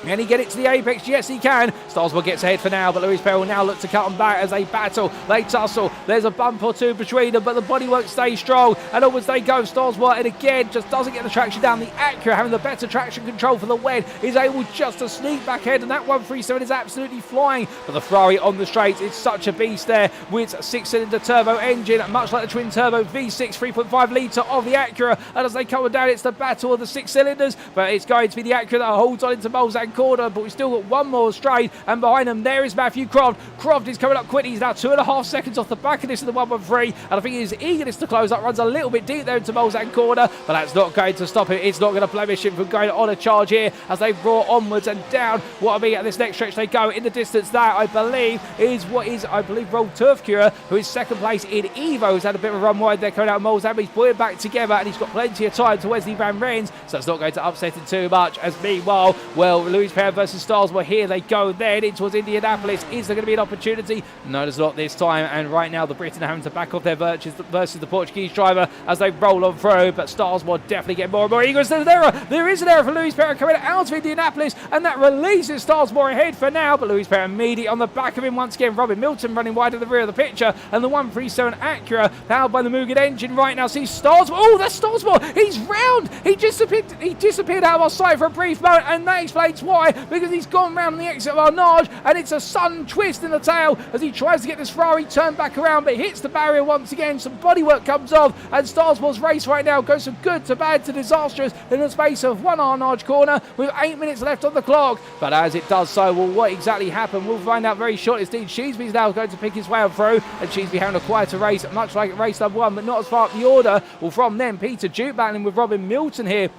Can he get it to the apex? Yes, he can. Starsmore gets ahead for now, but Luiz Pereira will now look to cut them back as they battle. They tussle. There's a bump or two between them, but the bodywork stays strong. And onwards they go. Starsmore, and again, just doesn't get the traction down. The Acura, having the better traction control for the WED, is able just to sneak back ahead, and that 137 is absolutely flying. But the Ferrari on the straights, it's such a beast there with a 6-cylinder turbo engine, much like the twin-turbo V6 3.5 litre of the Acura. And as they come down, it's the battle of the 6 cylinders, but it's going to be the Acura that holds on into Molzak corner, but we've still got one more straight, and behind them there is Mathew Croft. Croft is coming up quickly. He's now 2.5 seconds off the back of this in the 113, and I think his eagerness to close up runs a little bit deep there into Molzak corner, but that's not going to stop him. It's not going to blemish him from going on a charge here as they roar onwards and down. What will be at this next stretch they go in the distance. That I believe is Roll Turfcure, who is second place in Evo, has had a bit of a run wide there coming out of Molzak, but he's put it back together and he's got plenty of time to Wesley Van Rens, so it's not going to upset him too much. As meanwhile, well, Luiz Pereira versus Starsmore, here they go then in towards Indianapolis. Is there going to be an opportunity? No, there's not this time, and right now the Britain are having to back off their virtues versus the Portuguese driver as they roll on through, but Starsmore definitely get more and more eager. There is an error for Luiz Pereira coming out of Indianapolis, and that releases Starsmore ahead for now, but Luiz Pereira immediately on the back of him once again. Robin Milton running wide at the rear of the picture, and the 137 Acura powered by the Mugen engine right now sees Starsmore. Oh, that's Starsmore. He's round. He disappeared out of our sight for a brief moment, and that explains why, because he's gone round the exit of Arnage, and it's a sudden twist in the tail as he tries to get this Ferrari turned back around, but hits the barrier once again. Some bodywork comes off, and Starsmore's race right now goes from good to bad to disastrous in the space of one Arnage corner with 8 minutes left on the clock. But as it does so, well, what exactly happened, we'll find out very shortly. Steve Sheesby's now going to pick his way on through, and Sheesby having a quieter race, much like race number 1, but not as far up the order. Well, from them, Peter Duke battling with Robin Milton here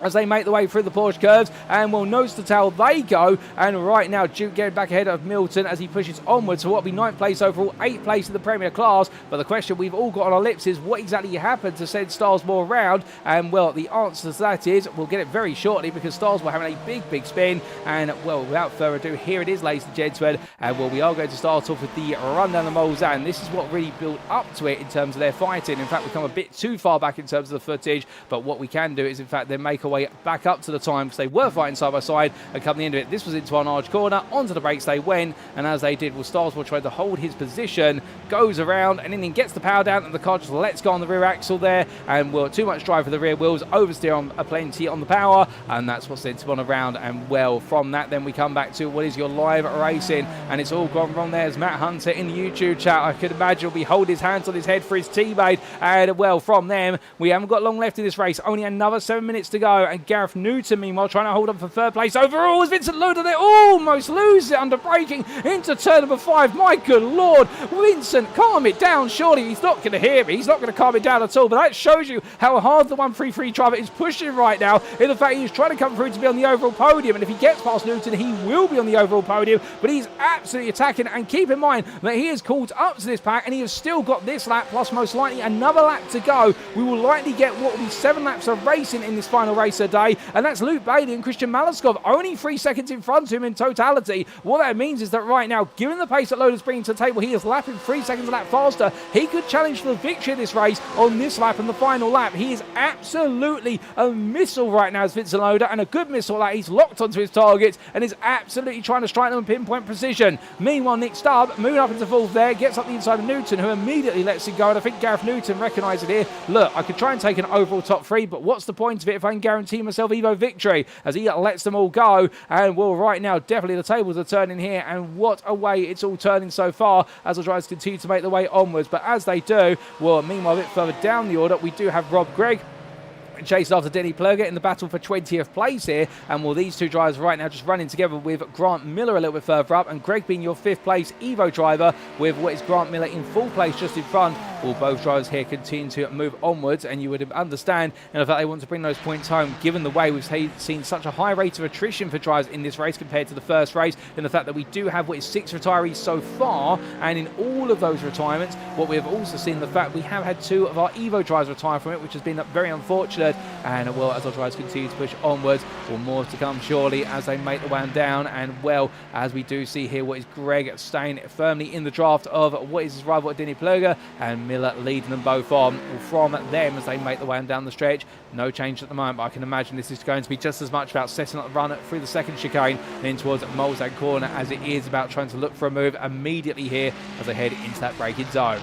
as they make the way through the Porsche curves, and well, nose to tail they go, and right now Duke getting back ahead of Milton as he pushes onwards to what will be 9th place overall, 8th place in the Premier class. But the question we've all got on our lips is what exactly happened to send Starsmore round, and well, the answer to that is we'll get it very shortly, because Starsmore having a big spin, and well, without further ado, here it is, ladies and gentlemen, and well, we are going to start off with the run down the Molzak, and this is what really built up to it in terms of their fighting. In fact, we've come a bit too far back in terms of the footage, but what we can do is in fact then make our way back up to the time because they were fighting side by side. And come the end of it, this was into our large corner. Onto the brakes they went, and as they did, Starsmore tried to hold his position, goes around, and then he gets the power down, and the car just lets go on the rear axle there, and too much drive for the rear wheels, oversteer on plenty on the power, and that's what sent him on around. And well, from that then we come back to what is your live racing, and it's all gone wrong. There's Matt Hunter in the YouTube chat. I could imagine he'll be holding his hands on his head for his teammate, and well, from them we haven't got long left in this race, only another 7 minutes to go, and Gareth Newton meanwhile trying to hold on for third place overall as Vincent Loader there almost loses it under braking into turn number 5. My good lord, Vincent, calm it down. Surely he's not going to hear me, he's not going to calm it down at all, but that shows you how hard the 133 driver is pushing right now, in the fact he's trying to come through to be on the overall podium, and if he gets past Newton he will be on the overall podium, but he's absolutely attacking. And keep in mind that he is caught up to this pack, and he has still got this lap plus most likely another lap to go. We will likely get what will be 7 laps of racing in this final race a day, and that's Luke Bailey and Christian Malaskov only 3 seconds in front of him in totality. What that means is that right now, given the pace that Loader's bringing to the table, he is lapping 3 seconds a lap faster. He could challenge for the victory of this race on this lap and the final lap. He is absolutely a missile right now as Vincent Loader, and a good missile that he's locked onto his targets and is absolutely trying to strike them with pinpoint precision. Meanwhile, Nick Stubb moving up into fourth there, gets up the inside of Newton, who immediately lets him go, and I think Gareth Newton recognised it here. Look, I could try and take an overall top 3, but what's the point of it if I can guarantee myself Evo victory, as he lets them all go. And well, right now definitely the tables are turning here, and what a way it's all turning so far as the drivers continue to make their way onwards. But as they do, well, meanwhile a bit further down the order we do have Rob Gregg chased after Denny Plurger in the battle for 20th place here, and well, these two drivers right now just running together with Grant Miller a little bit further up, and Greg being your 5th place Evo driver with what is Grant Miller in 4th place just in front. Well, both drivers here continue to move onwards, and you would understand in the fact they want to bring those points home, given the way we've seen such a high rate of attrition for drivers in this race compared to the first race, in the fact that we do have what is 6 retirees so far, and in all of those retirements, what we have also seen the fact we have had 2 of our Evo drivers retire from it, which has been very unfortunate. And well, as our drivers continue to push onwards, well, more to come surely as they make the way down. And well, as we do see here, what is Greg staying firmly in the draft of what is his rival Denny Plurger, and Miller leading them both on from them as they make the way down the stretch. No change at the moment, but I can imagine this is going to be just as much about setting up the run through the second chicane and in towards Molesag corner as it is about trying to look for a move immediately here as they head into that braking zone.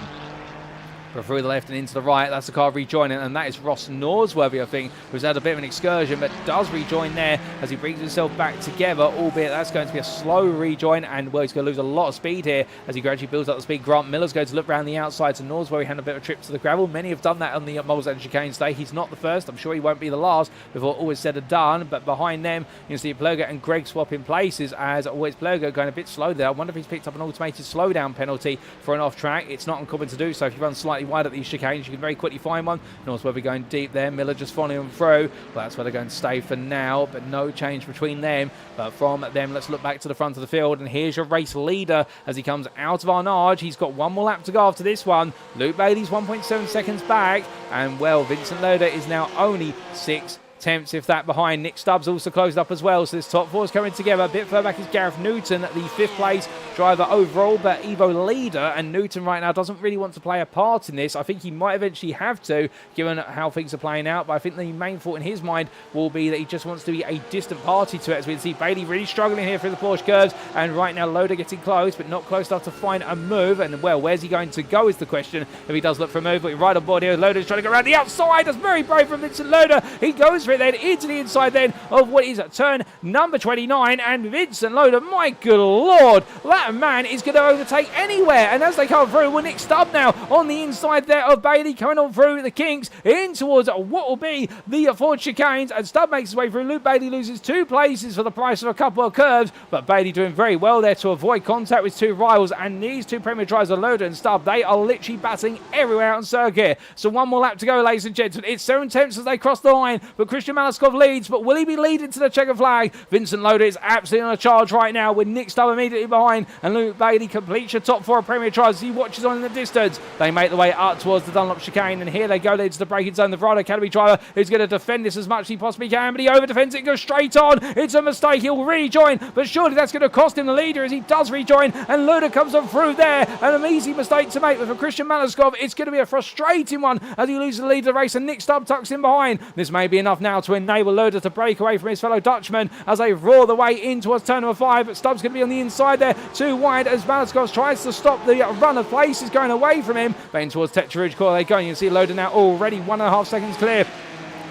But through the left and into the right, that's the car rejoining, and that is Ross Norsworthy, I think, who's had a bit of an excursion, but does rejoin there as he brings himself back together, albeit that's going to be a slow rejoin, and well, he's going to lose a lot of speed here as he gradually builds up the speed. Grant Miller's going to look around the outside, so Norsworthy had a bit of a trip to the gravel. Many have done that on the Molesag chicane today. He's not the first. I'm sure he won't be the last before all is said and done, but behind them, you can see Plurger and Greg swapping places as always. Plurger going a bit slow there. I wonder if he's picked up an automated slowdown penalty for an off track. It's not uncommon to do so. If you run slightly wide at these chicanes, you can very quickly find one. Norsworthy going deep there. Miller just following him through. Well, that's where they're going to stay for now, but no change between them. But from them, let's look back to the front of the field, and here's your race leader as he comes out of Arnage. He's got one more lap to go after this one. Luke Bailey's 1.7 seconds back, and well, Vincent Loader is now only 6 tenths, if that, behind. Nick Stubbs also closed up as well, so this top 4 is coming together. A bit further back is Gareth Newton, the 5th place driver overall, but Evo leader, and Newton right now doesn't really want to play a part in this. I think he might eventually have to, given how things are playing out, but I think the main thought in his mind will be that he just wants to be a distant party to it, as we can see Bailey really struggling here through the Porsche curves, and right now Loader getting close, but not close enough to find a move, and well, where's he going to go is the question. If he does look for a move, but right on board here, Loader's trying to go around the outside. That's very brave from Vincent Loader. He goes for it then into the inside then of what is turn number 29, and Vincent Loader, my good lord, that man is going to overtake anywhere. And as they come through, well, Nick Stubb now on the inside there of Bailey, coming on through the kinks in towards what will be the Ford chicanes, and Stubb makes his way through. Luke Bailey loses 2 places for the price of a couple of curves, but Bailey doing very well there to avoid contact with 2 rivals, and these 2 Premier drivers, Loader and Stubb, they are literally battling everywhere out on circuit. So one more lap to go, ladies and gentlemen. It's 7 tenths as they cross the line, but Christian Malaskov leads, but will he be leading to the checker flag? Vincent Loader is absolutely on a charge right now, with Nick Stubb immediately behind, and Luke Bailey completes your top 4 Premier tries. He watches on in the distance. They make the way up towards the Dunlop chicane, and here they go into the braking zone. The Verado Academy driver is going to defend this as much as he possibly can, but he over defends it and goes straight on. It's a mistake. He'll rejoin, but surely that's going to cost him the leader as he does rejoin, and Loader comes on through there, and an easy mistake to make. But for Christian Malaskov, it's going to be a frustrating one as he loses the lead of the race, and Nick Stubb tucks in behind. This may be enough now now to enable Loader to break away from his fellow Dutchman as they roar the way in towards turn number 5. But Stubbs going to be on the inside there, too wide as Malaskov tries to stop the run of places going away from him. But in towards Tetra corner they go. You can see Loader now already 1.5 seconds clear.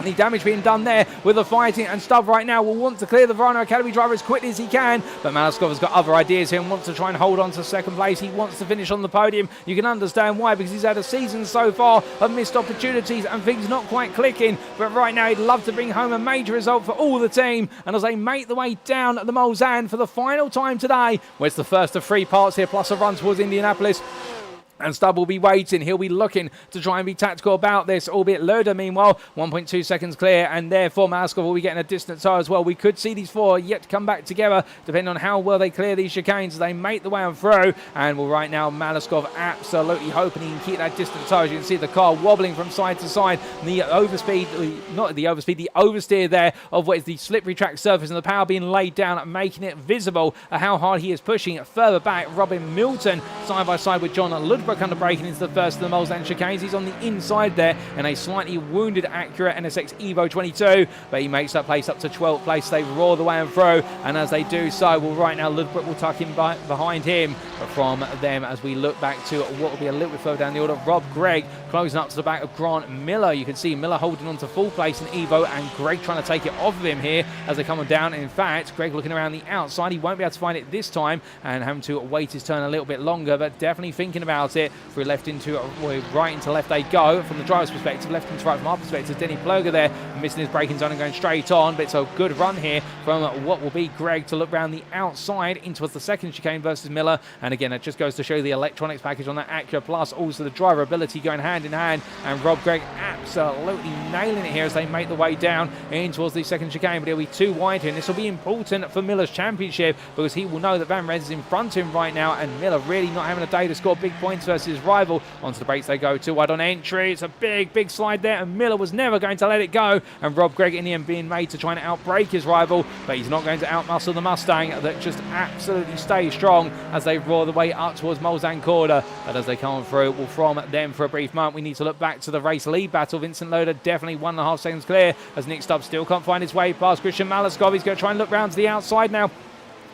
Any damage being done there with the fighting, and Stubb right now will want to clear the Verano Academy driver as quickly as he can, but Malaskov has got other ideas here and wants to try and hold on to second place. He wants to finish on the podium. You can understand why, because he's had a season so far of missed opportunities and things not quite clicking, but right now he'd love to bring home a major result for all the team. And as they make the way down the Mulsanne for the final time today, where it's the first of 3 parts here plus a run towards Indianapolis, and Stubb will be waiting. He'll be looking to try and be tactical about this, albeit Loader, meanwhile, 1.2 seconds clear, and therefore Malaskov will be getting a distant tire as well. We could see these 4 yet to come back together, depending on how well they clear these chicanes as they make the way on through. And well, right now, Malaskov absolutely hoping he can keep that distant tire. As you can see the car wobbling from side to side. The oversteer there of what is the slippery track surface, and the power being laid down, making it visible how hard he is pushing it further back. Robin Milton side by side with John Ludbrook under braking into the first of the Mulsanne chicanes. He's on the inside there in a slightly wounded Acura NSX Evo 22, but he makes that place up to 12th place. They roar the way and through, and as they do so, well, right now Ludbrook will tuck him behind him. But from them, as we look back to what will be a little bit further down the order, Rob Gregg closing up to the back of Grant Miller. You can see Miller holding on to full place in Evo, and Gregg trying to take it off of him here as they come on down. In fact, Gregg looking around the outside. He won't be able to find it this time and having to wait his turn a little bit longer, but definitely thinking about it. Through left into right into left they go from the driver's perspective, left into right from our perspective. Denny Ploger there missing his braking zone and going straight on, but it's a good run here from what will be Gregg to look round the outside into the second chicane versus Miller. And again, it just goes to show the electronics package on that Acura, plus also the driver ability going hand in hand, and Rob Gregg absolutely nailing it here as they make the way down in towards the second chicane. But he'll be too wide here, and this will be important for Miller's championship, because he will know that Van Rens is in front of him right now, and Miller really not having a day to score big points versus his rival. Onto the brakes they go, too wide on entry. It's a big slide there, and Miller was never going to let it go, and Rob Gregg in the end being made to try and outbrake his rival, but he's not going to outmuscle the Mustang that just absolutely stays strong as they roar the way up towards Mulsanne corner. But as they come through, well, from them for a brief moment, we need to look back to the race lead battle. Vincent Loader definitely 1.5 seconds clear as Nick Stubbs still can't find his way past Christian Malaskov. He's going to try and look round to the outside now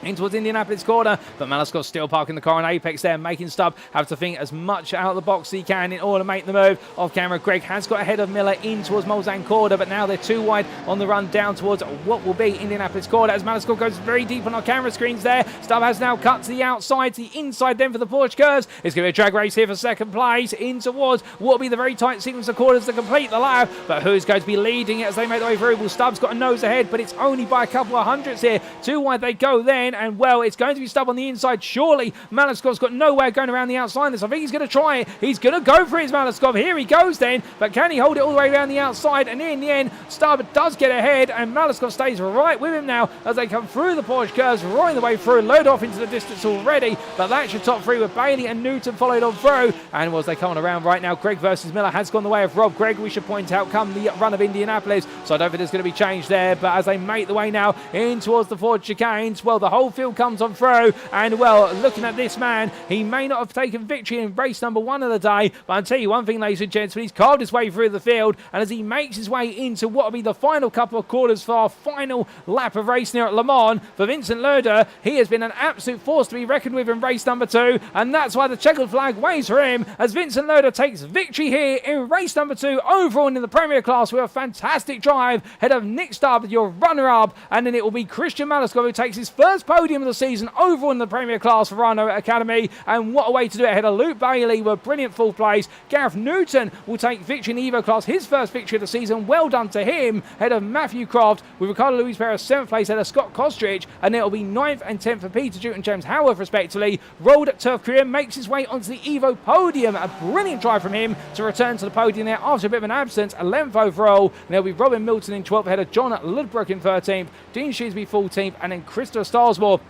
in towards Indianapolis corner, but Malaskov still parking the car on apex there, making Stubb have to think as much out of the box as he can in order to make the move. Off camera, Gregg has got ahead of Miller in towards Mulsanne corner, but now they're too wide on the run down towards what will be Indianapolis corner as Malaskov goes very deep on our camera screens there. Stubb has now cut to the outside, to the inside then for the Porsche curves. It's going to be a drag race here for second place in towards what will be the very tight sequence of corners to complete the lap, but who's going to be leading it as they make their way through? Well, Stubbs got a nose ahead, but it's only by a couple of hundredths here. Too wide they go then, and well, it's going to be Stubb on the inside. Surely Malaskov's got no way of going around the outside this. I think he's going to try it. He's going to go for his Malaskov. Here he goes then, but can he hold it all the way around the outside? And in the end, Stubb does get ahead, and Malaskov stays right with him now as they come through the Porsche curves, roaring the way through, load off into the distance already, but that's your top 3 with Bailey and Newton followed on through. And as they come on around right now, Gregg versus Miller has gone the way of Rob Gregg, we should point out, come the run of Indianapolis, so I don't think there's going to be change there. But as they make the way now in towards the Ford chicanes, well, the whole field comes on through, and well, looking at this man, he may not have taken victory in race number 1 of the day, but I'll tell you one thing, ladies and gents, he's carved his way through the field, and as he makes his way into what will be the final couple of quarters for our final lap of racing here at Le Mans, for Vincent Loader, he has been an absolute force to be reckoned with in race number 2, and that's why the checkered flag waves for him, as Vincent Loader takes victory here in race number 2, overall in the Premier class with a fantastic drive, head of Nick Stubb, your runner-up, and then it will be Christian Malaskov who takes his first podium of the season overall in the Premier class for Rhino Academy, and what a way to do it, ahead of Luke Bailey with a brilliant full place. Gareth Newton will take victory in the Evo class, his first victory of the season, well done to him, head of Mathew Croft, with Ricardo Luiz Pereira 7th place, head of Scott Kostrich, and it will be 9th and 10th for Peter Jute and James Howarth respectively. Rolled at Turf Korea makes his way onto the Evo podium, a brilliant drive from him to return to the podium there after a bit of an absence, 11th overall, and there'll be Robin Milton in 12th, ahead of John Ludbrook in 13th, Dean Shrewsbury 14th, and then Christopher Starsmore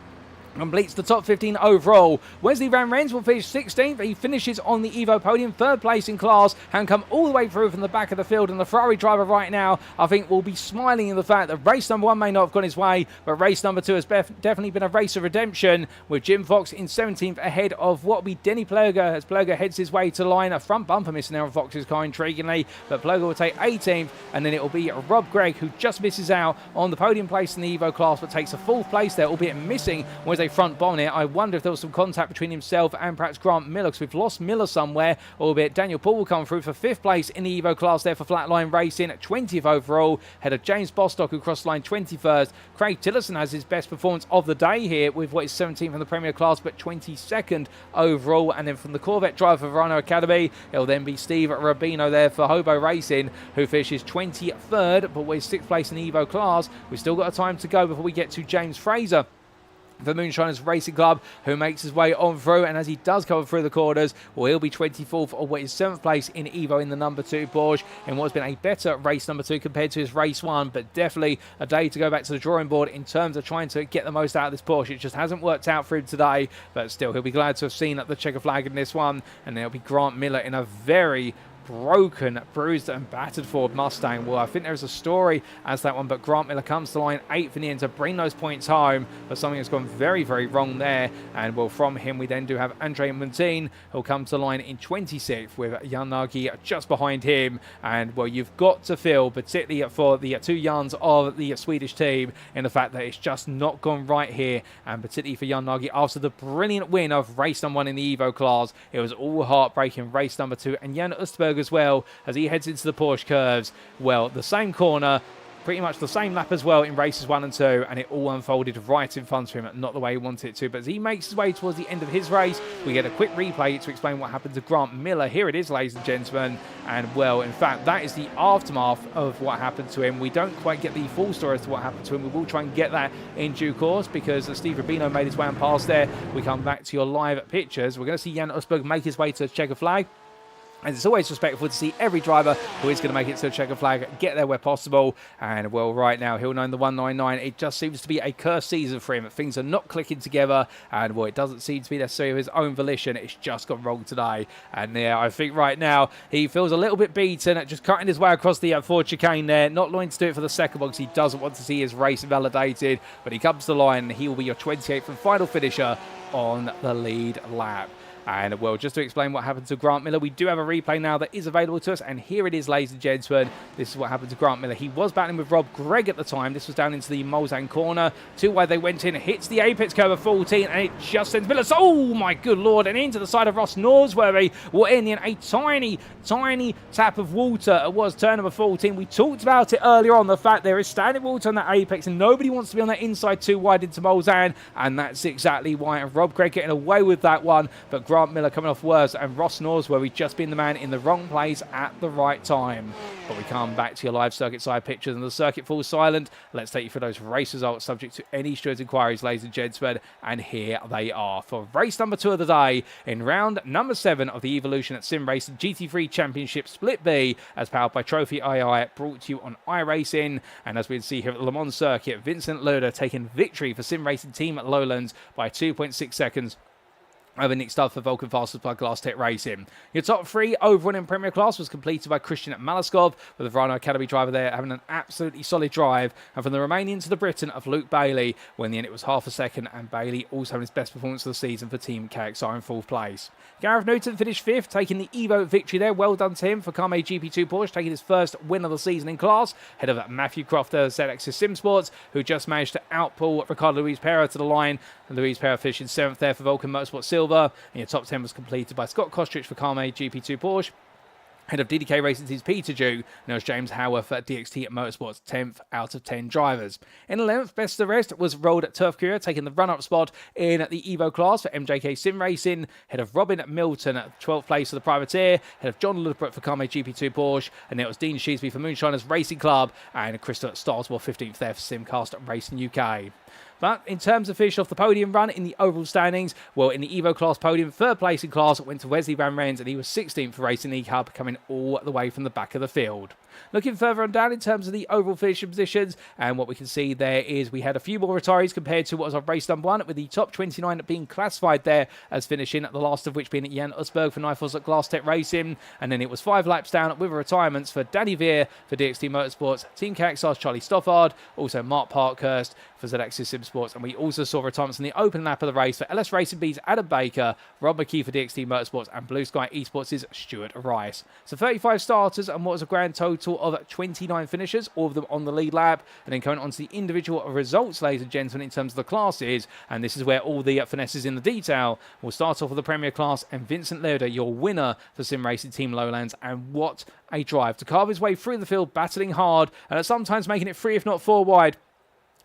completes the top 15 overall. Wesley Van Rens will finish 16th. He finishes on the Evo podium, third place in class, and come all the way through from the back of the field. And the Ferrari driver right now, I think, will be smiling in the fact that race number 1 may not have gone his way, but race number 2 has definitely been a race of redemption, with Jim Fox in 17th ahead of what will be Denny Plurger, as Plurger heads his way to line. A front bumper missing there on Fox's car, intriguingly, but Plurger will take 18th, and then it will be Rob Gregg who just misses out on the podium place in the Evo class, but takes a 4th place there, albeit missing was a front bonnet. I wonder if there was some contact between himself and perhaps Grant Miller, because we've lost Miller somewhere, albeit Daniel Paul will come through for 5th place in the Evo class there for Flatline Racing, 20th overall, ahead of James Bostock, who crossed line 21st. Craig Tillotson has his best performance of the day here with what is 17th in the Premier class, but 22nd overall. And then from the Corvette driver for Rhino Academy, it'll then be Steve Rubino there for Hobo Racing, who finishes 23rd, but with 6th place in the Evo class. We've still got a time to go before we get to James Fraser the Moonshiners Racing Club, who makes his way on through, and as he does cover through the corners, well, he'll be 24th, or what is 7th place in Evo in the number 2 Porsche, in what's been a better race number 2 compared to his race 1, but definitely a day to go back to the drawing board in terms of trying to get the most out of this Porsche. It just hasn't worked out for him today, but still, he'll be glad to have seen the checker flag in this one, and there'll be Grant Miller in a very broken, bruised and battered Ford Mustang. Well, I think there's a story as that one, but Grant Miller comes to line 8th in the end to bring those points home, but something has gone very, very wrong there. And well, from him we then do have Andre Montine, who'll come to line in 26th with Jan Nagy just behind him. And well, you've got to feel, particularly for the 2 Jans of the Swedish team, in the fact that it's just not gone right here, and particularly for Jan Nagy after the brilliant win of race number 1 in the Evo class. It was all heartbreaking race number 2, and Jan Österberg as well, as he heads into the Porsche curves. Well, the same corner, pretty much the same lap as well in races 1 and 2, and it all unfolded right in front of him, not the way he wanted it to. But as he makes his way towards the end of his race, we get a quick replay to explain what happened to Grant Miller. Here it is, ladies and gentlemen, and well, in fact, that is the aftermath of what happened to him. We don't quite get the full story as to what happened to him. We will try and get that in due course, because Steve Rubino made his way on past there. We come back to your live pictures. We're going to see Jan Österberg make his way to the checker flag. And it's always respectful to see every driver who is going to make it to the checker flag get there where possible. And well, right now, Hill 9, the 199, it just seems to be a cursed season for him. Things are not clicking together, and well, it doesn't seem to be necessarily of his own volition. It's just gone wrong today. And yeah, I think right now he feels a little bit beaten at just cutting his way across the Ford chicane there, not wanting to do it for the second one because he doesn't want to see his race invalidated. But he comes to the line, and he will be your 28th and final finisher on the lead lap. And well, just to explain what happened to Grant Miller, we do have a replay now that is available to us, and here it is, ladies and gentlemen. This is what happened to Grant Miller. He was battling with Rob Gregg at the time. This was down into the Mulsanne corner. Too wide they went in, hits the apex curve of 14, and it just sends Miller, oh my good lord, and into the side of Ross Norsworthy will end in a tiny tap of water. It was turn number 14. We talked about it earlier on, the fact there is standing water on that apex, and nobody wants to be on that inside too wide into Mulsanne, and that's exactly why. And Rob Gregg getting away with that one, but Grant Miller coming off worse, and Ross Norsworthy just been the man in the wrong place at the right time. But we come back to your live circuit side pictures, and the circuit falls silent. Let's take you through those race results subject to any stewards' inquiries, ladies and gentlemen, and here they are for race number 2 of the day in round number 7 of the Evolution at Sim Racing GT3 Championship Split B, as powered by Trophy II, brought to you on iRacing. And as we can see here at the Le Mans circuit, Vincent Loader taking victory for Sim Racing Team at Lowlands by 2.6 seconds over Nick Stubb for Vulcan Fastest by Glass Tech Racing. Your top 3 overall in Premier Class was completed by Christian Malaskov, with the Rhino Academy driver there having an absolutely solid drive. And from the Romanian to the Briton of Luke Bailey, when in the end it was half a second, and Bailey also having his best performance of the season for Team KXR in 4th place. Gareth Newton finished 5th, taking the Evo victory there. Well done to him for Carme GP2 Porsche, taking his first win of the season in class, ahead of Mathew Croft, ZX's Sim Sports, who just managed to outpull Ricardo Luiz Pereira to the line. And Luiz Pereira finishing 7th there for Vulcan Motorsport Silver. And your top 10 was completed by Scott Kostrich for Carme GP2 Porsche, head of DDK Racing Team's Peter Dew, and there's James Howarth at DXT Motorsports, 10th out of 10 drivers. In 11th, best of the rest was Rolled at Turf Courier, taking the run-up spot in the Evo class for MJK Sim Racing, head of Robin Milton at 12th place for the Privateer, head of John Ludbrook for Carme GP2 Porsche, and it was Dean Sheesby for Moonshiners Racing Club, and Crystal at Starsmore 15th there for Simcast Racing UK. But in terms of finish off the podium run in the overall standings, well, in the Evo class podium, third place in class went to Wesley Van Rens, and he was 16th for Racing League Hub, coming all the way from the back of the field. Looking further on down in terms of the overall finishing positions, and what we can see there is we had a few more retirees compared to what was on race number 1, with the top 29 being classified there as finishing, the last of which being Jan Usberg for Nifels at Glass Tech Racing, and then it was 5 laps down with retirements for Danny Veer for DXT Motorsports, Team Caxar's Charlie Stoffard, also Mark Parkhurst for ZX's Sim Sports, and we also saw retirements in the open lap of the race for LS Racing B's Adam Baker, Rob McKee for DXT Motorsports, and Blue Sky Esports' Stuart Rice. So 35 starters and what was a grand total of 29 finishers, all of them on the lead lap. And then going on to the individual results, ladies and gentlemen, in terms of the classes, and this is where all the finesses in the detail. We'll start off with the Premier class, and Vincent Lerda, your winner for Sim Racing Team Lowlands, and what a drive to carve his way through the field, battling hard, and sometimes making it 3 if not 4 wide,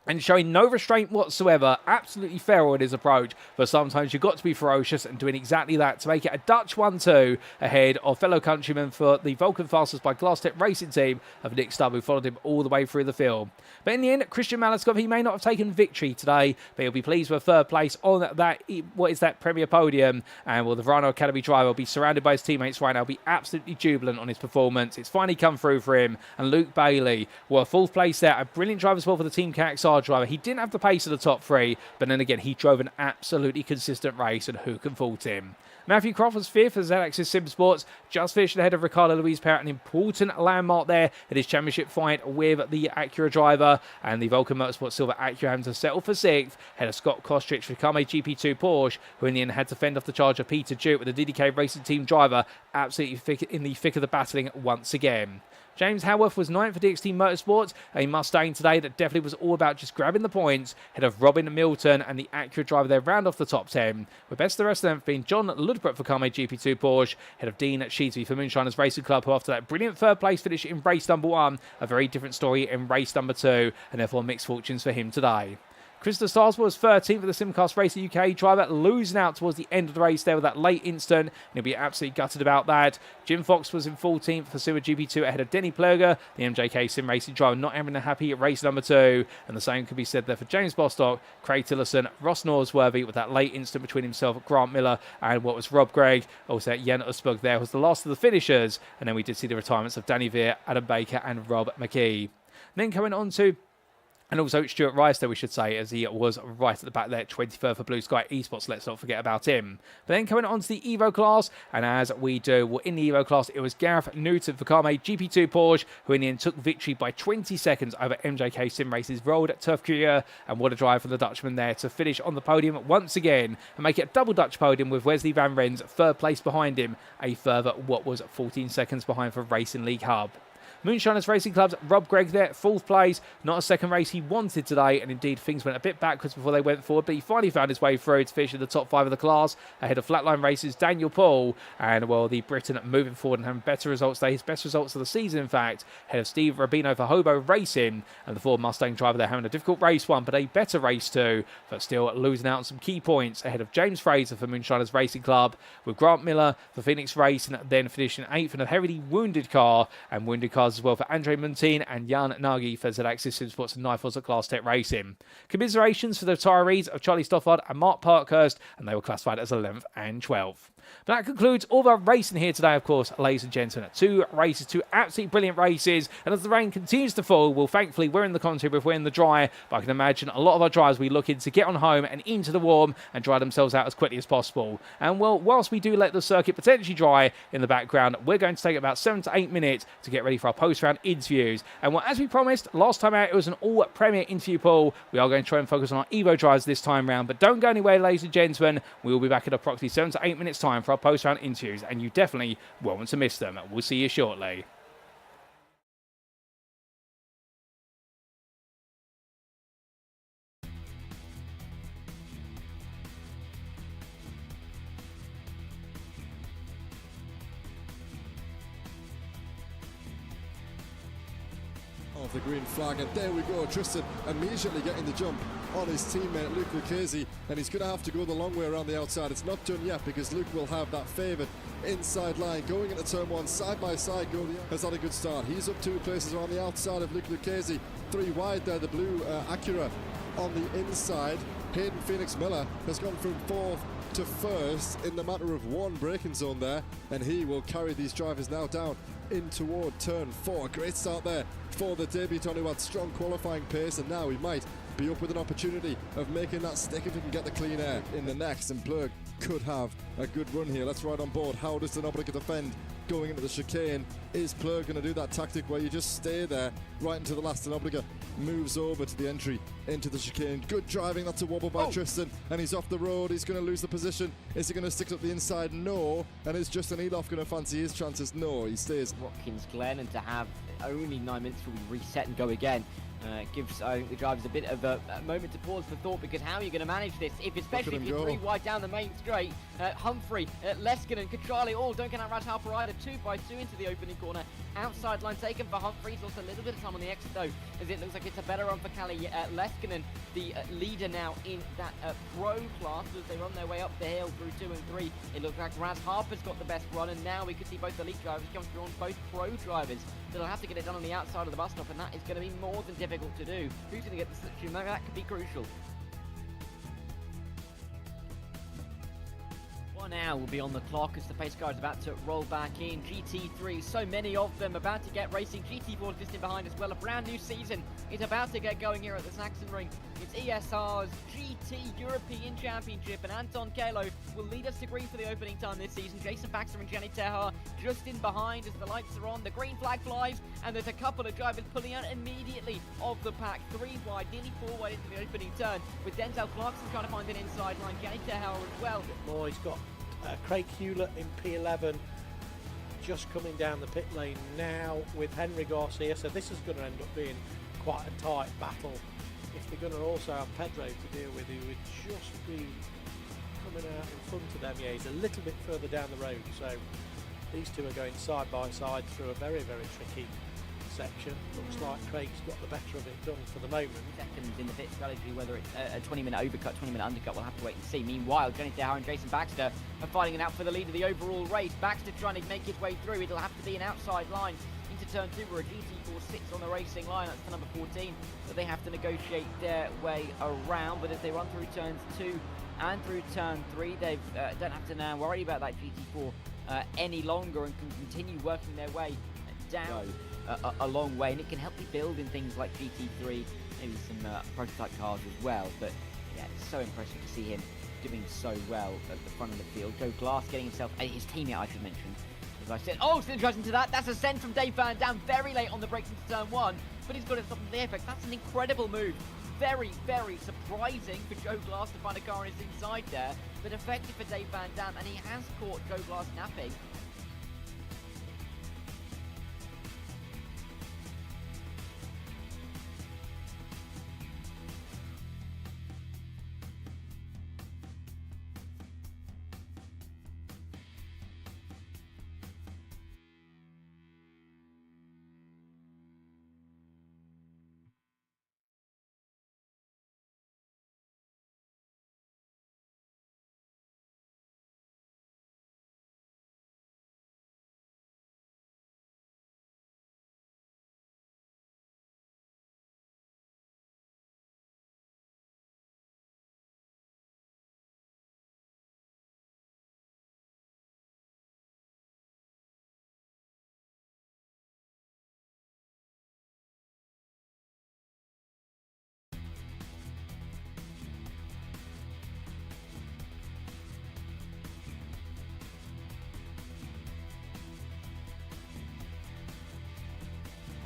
and showing no restraint whatsoever, absolutely feral in his approach, but sometimes you've got to be ferocious, and doing exactly that to make it a Dutch 1-2 ahead of fellow countrymen for the Vulcan Fastest by Glass Tech Racing Team of Nick Stubb, who followed him all the way through the field. But in the end, Christian Maliskov, he may not have taken victory today, but he'll be pleased with third place on that Premier podium, and will the Verano Academy driver will be surrounded by his teammates right now, be absolutely jubilant on his performance. It's finally come through for him, and Luke Bailey, well, 4th place there, a brilliant drive as well for the Team Caxar driver. He didn't have the pace of the top 3, but then again, he drove an absolutely consistent race, and who can fault him? Mathew Croft was 5th as ZX's Sim Sports, just finished ahead of Ricardo Luiz Pereira, an important landmark there at his championship fight with the Acura driver, and the Vulcan Motorsport Silver Acura having to settle for 6th, ahead of Scott Kostrich for Kame GP2 Porsche, who in the end had to fend off the charge of Peter Duke with the DDK Racing Team driver absolutely in the thick of the battling once again. James Howarth was 9th for DXT Motorsports, a Mustang today that definitely was all about just grabbing the points, ahead of Robin Milton and the Acura driver there round off the top 10, with best of the rest of them being John Ludbrook for Kame GP2 Porsche, ahead of Dean Sheetsby for Moonshiners Racing Club, who after that brilliant third place finish in race number 1, a very different story in race number 2, and therefore mixed fortunes for him today. Christopher Starsmore was 13th for the Simcast Racing UK driver, losing out towards the end of the race there with that late instant, and he'll be absolutely gutted about that. Jim Fox was in 14th for Super GP2 ahead of Denny Plurger, the MJK Sim Racing driver, not having a happy at race number 2, and the same could be said there for James Bostock, Craig Tillerson, Ross Norsworthy with that late instant between himself, Grant Miller, and what was Rob Gregg. Also Jan Usberg there was the last of the finishers, and then we did see the retirements of Danny Veer, Adam Baker, and Rob McKee. And then coming on to and also Stuart Rice there, we should say, as he was right at the back there, 23rd for Blue Sky Esports. Let's not forget about him. But then coming on to the Evo class, and as we do, well, in the Evo class, it was Gareth Newton for Kame GP2 Porsche, who in the end took victory by 20 seconds over MJK Sim Race's Road Turf Courier, and what a drive for the Dutchman there to finish on the podium once again, and make it a double Dutch podium with Wesley Van Rens 3rd place behind him, a further, what was 14 seconds behind for Racing League Hub. Moonshiners Racing Club's Rob Gregg there, 4th place, not a second race he wanted today, and indeed things went a bit backwards before they went forward, but he finally found his way through to finish in the top 5 of the class, ahead of Flatline Races' Daniel Paul, and well, the Briton moving forward and having better results there, his best results of the season in fact, ahead of Steve Rubino for Hobo Racing, and the Ford Mustang driver there having a difficult race 1, but a better race 2, but still losing out on some key points, ahead of James Fraser for Moonshiners Racing Club, with Grant Miller for Phoenix Racing, then finishing 8th in a heavily wounded car, and wounded cars as well for Andre Muntin and Jan Nagy for ZX's Sim Sports and Nifels at Glass Tech Racing. Commiserations for the retirees of Charlie Stoffard and Mark Parkhurst, and they were classified as 11th and 12th. But that concludes all of our racing here today, of course, ladies and gentlemen. 2 races, 2 absolutely brilliant races, and as the rain continues to fall, well, thankfully, we're in the country, we're in the dry, but I can imagine a lot of our drivers will be looking to get on home and into the warm and dry themselves out as quickly as possible. And, well, whilst we do let the circuit potentially dry in the background, we're going to take about 7 to 8 minutes to get ready for our post-round interviews. And, well, as we promised, last time out, it was an all-Premier interview pool. We are going to try and focus on our Evo drivers this time round, but don't go anywhere, ladies and gentlemen. We will be back in approximately 7 to 8 minutes' time for our post-round interviews, and you definitely won't want to miss them. We'll see you shortly. Of the green flag, and there we go. Tristan immediately getting the jump on his teammate Luke Lucchese, and he's going to have to go the long way around the outside. It's not done yet because Luke will have that favoured inside line going into turn 1 side by side. Goliath has had a good start. He's up 2 places around the outside of Luke Lucchese, 3 wide there, the blue Acura on the inside. Hayden Phoenix Miller has gone from 4th to 1st in the matter of one braking zone there, and he will carry these drivers now down in toward turn 4. Great start there for the debutant who had strong qualifying pace, and now he might be up with an opportunity of making that stick if he can get the clean air in the next, and Plug could have a good run here. Let's ride on board. How does the Obliga defend going into the chicane? Is Plug going to do that tactic where you just stay there right until the last Obliga moves over to the entry into the chicane? Good driving, that's a wobble by Tristan, and he's off the road. He's going to lose the position. Is he going to stick up the inside? No. And is Justin Eloff going to fancy his chances? No, he stays. Watkins Glen, and to have only 9 minutes till we reset and go again gives, I think, the drivers a bit of a moment to pause for thought, because how are you going to manage this if, especially if you're 3 wide down the main straight? Humphrey, Leskinen, Katrali all don't get out Raj Harper either. 2x2 into the opening corner. Outside line taken for Humphrey. He's also a little bit of time on the exit though, as it looks like it's a better run for Kali Leskinen, the leader now in that pro class, as they run their way up the hill through 2 and 3. It looks like Raz Harper's got the best run, and now we could see both elite drivers come through on both pro drivers. They'll have to get it done on the outside of the bus stop, and that is going to be more than difficult to do. Who's going to get the slipstream? That could be crucial. One hour will be on the clock as the pace car is about to roll back in. GT3, so many of them about to get racing. GT4 is just in behind as well. A brand new season is about to get going here at the Saxon Ring. It's ESR's GT European Championship, and Anton Kalo will lead us to green for the opening time this season. Jason Baxter and Jenny Tehar just in behind as the lights are on. The green flag flies, and there's a couple of drivers pulling out immediately of the pack. 3 wide, nearly 4 wide into the opening turn, with Denzel Clarkson trying to find an inside line. Jenny Tehar as well. More, he's got Craig Hewlett in P11 just coming down the pit lane now with Henry Garcia, so this is going to end up being quite a tight battle. If they're going to also have Pedro to deal with, who would just be coming out in front of them. Yeah, he's a little bit further down the road, so these two are going side by side through a very, very tricky section. Looks like Craig's got the better of it done for the moment. Seconds in the pit strategy, whether it's a 20-minute overcut, 20-minute undercut, we'll have to wait and see. Meanwhile, Jenny Tehar and Jason Baxter are fighting it out for the lead of the overall race. Baxter trying to make his way through. It'll have to be an outside line into turn 2, where a GT4 sits on the racing line. That's the number 14 that they have to negotiate their way around. But as they run through turns 2 and through turn 3, they don't have to now worry about that GT4 any longer, and can continue working their way down a long way. And it can help you build in things like GT3, maybe some prototype cars as well. But yeah, it's so impressive to see him doing so well at the front of the field. Joe Glass getting himself, his teammate I should mention, as I said. Oh, still goes into that. That's a send from Dave Van Dam very late on the brakes into turn 1, but he's got it stopped in the apex. That's an incredible move. Very, very surprising for Joe Glass to find a car on his inside there, but effective for Dave Van Dam, and he has caught Joe Glass napping.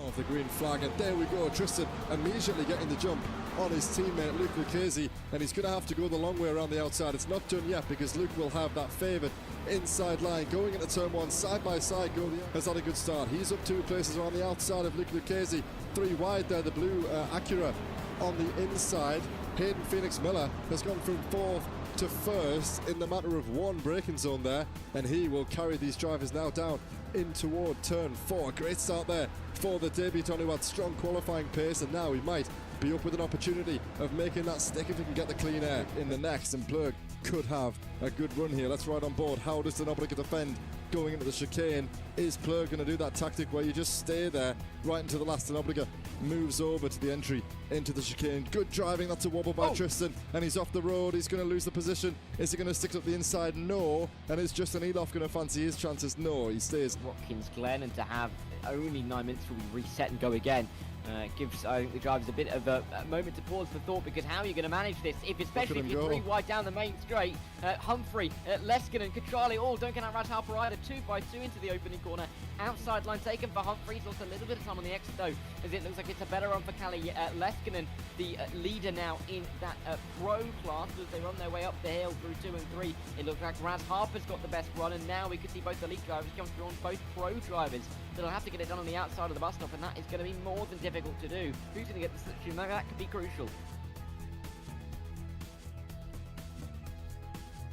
Of the green flag, and there we go. Tristan immediately getting the jump on his teammate Luke Lucchese, and he's going to have to go the long way around the outside. It's not done yet, because Luke will have that favoured inside line going into turn 1, side by side. Goliath has had a good start. He's up 2 places around the outside of Luke Lucchese. 3 wide there, the blue Acura on the inside. Hayden Phoenix Miller has gone from 4th to 1st in the matter of one braking zone there, and he will carry these drivers now down in toward turn 4. Great start there for the debutant who had strong qualifying pace, and now he might be up with an opportunity of making that stick if he can get the clean air in the next, and Plug could have a good run here. Let's ride on board. How does the Obliga defend going into the chicane. Is Plur going to do that tactic where you just stay there right until the last, and Obliga moves over to the entry into the chicane? Good driving, that's a wobble by Tristan, and he's off the road. He's going to lose the position. Is he going to stick up the inside? No. And is Justin Eloff going to fancy his chances? No, he stays. Watkins Glen, and to have only 9 minutes till we reset and go again gives the drivers a bit of a moment to pause for thought, because how are you going to manage this especially if you're 3 wide down the main straight? Humphrey, Leskinen, Katrali all don't get out Raj Harper either. 2 by 2 into the opening corner. Outside line taken for Humphreys. Also a little bit of time on the exit though, as it looks like it's a better run for Kali Leskinen, the leader now in that pro class, as they run their way up the hill through 2 and 3. It looks like Raz Harper's got the best run, and now we could see both the elite drivers come through on both pro drivers. They'll have to get it done on the outside of the bus stop, and that is going to be more than difficult to do. Who's going to get the slipstream? That could be crucial.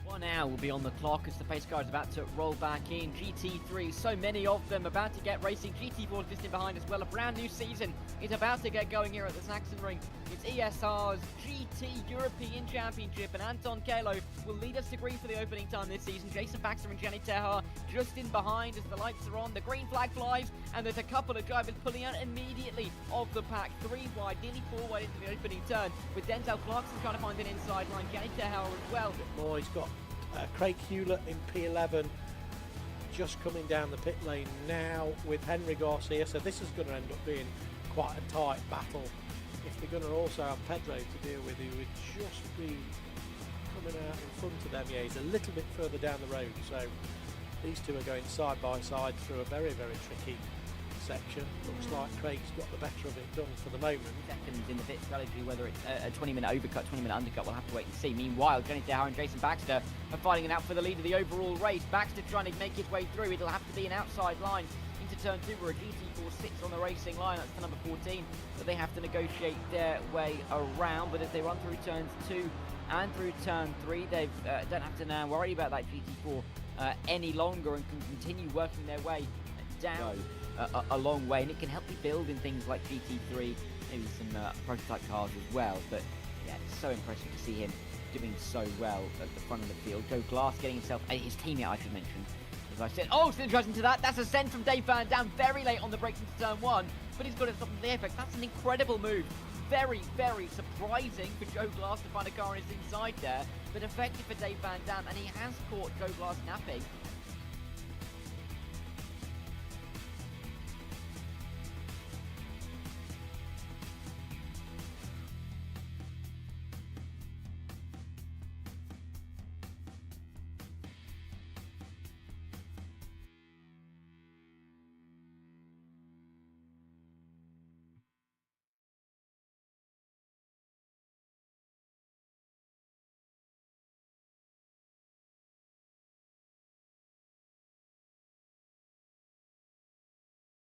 One hour will be on the clock as the pace car is about to roll back in. GT3, so many of them about to get racing. GT4 is just in behind as well. A brand new season is about to get going here at the Saxon Ring. It's ESR's GT European Championship, and Anton Kalo will lead us to green for the opening time this season. Jason Baxter and Jenny Tehar just in behind as the lights are on. The green flag flies, and there's a couple of drivers pulling out immediately of the pack. 3 wide, nearly 4 wide into the opening turn, with Denzel Clarkson trying to find an inside line. Jenny Tehar as well. More, he's got Craig Hewlett in P11 just coming down the pit lane now with Henry Garcia, so this is going to end up being quite a tight battle. If they're going to also have Pedro to deal with, he would just be coming out in front of them. Yeah, he's a little bit further down the road, so these two are going side by side through a very, very tricky section. Looks like Craig's got the better of it done for the moment. Seconds in the pit strategy, whether it's a 20-minute overcut, 20-minute undercut, we'll have to wait and see. Meanwhile, Jenny Tehar and Jason Baxter are fighting it out for the lead of the overall race. Baxter trying to make his way through. It'll have to be an outside line into turn 2 where a GT4 sits on the racing line. That's the number 14, but they have to negotiate their way around. But as they run through turns 2 and through turn 3, they don't have to now worry about that GT4 any longer, and can continue working their way down a long way. And it can help you build in things like GT3, maybe some prototype cars as well. But yeah, it's so impressive to see him doing so well at the front of the field. Joe Glass getting himself, his teammate I should mention, as I said. Oh, still tries into that. That's a send from Dave Van Dam very late on the brakes into turn 1, but he's got it stopped in the apex. That's an incredible move. Very, very surprising for Joe Glass to find a car on his inside there, but effective for Dave Van Dam, and he has caught Joe Glass napping.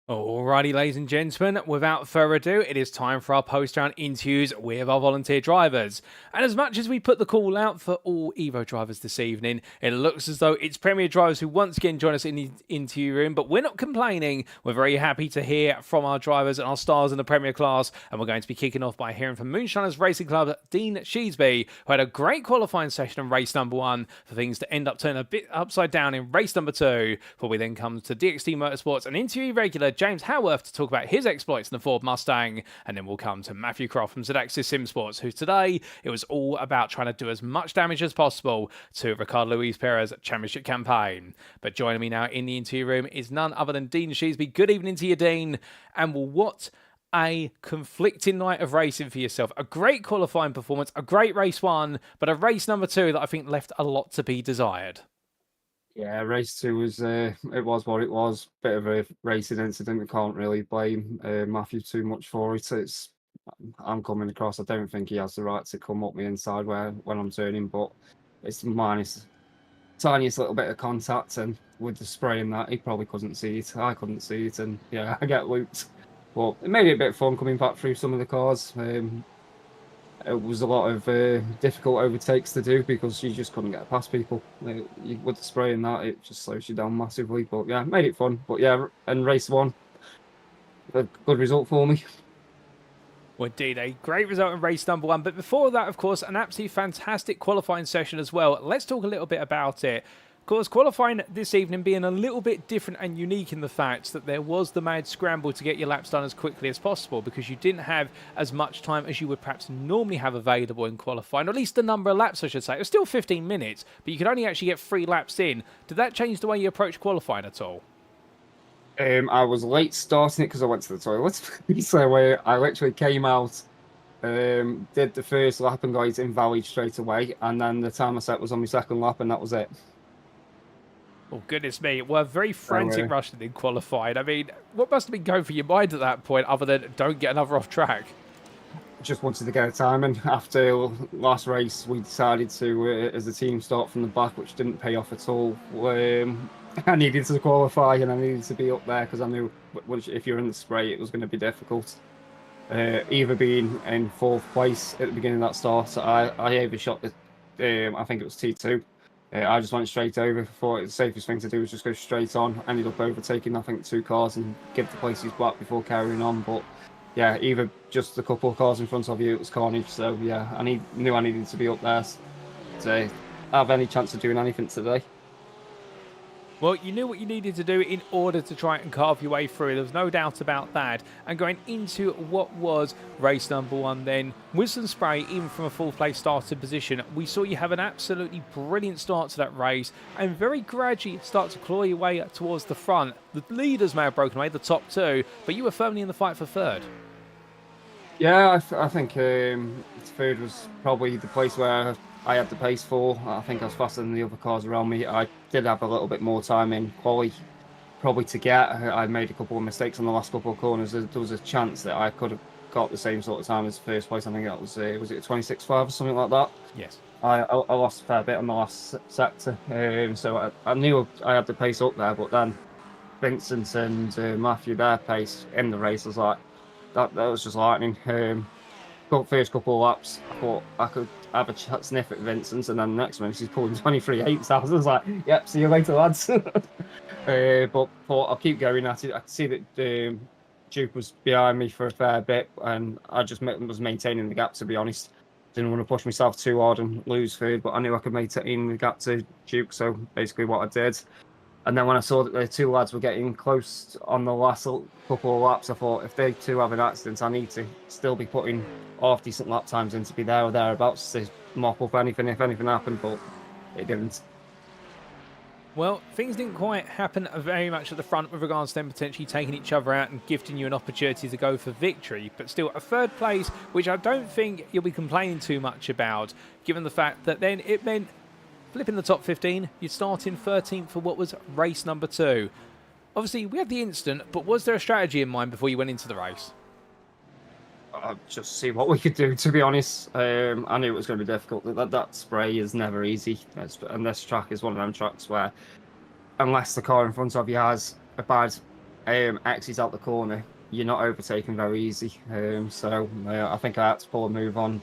Alrighty, ladies and gentlemen, without further ado, it is time for our post-round interviews with our volunteer drivers. And as much as we put the call out for all Evo drivers this evening, it looks as though it's Premier drivers who once again join us in the interview room, but we're not complaining. We're very happy to hear from our drivers and our stars in the Premier class, and we're going to be kicking off by hearing from Moonshiners Racing Club Dean Sheesby, who had a great qualifying session in race number 1 for things to end up turning a bit upside down in race number 2, before we then come to DXT Motorsports and interview regular James Howarth to talk about his exploits in the Ford Mustang, and then we'll come to Mathew Croft from Zadaxis Sim Sports, who today it was all about trying to do as much damage as possible to Ricardo Luiz Pereira's championship campaign. But joining me now in the interview room is none other than Dean Sheesby. Good evening to you, Dean. And well, what a conflicting night of racing for yourself. A great qualifying performance, a great race 1, but a race number 2 that I think left a lot to be desired. Yeah, race 2 was it was what it was. Bit of a racing incident. We can't really blame Mathew too much for it. I'm coming across. I don't think he has the right to come up the inside when I'm turning, but it's minus tiniest little bit of contact, and with the spray and that, he probably couldn't see it. I couldn't see it, and yeah, I get looped. But it made it a bit fun coming back through some of the cars. It was a lot of difficult overtakes to do because you just couldn't get past people. With the spray and that, it just slows you down massively. But yeah, made it fun. But yeah, and race 1, a good result for me. Well, indeed, a great result in race number 1. But before that, of course, an absolutely fantastic qualifying session as well. Let's talk a little bit about it. course, qualifying this evening being a little bit different and unique in the fact that there was the mad scramble to get your laps done as quickly as possible because you didn't have as much time as you would perhaps normally have available in qualifying, or at least the number of laps, I should say. It was still 15 minutes, but you could only actually get 3 laps in. Did that change the way you approach qualifying at all? I was late starting it because I went to the toilet. So I literally came out, did the first lap and got invalid straight away, and then the time I set was on my second lap, and that was it. Oh, goodness me. Well, very frantic rushing in qualifying. I mean, what must have been going through your mind at that point other than don't get another off track? Just wanted to get a time, and after last race, we decided to, as a team, start from the back, which didn't pay off at all. I needed to qualify, and I needed to be up there because I knew if you're in the spray, it was going to be difficult. Either being in 4th place at the beginning of that start, I overshot the, I think it was T2. I just went straight over. Thought the safest thing to do was just go straight on. Ended up overtaking, I think, 2 cars and give the places back before carrying on. But yeah, either just a couple of cars in front of you, it was carnage. So yeah, knew I needed to be up there to have any chance of doing anything today. Well, you knew what you needed to do in order to try and carve your way through. There was no doubt about that. And going into what was race number 1 then, with some spray, even from a 4th place starting position, we saw you have an absolutely brilliant start to that race and very gradually start to claw your way towards the front. The leaders may have broken away, the top 2, but you were firmly in the fight for 3rd. Yeah, I think 3rd was probably the place where I had the pace for. I think I was faster than the other cars around me. I did have a little bit more time in quali, probably to get. I made a couple of mistakes on the last couple of corners. There was a chance that I could have got the same sort of time as 1st place. I think that was it a 26.5 or something like that? Yes. I lost a fair bit on the last sector, so I knew I had the pace up there. But then Vincent and Mathew, their pace in the race was like that was just lightning. Got first couple of laps, I thought I could have a sniff at Vincent, and then the next one she's pulling 23.8. I was like, yep, see you later, lads. But I'll keep going at it. I could see that Duke was behind me for a fair bit, and I just was maintaining the gap, to be honest. Didn't want to push myself too hard and lose 3rd, but I knew I could maintain the gap to Duke, so basically what I did. And then when I saw that the 2 lads were getting close on the last couple of laps, I thought, if they 2 have an accident, I need to still be putting half-decent lap times in to be there or thereabouts to mop up anything if anything happened, but it didn't. Well, things didn't quite happen very much at the front with regards to them potentially taking each other out and gifting you an opportunity to go for victory, but still a 3rd place, which I don't think you'll be complaining too much about, given the fact that then it meant flipping the top 15, you'd start in 13th for what was race number 2. Obviously, we had the incident, but was there a strategy in mind before you went into the race? Just see what we could do, to be honest. I knew it was going to be difficult. That spray is never easy. And this track is one of them tracks where, unless the car in front of you has a bad exit out the corner, you're not overtaken very easy. So I think I had to pull a move on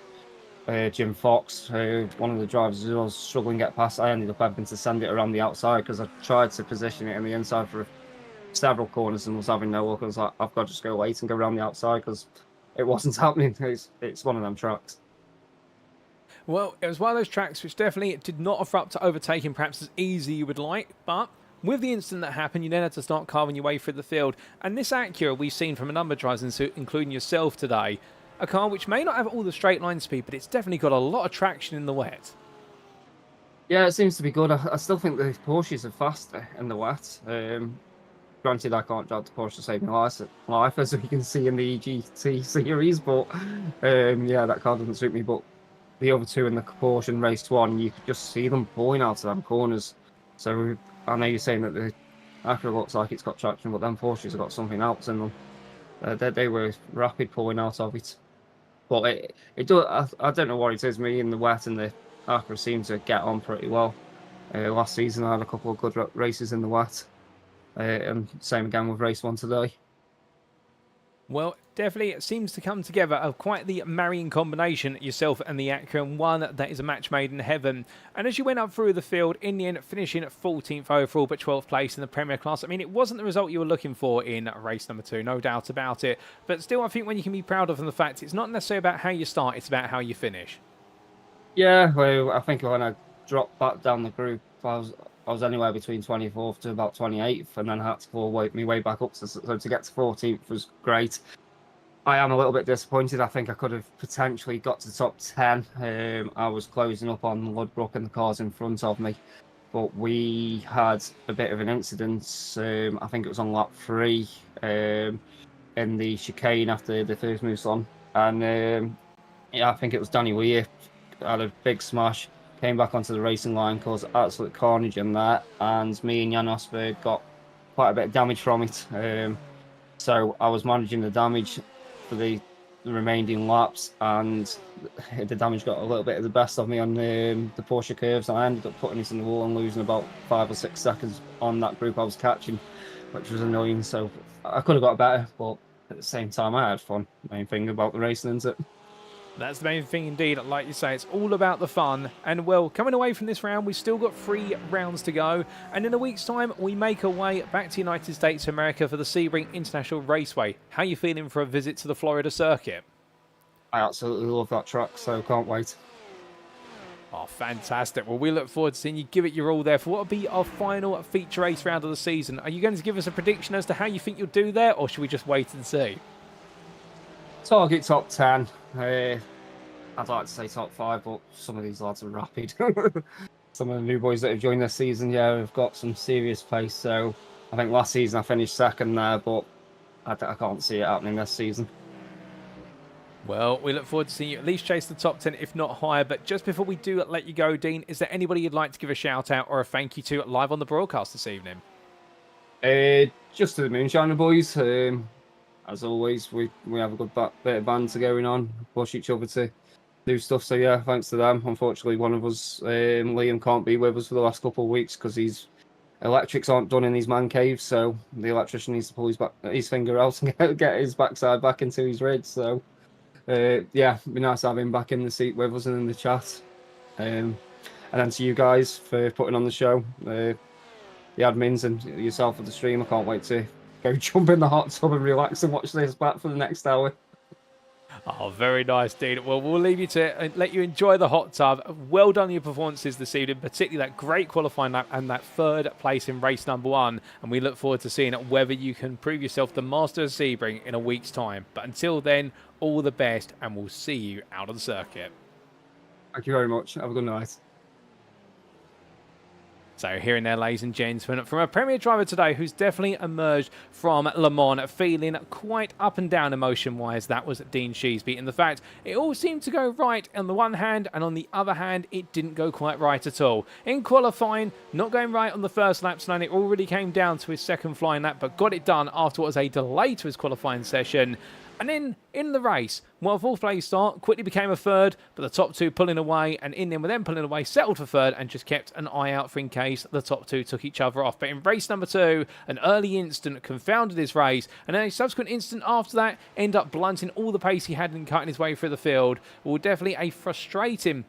Jim Fox, one of the drivers who was struggling to get past. I ended up having to send it around the outside because I tried to position it in the inside for several corners and was having no luck. I was like, I've got to just go late and go around the outside because it wasn't happening. It's one of them tracks. Well, it was one of those tracks which definitely did not offer up to overtaking perhaps as easy as you would like, but with the incident that happened, you then had to start carving your way through the field. And this Acura we've seen from a number of drivers, including yourself today, a car which may not have all the straight line speed, but it's definitely got a lot of traction in the wet. Yeah, it seems to be good. I still think the Porsches are faster in the wet. Granted, I can't drive the Porsche to save my life, as we can see in the GT series, but yeah, that car doesn't suit me. But the other 2 in the Porsche in race 1, you could just see them pulling out of them corners. So I know you're saying that the Acura looks like it's got traction, but them Porsches have got something else in them. They were rapid pulling out of it. But it does. I don't know what it is. Me in the wet and the Acura seem to get on pretty well. Last season I had a couple of good races in the wet, and same again with race 1 today. Well, definitely it seems to come together of quite the marrying combination, yourself and the Acura, and one that is a match made in heaven. And as you went up through the field, in the end finishing 14th overall but 12th place in the Premier Class, I mean, it wasn't the result you were looking for in race number 2, no doubt about it. But still, I think when you can be proud of the fact it's not necessarily about how you start, it's about how you finish. Yeah, well, I think when I dropped back down the group, I was anywhere between 24th to about 28th, and then had to claw my way back up. So to get to 14th was great. I am a little bit disappointed. I think I could have potentially got to the top 10. I was closing up on Ludbrook and the cars in front of me, but we had a bit of an incident. I think it was on lap 3 in the chicane after the first moves on, and yeah, I think it was Danny Weir had a big smash, came back onto the racing line, caused absolute carnage in that, and me and Jan Osberg got quite a bit of damage from it. So I was managing the damage for the remaining laps, and the damage got a little bit of the best of me on the Porsche curves, and I ended up putting it in the wall and losing about 5 or 6 seconds on that group I was catching, which was annoying. So I could have got better, but at the same time I had fun. Main thing about the racing, isn't it? That's the main thing indeed. Like you say, it's all about the fun. And well, coming away from this round, we've still got 3 rounds to go. And in a week's time, we make our way back to United States of America for the Sebring International Raceway. How are you feeling for a visit to the Florida circuit? I absolutely love that track, so can't wait. Oh, fantastic. Well, we look forward to seeing you give it your all there for what will be our final feature race round of the season. Are you going to give us a prediction as to how you think you'll do there, or should we just wait and see? Target top 10. I'd like to say top 5, but some of these lads are rapid. Some of the new boys that have joined this season, yeah, have got some serious pace. So I think last season I finished second there, but I can't see it happening this season. Well, we look forward to seeing you at least chase the top 10, if not higher. But just before we do let you go, Dean, is there anybody you'd like to give a shout out or a thank you to live on the broadcast this evening? Just to the Moonshiner boys. As always, we have a good bit of banter going on, push each other to do stuff. So yeah, thanks to them. Unfortunately, one of us, Liam, can't be with us for the last couple of weeks because his electrics aren't done in his man cave. So the electrician needs to pull his finger out and get his backside back into his rig. So yeah, it'd be nice to have him back in the seat with us and in the chat. And then to you guys for putting on the show, the admins and yourself for the stream. I can't wait to go jump in the hot tub and relax and watch this back for the next hour. Oh, very nice, Dean. Well, we'll leave you to it and let you enjoy the hot tub. Well done your performances this evening, particularly that great qualifying lap and that 3rd place in race number 1. And we look forward to seeing whether you can prove yourself the master of Sebring in a week's time. But until then, all the best, and we'll see you out on the circuit. Thank you very much. Have a good night. So here and there, ladies and gentlemen, from a Premier driver today who's definitely emerged from Le Mans feeling quite up and down emotion-wise, that was Dean Sheasby. And the fact it all seemed to go right on the one hand, and on the other hand, it didn't go quite right at all. In qualifying, not going right on the first lap, so it already came down to his second flying lap, but got it done after what was a delay to his qualifying session. And then in the race, well, 4th place start, quickly became a 3rd, but the top 2 pulling away, and in them with them pulling away, settled for 3rd and just kept an eye out for in case the top 2 took each other off. But in race number 2, an early incident confounded his race, and then a subsequent incident after that ended up blunting all the pace he had in cutting his way through the field. Well, definitely a frustrating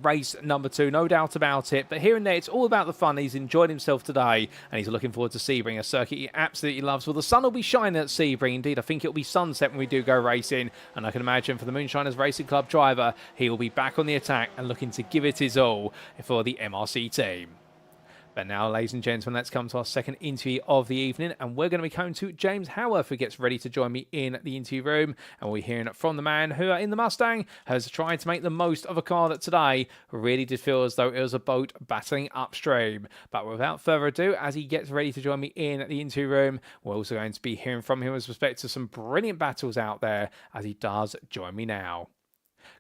race number 2, no doubt about it. But here and there, it's all about the fun. He's enjoyed himself today, and he's looking forward to Sebring, a circuit he absolutely loves. Well, the sun will be shining at Sebring. Indeed, I think it'll be sunset when we do go racing, and I can imagine for the Moonshiners Racing Club driver, he will be back on the attack and looking to give it his all for the MRC team. But now, ladies and gentlemen, let's come to our second interview of the evening, and we're going to be coming to James Howarth, who gets ready to join me in the interview room, and we're hearing from the man who, in the Mustang, has tried to make the most of a car that today really did feel as though it was a boat battling upstream. But without further ado, as he gets ready to join me in the interview room, we're also going to be hearing from him with respect to some brilliant battles out there, as he does join me now.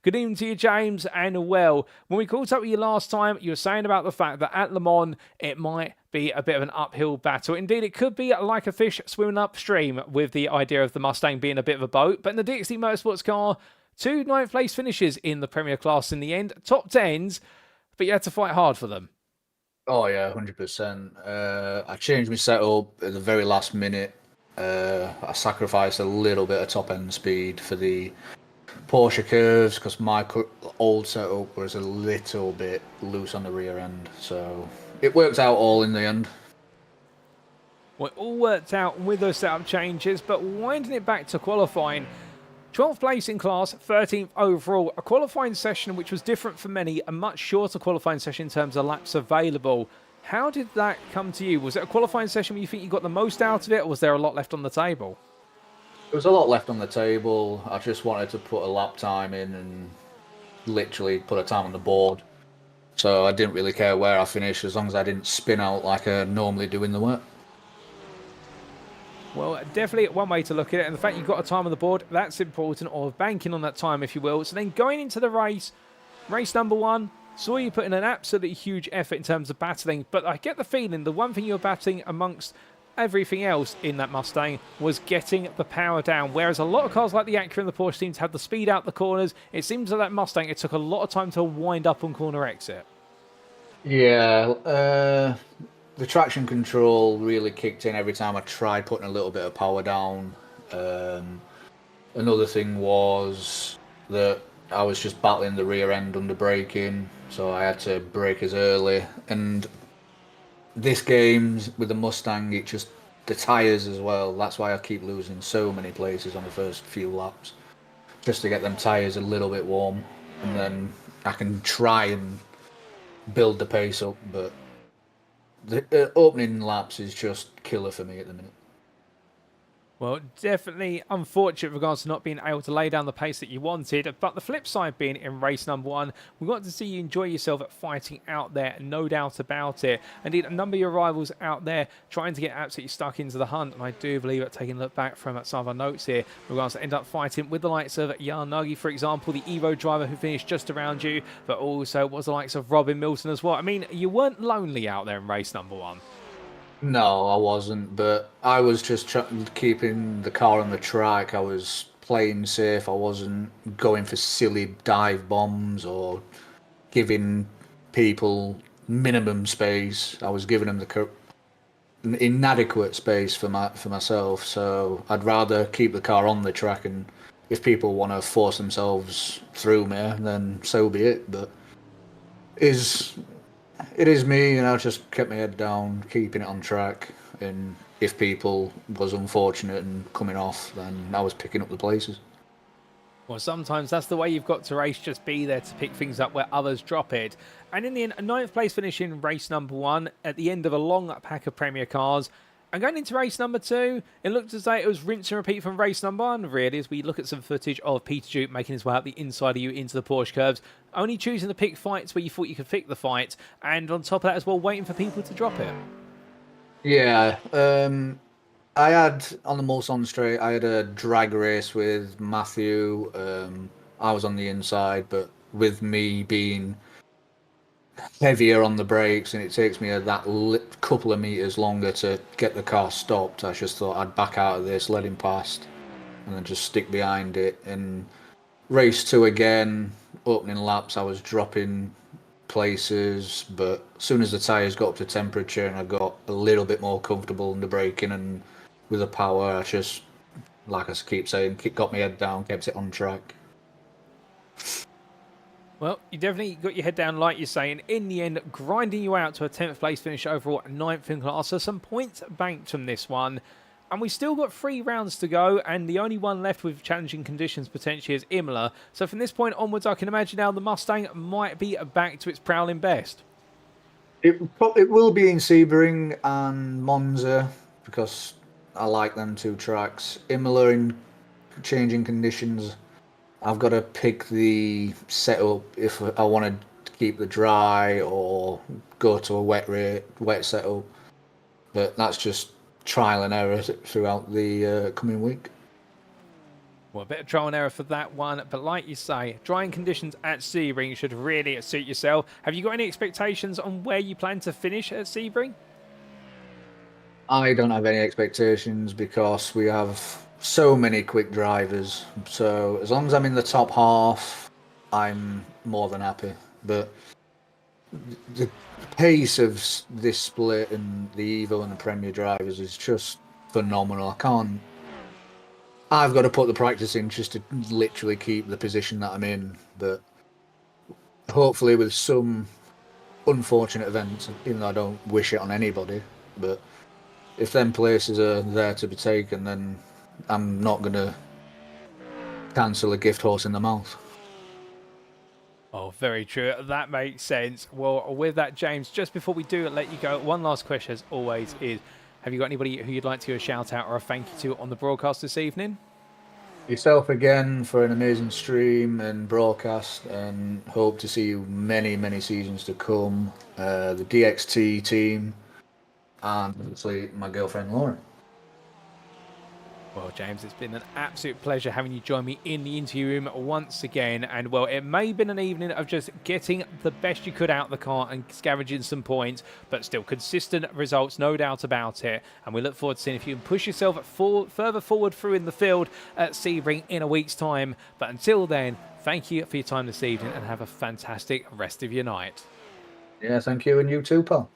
Good evening to you, James, and well, when we caught up with you last time, you were saying about the fact that at Le Mans, it might be a bit of an uphill battle. Indeed, it could be like a fish swimming upstream with the idea of the Mustang being a bit of a boat, but in the DXT Motorsports car, 2 9th place finishes in the Premier class in the end, top 10s, but you had to fight hard for them. Oh yeah, 100%. I changed my setup at the very last minute. I sacrificed a little bit of top end speed for the Porsche curves because my old setup was a little bit loose on the rear end, so it worked out all in the end. Well, it all worked out with those setup changes, but winding it back to qualifying, 12th place in class, 13th overall, a qualifying session which was different for many, a much shorter qualifying session in terms of laps available. How did that come to you? Was it a qualifying session where you think you got the most out of it, or was there a lot left on the table? There was a lot left on the table. I just wanted to put a lap time in and literally put a time on the board. So I didn't really care where I finished as long as I didn't spin out like I normally do in the work. Well, definitely one way to look at it, and the fact you've got a time on the board, that's important, or banking on that time, if you will. So then going into the race number 1, saw you put in an absolutely huge effort in terms of battling, but I get the feeling the one thing you were battling amongst everything else in that Mustang was getting the power down, whereas a lot of cars like the Acura and the Porsche seem to have the speed out the corners. It seems like that Mustang, it took a lot of time to wind up on corner exit. Yeah, the traction control really kicked in every time I tried putting a little bit of power down. Another thing was that I was just battling the rear end under braking, so I had to brake as early. And this game with the Mustang, it just the tyres as well. That's why I keep losing so many places on the first few laps, just to get them tyres a little bit warm, and then I can try and build the pace up. But the opening laps is just killer for me at the minute. Well, definitely unfortunate with regards to not being able to lay down the pace that you wanted. But the flip side being in race number 1, we got to see you enjoy yourself at fighting out there, no doubt about it. Indeed, a number of your rivals out there trying to get absolutely stuck into the hunt. And I do believe that taking a look back from some of our notes here, with regards to end up fighting with the likes of Yarnagi, for example, the Evo driver who finished just around you, but also was the likes of Robin Milton as well. I mean, you weren't lonely out there in race number 1. No, I wasn't, but I was just keeping the car on the track. I was playing safe. I wasn't going for silly dive bombs or giving people minimum space. I was giving them the inadequate space for myself. So I'd rather keep the car on the track, and if people want to force themselves through me, then so be it. But it is me, and I just kept my head down, keeping it on track. And if people was unfortunate and coming off, then I was picking up the places. Well, sometimes that's the way you've got to race, just be there to pick things up where others drop it. And in the end, a 9th place finish in race number 1 at the end of a long pack of Premier cars. And going into race number 2, it looked as though it was rinse and repeat from race number 1, really, as we look at some footage of Peter Duke making his way up the inside of you into the Porsche curves, only choosing to pick fights where you thought you could pick the fight, and on top of that as well, waiting for people to drop it. Yeah, I had, on the Mulsanne straight, I had a drag race with Mathew. I was on the inside, but with me being heavier on the brakes, and it takes me that couple of meters longer to get the car stopped, I just thought I'd back out of this, let him past, and then just stick behind it. And race 2 again, opening laps, I was dropping places, but as soon as the tyres got up to temperature and I got a little bit more comfortable in the braking and with the power, I just, like I keep saying, got my head down, kept it on track. Well, you definitely got your head down, like you're saying. In the end, grinding you out to a 10th place finish overall, 9th in class. So some points banked from this one. And we still got 3 rounds to go, and the only one left with challenging conditions potentially is Imola. So from this point onwards, I can imagine now the Mustang might be back to its prowling best. It will be in Sebring and Monza, because I like them 2 tracks. Imola in changing conditions, I've got to pick the setup if I want to keep the dry or go to a wet setup. But that's just trial and error throughout the coming week. Well, a bit of trial and error for that one. But like you say, drying conditions at Sebring should really suit yourself. Have you got any expectations on where you plan to finish at Sebring? I don't have any expectations because we have so many quick drivers. So as long as I'm in the top half, I'm more than happy. But the pace of this split and the Evo and the Premier drivers is just phenomenal. I've got to put the practice in just to literally keep the position that I'm in. But hopefully with some unfortunate events, even though I don't wish it on anybody, but if them places are there to be taken, then I'm not going to cancel a gift horse in the mouth. Oh, very true. That makes sense. Well, with that, James, just before we do let you go, one last question, as always, is have you got anybody who you'd like to give a shout out or a thank you to on the broadcast this evening? Yourself again for an amazing stream and broadcast, and hope to see you many seasons to come. The DXT team, and obviously my girlfriend Lauren. Well, James, it's been an absolute pleasure having you join me in the interview room once again. And, well, it may have been an evening of just getting the best you could out of the car and scavenging some points, but still consistent results, no doubt about it. And we look forward to seeing if you can push yourself further forward through in the field at Sebring in a week's time. But until then, thank you for your time this evening and have a fantastic rest of your night. Yeah, thank you, and you too, pal.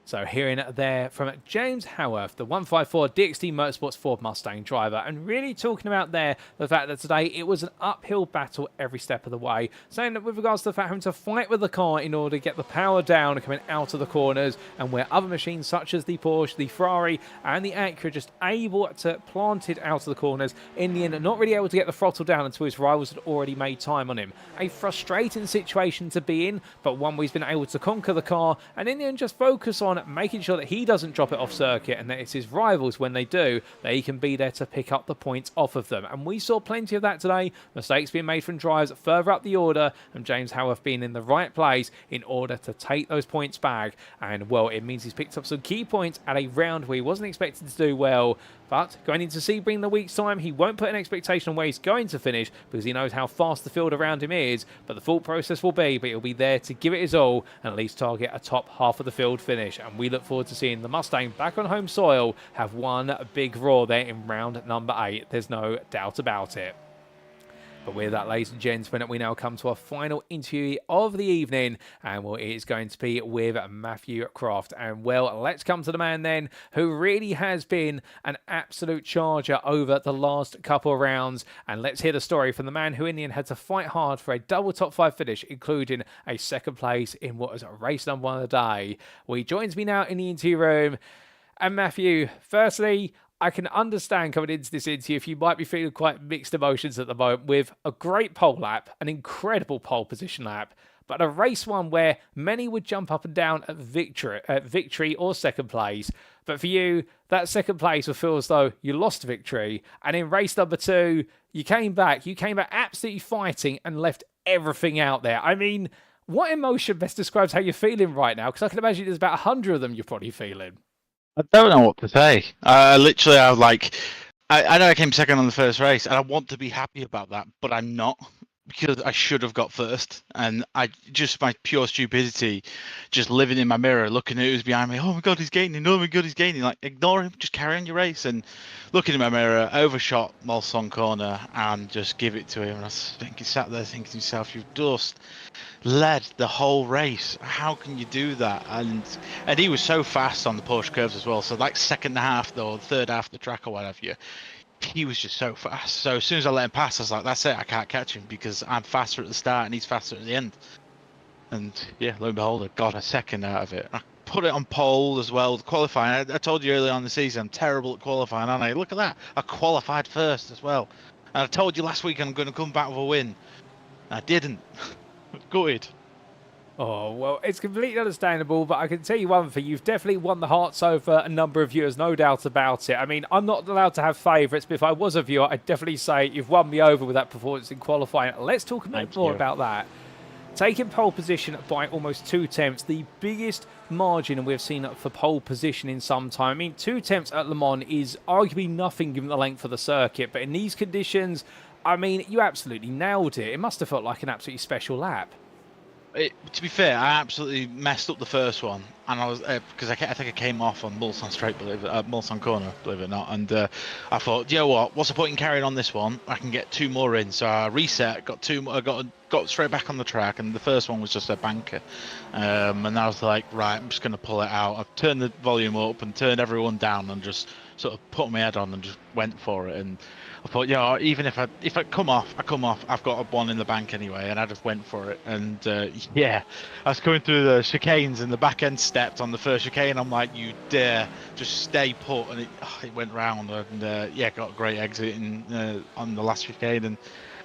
So hearing there from James Howarth, the 154 DXT Motorsports Ford Mustang driver, and really talking about there the fact that today it was an uphill battle every step of the way, saying that with regards to the fact having to fight with the car in order to get the power down and coming out of the corners, and where other machines such as the Porsche, the Ferrari and the Acura just able to plant it out of the corners, in the end not really able to get the throttle down until his rivals had already made time on him. A frustrating situation to be in, but one where he's been able to conquer the car and in the end just focus on making sure that he doesn't drop it off circuit and that it's his rivals when they do, that he can be there to pick up the points off of them. And we saw plenty of that today. Mistakes being made from drivers further up the order and James Howarth being in the right place in order to take those points back. And, well, it means he's picked up some key points at a round where he wasn't expected to do well. But going into Sebring in the week's time, he won't put an expectation on where he's going to finish because he knows how fast the field around him is. But the thought process will be, but he'll be there to give it his all and at least target a top half of the field finish. And we look forward to seeing the Mustang back on home soil have one big roar there in round number 8. There's no doubt about it. But with that, ladies and gentlemen, we now come to our final interview of the evening, and well, it is going to be with Mathew Croft. And well, let's come to the man then, who really has been an absolute charger over the last couple of rounds. And let's hear the story from the man who in the end had to fight hard for a double top 5 finish, including a second place in what was race number 1 of the day. Well, he joins me now in the interview room. And Mathew, firstly, I can understand coming into this interview if you might be feeling quite mixed emotions at the moment with a great pole lap, an incredible pole position lap, but a race one where many would jump up and down at victory or second place. But for you, that second place would feel as though you lost victory. And in race number 2, you came back absolutely fighting and left everything out there. I mean, what emotion best describes how you're feeling right now? Because I can imagine there's about 100 of them you're probably feeling. I don't know what to say. I was like, I know I came second on the first race, and I want to be happy about that, but I'm not, because I should have got first, and my pure stupidity, just living in my mirror, looking at who's behind me. Oh my God, he's gaining! Oh my God, he's gaining! Like, ignore him, just carry on your race. And looking in my mirror, overshot Molson corner, and just give it to him. And I think he sat there thinking to himself, "You've just led the whole race. How can you do that?" And he was so fast on the Porsche curves as well. So like second half or third half of the track or whatever, he was just so fast. So as soon as I let him pass, I was like, that's it, I can't catch him because I'm faster at the start and he's faster at the end. And yeah, lo and behold, I got a second out of it. I put it on pole as well, qualifying. I told you earlier on the season, I'm terrible at qualifying, aren't I? Look at that, I qualified first as well. And I told you last week I'm going to come back with a win. I didn't. Gutted. Oh, well, it's completely understandable, but I can tell you one thing. You've definitely won the hearts over a number of viewers, no doubt about it. I mean, I'm not allowed to have favourites, but if I was a viewer, I'd definitely say you've won me over with that performance in qualifying. Let's talk a bit more about that. Taking pole position by almost 2 attempts, the biggest margin we've seen for pole position in some time. I mean, 2 attempts at Le Mans is arguably nothing given the length of the circuit, but in these conditions, I mean, you absolutely nailed it. It must have felt like an absolutely special lap. To be fair, I absolutely messed up the first one, and I was because I think I came off on Mulsanne straight, Mulsanne corner, believe it or not, and I thought, you know what? What's the point in carrying on this one? I can get 2 more in, so I reset, got 2 more, got straight back on the track, and the first one was just a banker, and I was like, right, I'm just going to pull it out. I've turned the volume up and turned everyone down, and just sort of put my head on and just went for it, and I thought, yeah, even if I come off, I've got a 1 in the bank anyway, and I just went for it. And yeah, I was going through the chicanes and the back end stepped on the first chicane. I'm like, you dare just stay put, and it went round, and yeah, got a great exit on the last chicane, and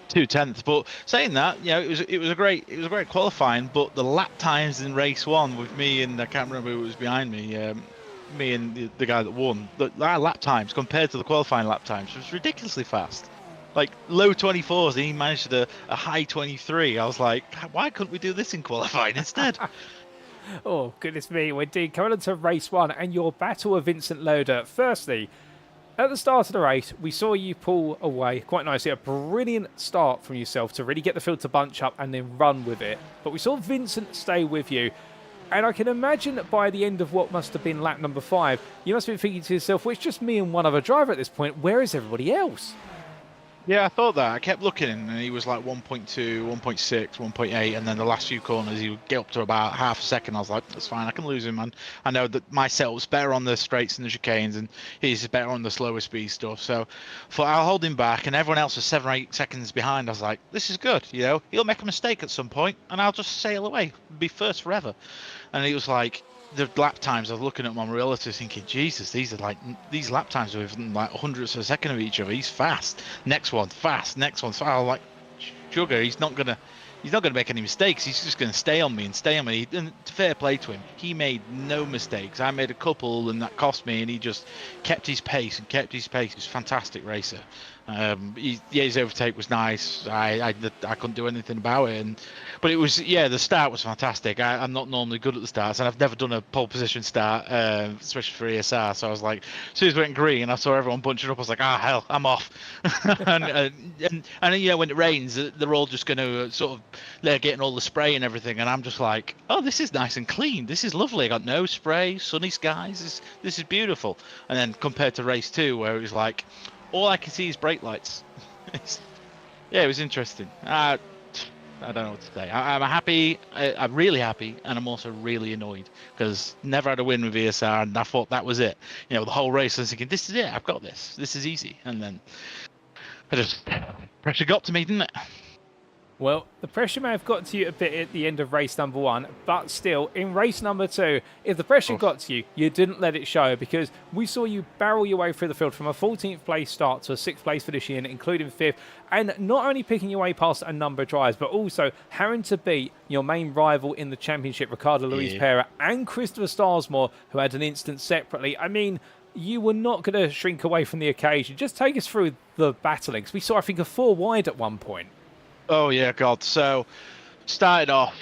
2/10. But saying that, it was a great qualifying. But the lap times in race one with me and I can't remember who was behind me. Me and the guy that won. Our lap times compared to the qualifying lap times was ridiculously fast. Like low 24s, and he managed a high 23. I was like, why couldn't we do this in qualifying instead? Oh, goodness me. We're indeed coming on to race one and your battle with Vincent Loader. Firstly, at the start of the race, we saw you pull away quite nicely. A brilliant start from yourself to really get the field to bunch up and then run with it. But we saw Vincent stay with you. And I can imagine that by the end of what must have been lap number 5, you must have been thinking to yourself, well, it's just me and one other driver at this point. Where is everybody else? Yeah, I thought that. I kept looking, and he was like 1.2, 1.6, 1.8, and then the last few corners, he would get up to about half a second. I was like, that's fine, I can lose him, man. I know that my setup's better on the straights and the chicanes, and he's better on the slower speed stuff. So, I'll hold him back, and everyone else was 7 or 8 seconds behind. I was like, this is good, He'll make a mistake at some point, and I'll just sail away, be first forever. And he was like, the lap times, I was looking at my reality thinking, Jesus, these lap times are within like hundredths of a second of each other. He's fast. Next one, fast. Next one's fast. I'm like, sugar, he's not gonna make any mistakes. He's just gonna stay on me. And fair play to him. He made no mistakes. I made a couple, and that cost me. And he just kept his pace. He was a fantastic racer. His overtake was nice. I couldn't do anything about it, but it was the start was fantastic. I'm not normally good at the starts, and I've never done a pole position start, especially for ESR. So I was like, as soon as we went green, I saw everyone bunching up. I was like, hell, I'm off. and when it rains, they're all just going to they're getting all the spray and everything, and I'm just like, oh, this is nice and clean. This is lovely. I got no spray, sunny skies. This is beautiful. And then compared to race 2, where it was like, all I can see is brake lights. It was interesting. I don't know what to say. I'm happy. I'm really happy, and I'm also really annoyed because never had a win with ESR, and I thought that was it. The whole race I was thinking, this is it. I've got this. This is easy. And then pressure got to me, didn't it? Well, the pressure may have got to you a bit at the end of race number 1, but still, in race number 2, if the pressure got to you, you didn't let it show because we saw you barrel your way through the field from a 14th place start to a 6th place finish in, including 5th, and not only picking your way past a number of drivers, but also having to beat your main rival in the championship, Ricardo Luiz Pereira, and Christopher Starsmore, who had an instance separately. I mean, you were not going to shrink away from the occasion. Just take us through the battling. We saw, I think, a 4 wide at one point. Oh yeah, God. So started off.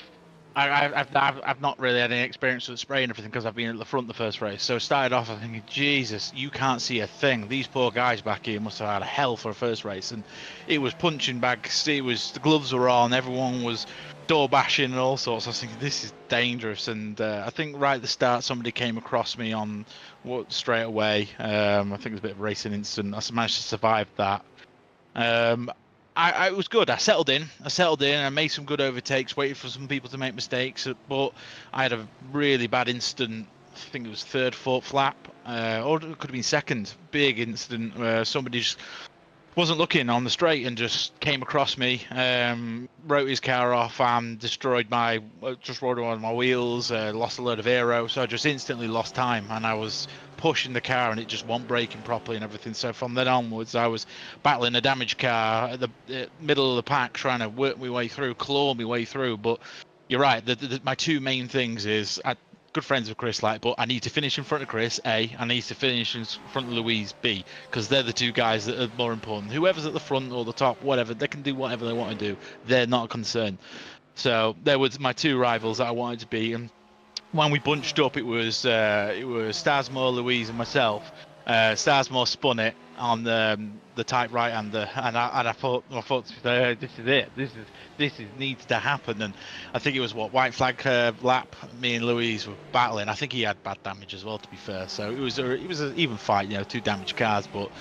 I've not really had any experience with spray and everything because I've been at the front the first race. So started off, I'm thinking, Jesus, you can't see a thing. These poor guys back here must have had a hell for a first race, and it was punching bags. The gloves were on. Everyone was door bashing and all sorts. I was thinking, this is dangerous. And I think right at the start, somebody came across me on straight away. I think it was a bit of a racing incident. I managed to survive that. It was good. I settled in. I made some good overtakes, waited for some people to make mistakes, but I had a really bad incident. I think it was 3rd, 4th lap, or it could have been 2nd. Big incident where somebody just wasn't looking on the straight and just came across me, wrote his car off and destroyed just rode on my wheels, lost a load of aero, so I just instantly lost time, and I was pushing the car and it just wasn't braking properly and everything. So from then onwards, I was battling a damaged car at the middle of the pack, trying to work my way through, claw my way through. But you're right, my 2 main things is good friends with Chris, but I need to finish in front of Chris, A. I need to finish in front of Louise, B. Because they're the 2 guys that are more important. Whoever's at the front or the top, whatever, they can do whatever they want to do. They're not a concern. So there was my 2 rivals that I wanted to be. And when we bunched up, it was Starsmore, Louise, and myself. Starsmore spun it on the tight right-hander, and I thought this is it. This needs to happen. And I think it was white flag lap. Me and Louise were battling. I think he had bad damage as well, to be fair. So it was an even fight. 2 damaged cars, but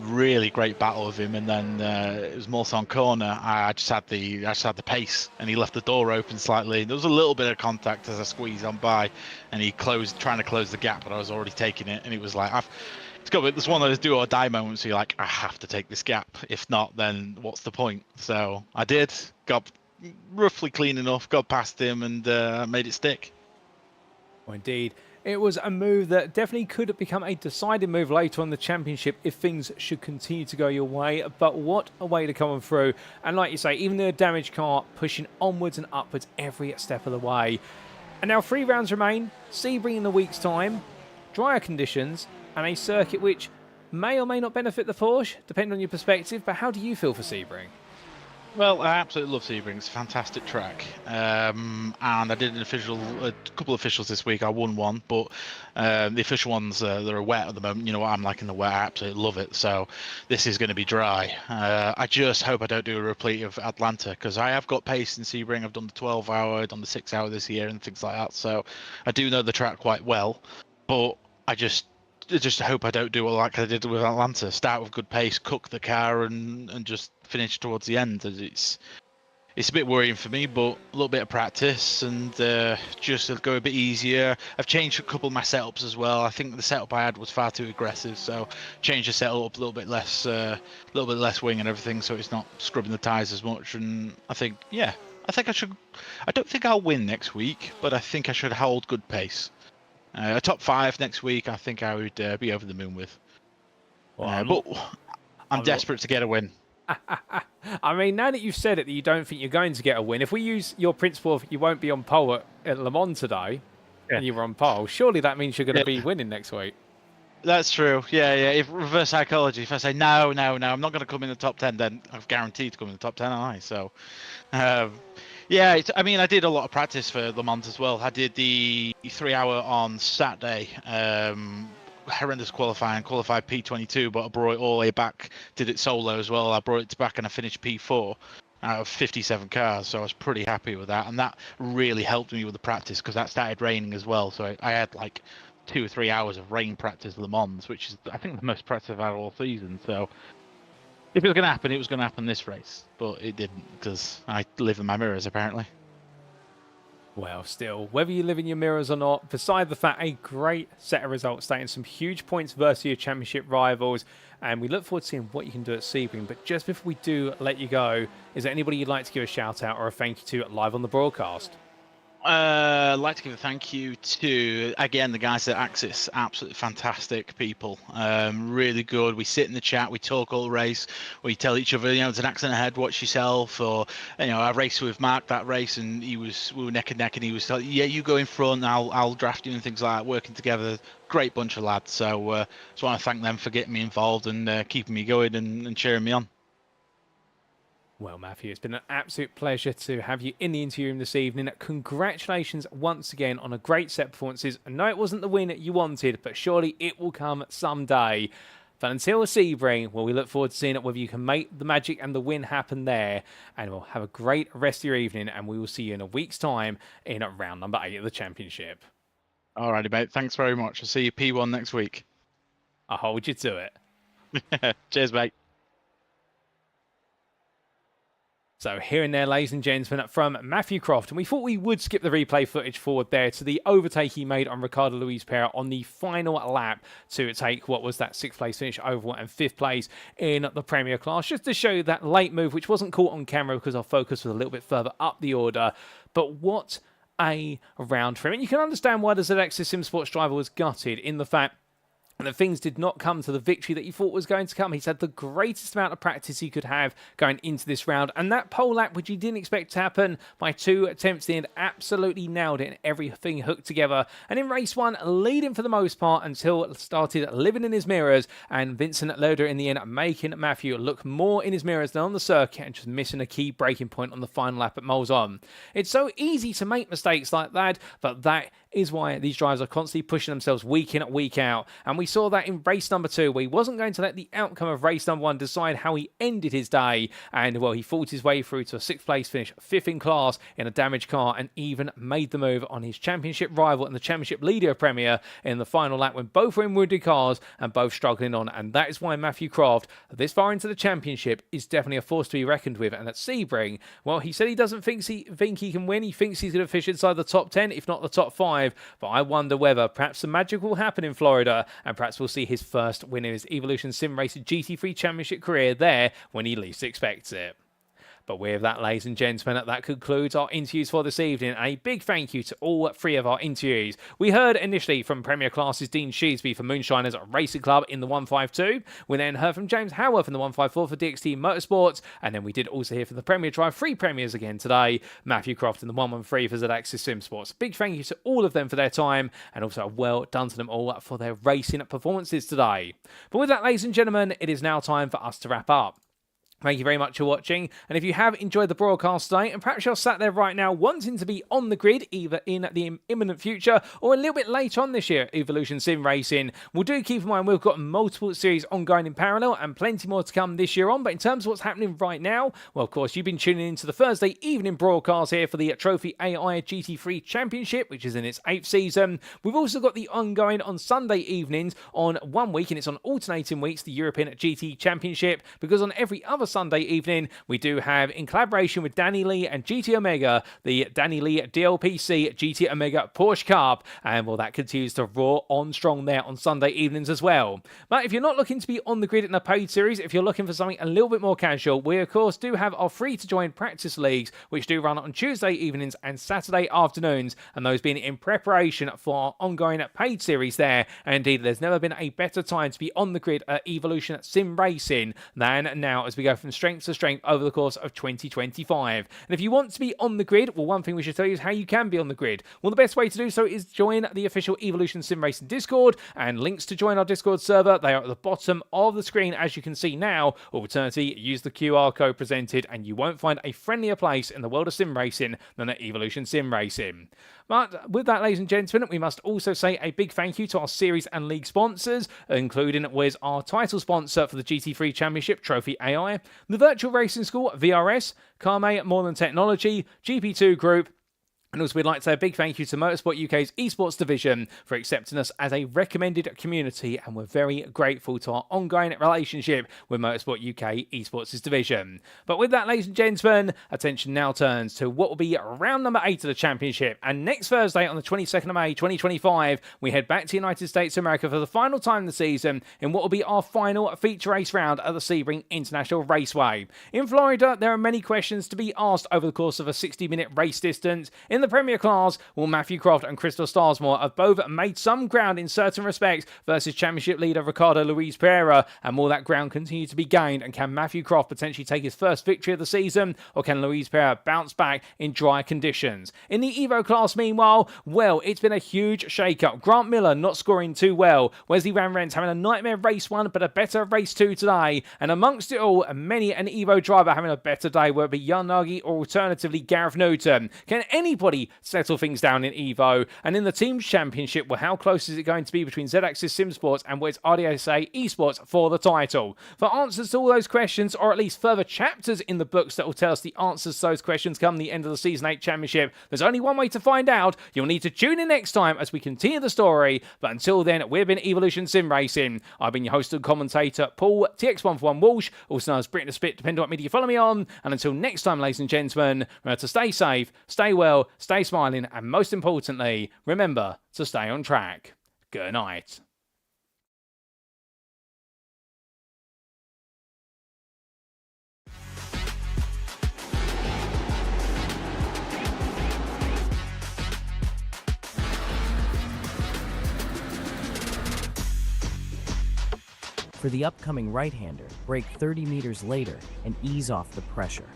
really great battle with him. And then it was Mulsanne corner. I just had the pace, and he left the door open slightly. There was a little bit of contact as I squeezed on by, and he trying to close the gap, but I was already taking it, and it was like it's one of those do or die moments where you're like, I have to take this gap. If not, then what's the point? So I did, got roughly clean enough, got past him, and made it stick. Well, indeed. It was a move that definitely could have become a deciding move later on the championship if things should continue to go your way. But what a way to come on through. And like you say, even the damaged car pushing onwards and upwards every step of the way. And now 3 rounds remain, Sebring in a week's time, drier conditions, and a circuit which may or may not benefit the Porsche, depending on your perspective. But how do you feel for Sebring? Well, I absolutely love Sebring. It's a fantastic track. And I did a couple of officials this week. I won one, but the official ones, they're wet at the moment. You know what I'm like in the wet. I absolutely love it. So this is going to be dry. I just hope I don't do a repeat of Atlanta, because I have got pace in Sebring. I've done the 12-hour, done the 6-hour this year and things like that. So I do know the track quite well, but I just hope I don't do it like I did with Atlanta. Start with good pace, cook the car, and just finish towards the end. It's a bit worrying for me, but a little bit of practice and just go a bit easier. I've changed a couple of my setups as well. I think the setup I had was far too aggressive, so changed the setup up a little bit less wing and everything, so it's not scrubbing the tyres as much. And I think I should. I don't think I'll win next week, but I think I should hold good pace. A top 5 next week, I think I would be over the moon with. But I'm desperate to get a win. I mean, now that you've said it, that you don't think you're going to get a win, if we use your principle of you won't be on pole at Le Mans today, and you were on pole, surely that means you're going to be winning next week. That's true. Yeah. If reverse psychology, if I say no, I'm not going to come in the top 10, then I'm guaranteed to come in the top 10, aren't I? So, yeah, I mean, I did a lot of practice for Le Mans as well. I did the 3-hour on Saturday. Horrendous qualified P22, but I brought it all the way back, did it solo as well. I brought it back and I finished P4 out of 57 cars, so I was pretty happy with that. And that really helped me with the practice, because that started raining as well. So I had like 2 or 3 hours of rain practice Le Mans, which is, I think, the most practice I've had all season. So if it was going to happen, it was going to happen this race, but it didn't, because I live in my mirrors apparently. Well, still, whether you live in your mirrors or not, beside the fact, a great set of results, stating some huge points versus your championship rivals, and we look forward to seeing what you can do at Sebring. But just before we do let you go, is there anybody you'd like to give a shout out or a thank you to live on the broadcast? I'd like to give a thank you to, again, the guys at Axis. Absolutely fantastic people. Really good. We sit in the chat, we talk all race, we tell each other, there's an accident ahead, watch yourself. Or, I raced with Mark that race, and we were neck and neck, and he was like, yeah, you go in front, I'll draft you and things like that, working together. Great bunch of lads. So just want to thank them for getting me involved and keeping me going and cheering me on. Well, Mathew, it's been an absolute pleasure to have you in the interview room this evening. Congratulations once again on a great set of performances. I know it wasn't the win you wanted, but surely it will come someday. But until Sebring, well, we look forward to seeing it, whether you can make the magic and the win happen there. And we'll have a great rest of your evening, and we will see you in a week's time in round number 8 of the championship. Alrighty, mate. Thanks very much. I'll see you P1 next week. I'll hold you to it. Cheers, mate. So here and there, ladies and gentlemen, from Mathew Croft. And we thought we would skip the replay footage forward there to the overtake he made on Ricardo Luiz Pereira on the final lap to take what was that 6th place finish overall and 5th place in the Premier class. Just to show you that late move, which wasn't caught on camera because our focus was a little bit further up the order. But what a round for him. And you can understand why the ZX Sim Sports driver was gutted in the fact that things did not come to the victory that he thought was going to come. He's had the greatest amount of practice he could have going into this round. And that pole lap, which he didn't expect to happen, by 2 attempts at the end, absolutely nailed it and everything hooked together. And in race 1, leading for the most part until it started living in his mirrors. And Vincent Loader in the end making Mathew look more in his mirrors than on the circuit and just missing a key breaking point on the final lap at Molson. It's so easy to make mistakes like that, but that is why these drivers are constantly pushing themselves week in, week out. And we saw that in race number 2, where he wasn't going to let the outcome of race number 1 decide how he ended his day. And, well, he fought his way through to a 6th place finish, 5th in class in a damaged car, and even made the move on his championship rival and the championship leader Premier in the final lap when both were in wounded cars and both struggling on. And that is why Mathew Croft, this far into the championship, is definitely a force to be reckoned with. And at Sebring, well, he said he doesn't think he can win. He thinks he's going to finish inside the top 10, if not the top 5. But I wonder whether perhaps the magic will happen in Florida, and perhaps we'll see his first win in his Evolution Sim Racing GT3 Championship career there when he least expects it. But with that, ladies and gentlemen, that concludes our interviews for this evening. A big thank you to all 3 of our interviews. We heard initially from Premier Classes Dean Sheesby for Moonshiners Racing Club in the 152. We then heard from James Howarth in the 154 for DXT Motorsports. And then we did also hear from the Premier Drive 3 Premiers again today, Mathew Croft in the 113 for Z-Axis Sim Sports. Big thank you to all of them for their time, and also well done to them all for their racing performances today. But with that, ladies and gentlemen, it is now time for us to wrap up. Thank you very much for watching, and if you have enjoyed the broadcast today, and perhaps you're sat there right now wanting to be on the grid either in the imminent future or a little bit later on this year, Evolution Sim Racing, well, do keep in mind we've got multiple series ongoing in parallel and plenty more to come this year on. But in terms of what's happening right now, well, of course, you've been tuning into the Thursday evening broadcast here for the Trophy AI GT3 Championship, which is in its 8th season. We've also got the ongoing on Sunday evenings on 1 week, and it's on alternating weeks, the European GT Championship, because on every other Sunday evening we do have, in collaboration with Danny Lee and GT Omega, the Danny Lee DLPC GT Omega Porsche Cup, and well, that continues to roar on strong there on Sunday evenings as well. But if you're not looking to be on the grid in a paid series, if you're looking for something a little bit more casual, we of course do have our free to join practice leagues, which do run on Tuesday evenings and Saturday afternoons, and those being in preparation for our ongoing paid series there. And indeed, there's never been a better time to be on the grid at Evolution Sim Racing than now, as we go from strength to strength over the course of 2025. And if you want to be on the grid, well, one thing we should tell you is how you can be on the grid. Well, the best way to do so is join the official Evolution Sim Racing Discord, and links to join our Discord server, they are at the bottom of the screen as you can see now. Alternatively, use the QR code presented and you won't find a friendlier place in the world of sim racing than at Evolution Sim Racing. But with that, ladies and gentlemen, we must also say a big thank you to our series and league sponsors, including with our title sponsor for the GT3 Championship, Trophy AI, the Virtual Racing School, VRS, Carme More Than Technology, GP2 Group, and also we'd like to say a big thank you to Motorsport UK's esports division for accepting us as a recommended community, and we're very grateful to our ongoing relationship with Motorsport UK esports division. But with that, ladies and gentlemen, attention now turns to what will be round number 8 of the championship, and next Thursday on the 22nd of May 2025 we head back to the United States of America for the final time this season in what will be our final feature race round at the Sebring International Raceway. In Florida, there are many questions to be asked over the course of a 60-minute race distance. In the Premier class, well, Mathew Croft and Crystal Starsmore have both made some ground in certain respects versus championship leader Ricardo Luiz Pereira, and will that ground continue to be gained, and can Mathew Croft potentially take his first victory of the season, or can Luiz Pereira bounce back in dry conditions? In the Evo class, meanwhile, well, it's been a huge shake-up. Grant Miller not scoring too well, Wesley Van Rens having a nightmare race 1 but a better race 2 today, and amongst it all, many an Evo driver having a better day, whether it be Jan Nagy or alternatively Gareth Newton. Can anybody settle things down in Evo? And in the Teams Championship, well, how close is it going to be between Z-Axis Sim Sports and what's RDSA Esports for the title? For answers to all those questions, or at least further chapters in the books that will tell us the answers to those questions come the end of the Season 8 Championship, there's only one way to find out. You'll need to tune in next time as we continue the story. But until then, we've been Evolution Sim Racing. I've been your host and commentator, Paul TX141 Walsh, also known as Britain the Spit, depending on what media you follow me on. And until next time, ladies and gentlemen, remember to stay safe, stay well, stay smiling, and most importantly, remember to stay on track. Good night. For the upcoming right-hander, brake 30 meters later and ease off the pressure.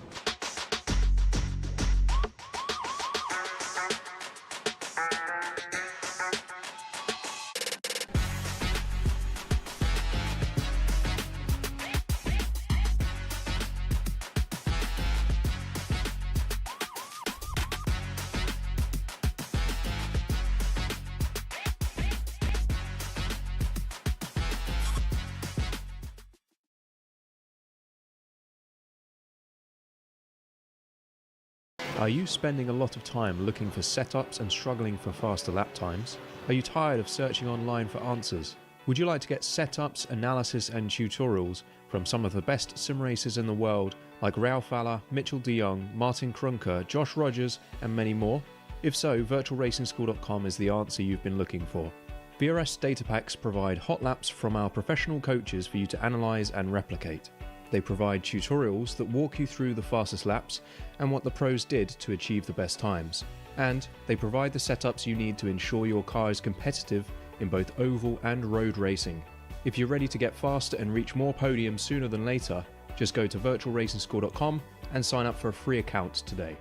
Are you spending a lot of time looking for setups and struggling for faster lap times? Are you tired of searching online for answers? Would you like to get setups, analysis and tutorials from some of the best sim racers in the world like Raul Falla, Mitchell de Jong, Martin Krunker, Josh Rogers and many more? If so, virtualracingschool.com is the answer you've been looking for. VRS data packs provide hot laps from our professional coaches for you to analyse and replicate. They provide tutorials that walk you through the fastest laps and what the pros did to achieve the best times. And they provide the setups you need to ensure your car is competitive in both oval and road racing. If you're ready to get faster and reach more podiums sooner than later, just go to virtualracingschool.com and sign up for a free account today.